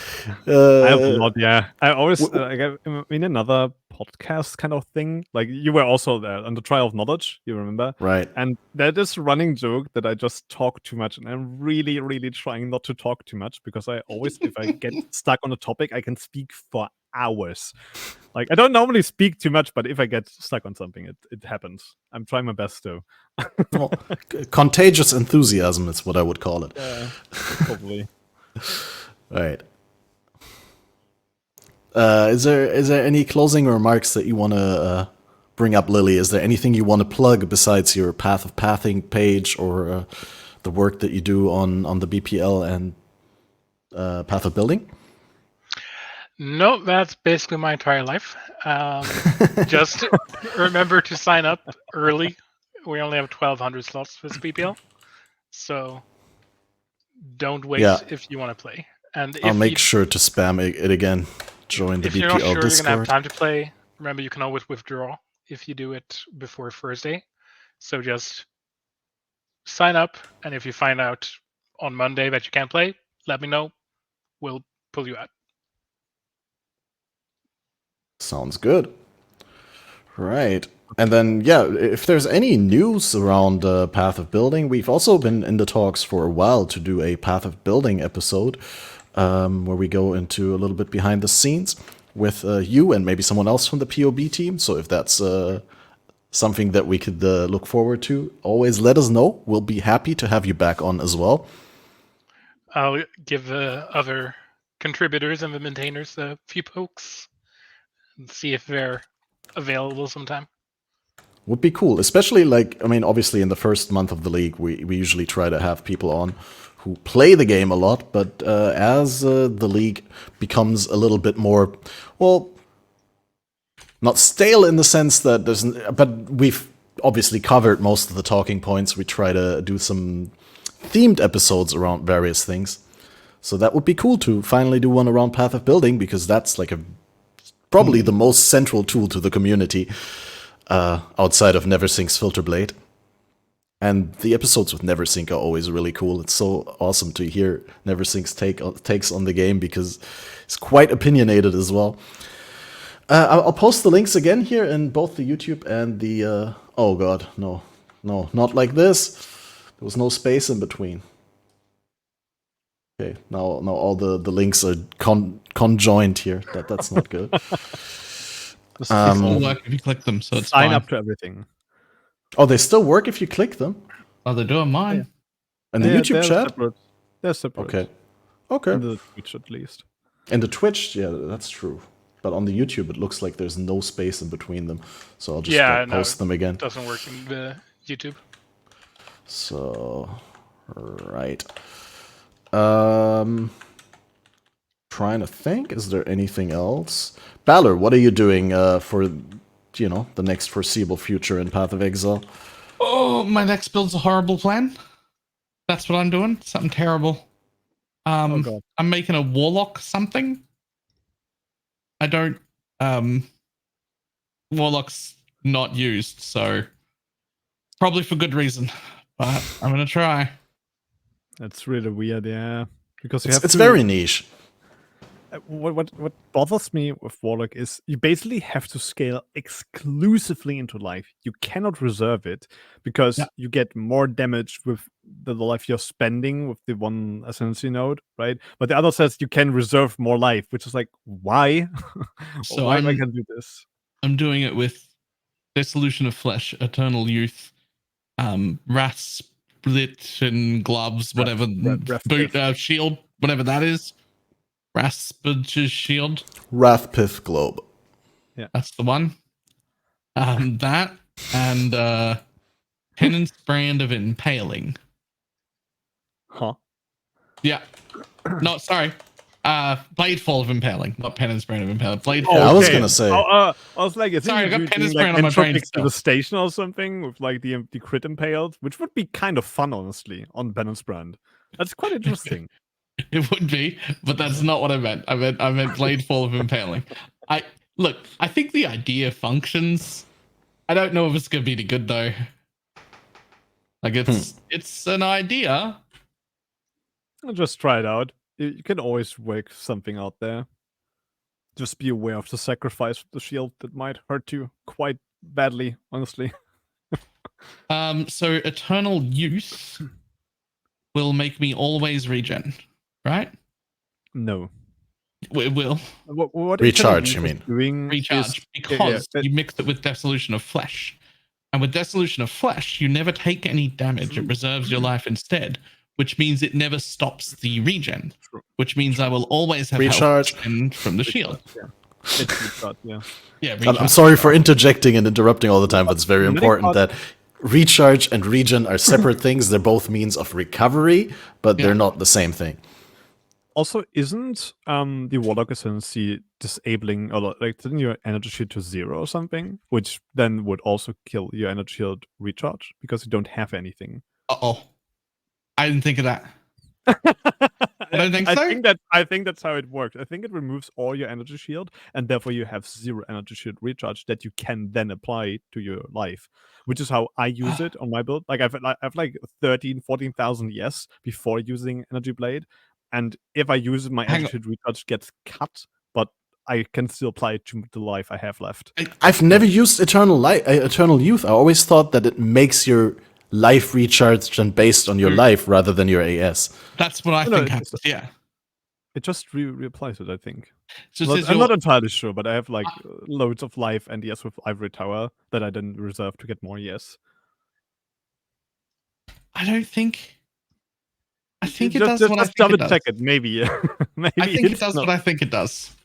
C: I have a lot, yeah. I always, in another podcast kind of thing, like you were also there on the Trial of Knowledge, you remember?
A: Right.
C: And that is a running joke that I just talk too much, and I'm really, really trying not to talk too much, because I always, if I get stuck on a topic, I can speak for hours. Like, I don't normally speak too much, but if I get stuck on something, it happens. I'm trying my best, though.
A: Well, contagious enthusiasm is what I would call it.
C: Yeah, probably.
A: Right. Is there any closing remarks that you want to bring up, Lily? Is there anything you want to plug besides your Path of Pathing page or the work that you do on the BPL and Path of Building?
D: No, that's basically my entire life. Just remember to sign up early. We only have 1,200 slots for this BPL, so don't wait if you want to play. And
A: I'll make sure to spam it again. Join the
D: if
A: BPL
D: you're not sure
A: Discord.
D: you're gonna have time to play, remember you can always withdraw if you do it before Thursday. So just sign up, and if you find out on Monday that you can't play, let me know. We'll pull you out.
A: Sounds good. Right. And then, yeah, if there's any news around Path of Building, we've also been in the talks for a while to do a Path of Building episode where we go into a little bit behind the scenes with you and maybe someone else from the POB team. So if that's something that we could look forward to, always let us know. We'll be happy to have you back on as well.
D: I'll give the other contributors and the maintainers a few pokes and see if they're available sometime.
A: Would be cool, especially like, I mean, obviously in the first month of the league, we usually try to have people on who play the game a lot, but as the league becomes a little bit more, well, not stale in the sense that there's, but we've obviously covered most of the talking points. We try to do some themed episodes around various things. So that would be cool to finally do one around Path of Building, because that's like probably the most central tool to the community. Outside of Neversink's Filterblade. And the episodes with Neversink are always really cool. It's so awesome to hear Neversink's takes on the game, because it's quite opinionated as well. I'll post the links again here in both the YouTube and the... oh god, no, not like this. There was no space in between. Okay, now all the links are conjoined here. That's not good.
E: It's all work if you click them, so it's
C: Sign
E: fine.
C: up to everything.
A: Oh, they still work if you click them?
E: Oh, they're doing mine.
C: Yeah.
A: And the YouTube
C: they're
A: chat?
C: Separate. They're separate.
A: Okay.
C: In the Twitch, at least.
A: And the Twitch, yeah, that's true. But on the YouTube, it looks like there's no space in between them. So I'll just post them again.
D: It doesn't work in the YouTube.
A: So, right. Trying to think, is there anything else? Balor, what are you doing for, the next foreseeable future in Path of Exile?
E: Oh, my next build's a horrible plan. That's what I'm doing. Something terrible. I'm making a warlock something. I don't. Warlock's not used, so Probably for good reason, but I'm gonna try.
C: That's really weird, yeah. Because you
A: It's very niche.
C: What bothers me with Warlock is you basically have to scale exclusively into life. You cannot reserve it because you get more damage with the life you're spending with the one ascendancy node, right? But the other says you can reserve more life, which is like, why?
E: So
C: why I can do this?
E: I'm doing it with Dissolution of Flesh, Eternal Youth, Wrath Split and Gloves, whatever, boot, shield, whatever that is. Rasputin's Shield.
A: Wrathpith Globe.
C: Yeah,
E: that's the one. That and Penance Brand of Impaling.
C: Huh?
E: Yeah. No, sorry. Bladefall of Impaling, not Penance Brand of Impaling. Bladefall.
A: Oh, I was gonna say.
C: I was like,
E: sorry, I got Penance
C: like
E: Brand on my brain.
C: To the station or something with like the crit impaled, which would be kind of fun, honestly, on Penance Brand. That's quite interesting.
E: It would be, but that's not what I meant. I meant Bladefall of Impaling. I think the idea functions. I don't know if it's gonna be any good though. Like it's an idea.
C: I'll just try it out. You can always work something out there. Just be aware of the sacrifice of the shield that might hurt you quite badly, honestly.
E: So Eternal Youth will make me always regen, right?
C: No.
E: It will.
C: What
A: Recharge, you mean?
E: Recharge, because you mix it with Dissolution of Flesh. And with Dissolution of Flesh, you never take any damage. It reserves your life instead, which means it never stops the regen, which means I will always have
A: recharge
E: from the shield.
C: Yeah.
A: I'm sorry for interjecting and interrupting all the time, but it's very important that recharge and regen are separate things. They're both means of recovery, but they're not the same thing.
C: Also, isn't the Warlock Ascendancy disabling, or like, didn't your energy shield to 0 or something? Which then would also kill your energy shield recharge because you don't have anything.
E: Uh-oh. I didn't think of that. I don't think so.
C: I think that's how it works. I think it removes all your energy shield, and therefore you have 0 energy shield recharge that you can then apply to your life, which is how I use it on my build. Like I've like 14,000 yes before using Energy Blade, and if I use it, my energy shield recharge gets cut, but I can still apply it to the life I have left.
A: I've never used Eternal Youth. I always thought that it makes your life recharged and based on your life rather than your AS.
E: That's what I think happens, yeah.
C: It just reapplies it, I think.
E: So
C: I'm not entirely sure, but I have like loads of life and yes with Ivory Tower that I didn't reserve to get more yes.
E: I think it does what I think
C: double
E: it does.
C: check it, maybe. Maybe
E: I think it does what I think it does.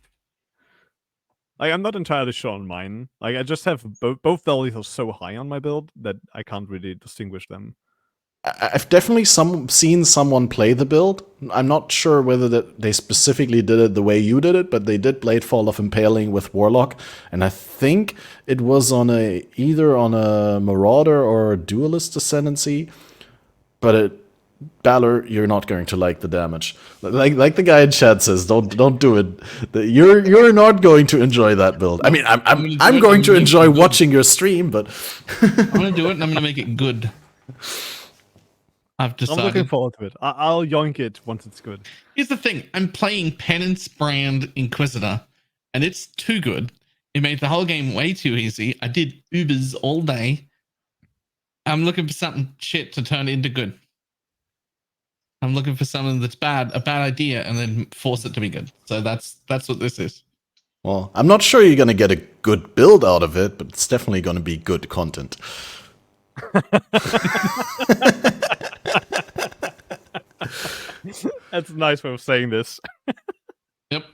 C: Like, I'm not entirely sure on mine. Like, I just have both values are so high on my build that I can't really distinguish them.
A: I've definitely seen someone play the build. I'm not sure whether they specifically did it the way you did it, but they did Bladefall of Impaling with Warlock, and I think it was on either on a Marauder or a Duelist Ascendancy. But Balor, you're not going to like the damage. Like the guy in chat says, don't do it. You're not going to enjoy that build. I mean, I'm going to enjoy watching your stream, but
E: I'm gonna do it and I'm gonna make it good. I've decided.
C: I'm looking forward to it. I'll yoink it once it's good.
E: Here's the thing: I'm playing Penance Brand Inquisitor, and it's too good. It made the whole game way too easy. I did Ubers all day. I'm looking for something shit to turn into good. I'm looking for something that's a bad idea, and then force it to be good. So that's what this is.
A: Well, I'm not sure you're going to get a good build out of it, but it's definitely going to be good content.
C: That's a nice way of saying this.
E: Yep.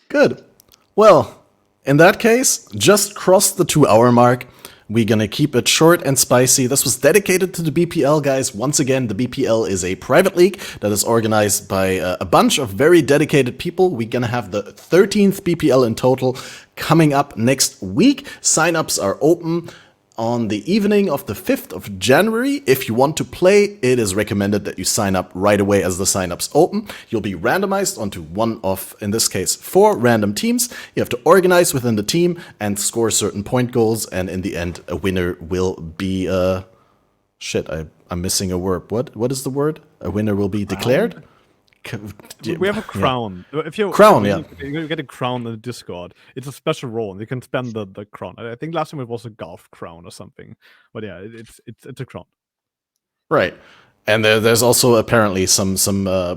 A: Good. Well, in that case, just cross the 2-hour mark. We're gonna keep it short and spicy. This was dedicated to the BPL, guys. Once again, the BPL is a private league that is organized by a bunch of very dedicated people. We're gonna have the 13th BPL in total coming up next week. Sign-ups are open on the evening of the 5th of January. If you want to play, it is recommended that you sign up right away as the signups open. You'll be randomized onto one of, in this case, 4 random teams. You have to organize within the team and score certain point goals, and in the end, a winner will be... Shit, I'm missing a word. What is the word? A winner will be declared?
C: We have a crown. If you
A: Crown,
C: you get a crown in the Discord. It's a special role, and you can spend the crown. I think last time it was a golf crown or something. But yeah, it's a crown.
A: Right. And there's also apparently some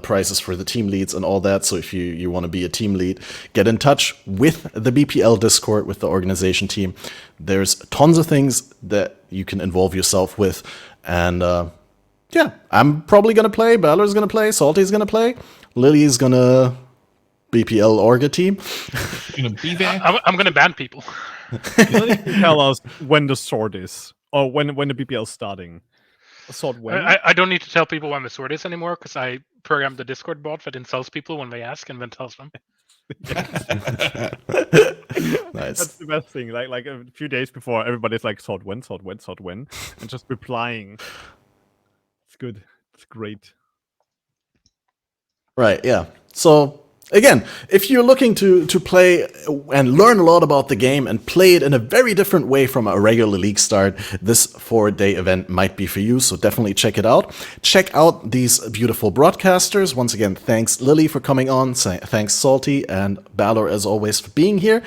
A: prizes for the team leads and all that. So if you want to be a team lead, get in touch with the BPL Discord, with the organization team. There's tons of things that you can involve yourself with. And yeah, I'm probably going to play. Balor's going to play. Salty's going to play. Lily's going to BPL Orga team.
E: You're gonna be there.
D: I'm going to ban people.
C: You tell us when the sword is, or when the BPL is starting. A sword when?
D: I don't need to tell people when the sword is anymore because I programmed the Discord bot that insults people when they ask and then tells them.
A: Nice.
C: That's the best thing. Like a few days before, everybody's like, sword when, sword when, sword when, and just replying. It's good. It's great.
A: Right, yeah. So, again, if you're looking to play and learn a lot about the game and play it in a very different way from a regular league start, this 4-day event might be for you, so definitely check it out. Check out these beautiful broadcasters. Once again, thanks Lily for coming on, thanks Salty, and Balor as always for being here.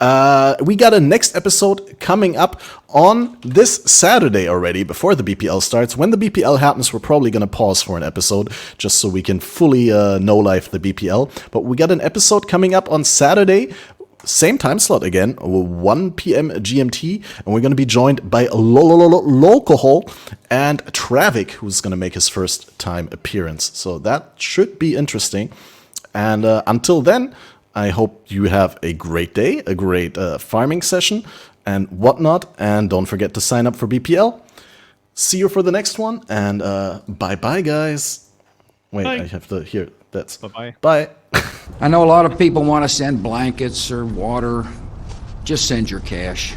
A: We got a next episode coming up on this Saturday already, before the BPL starts. When the BPL happens, we're probably going to pause for an episode, just so we can fully no-life the BPL. But we got an episode coming up on Saturday, same time slot again, 1 p.m. GMT, and we're going to be joined by Locohol and Travik, who's going to make his first time appearance. So that should be interesting. And until then, I hope you have a great day, a great farming session, and whatnot. And don't forget to sign up for BPL. See you for the next one, and bye-bye, guys. Wait,
C: Bye.
A: I have to hear. That's
C: Bye-bye.
A: Bye.
F: I know a lot of people want to send blankets or water. Just send your cash.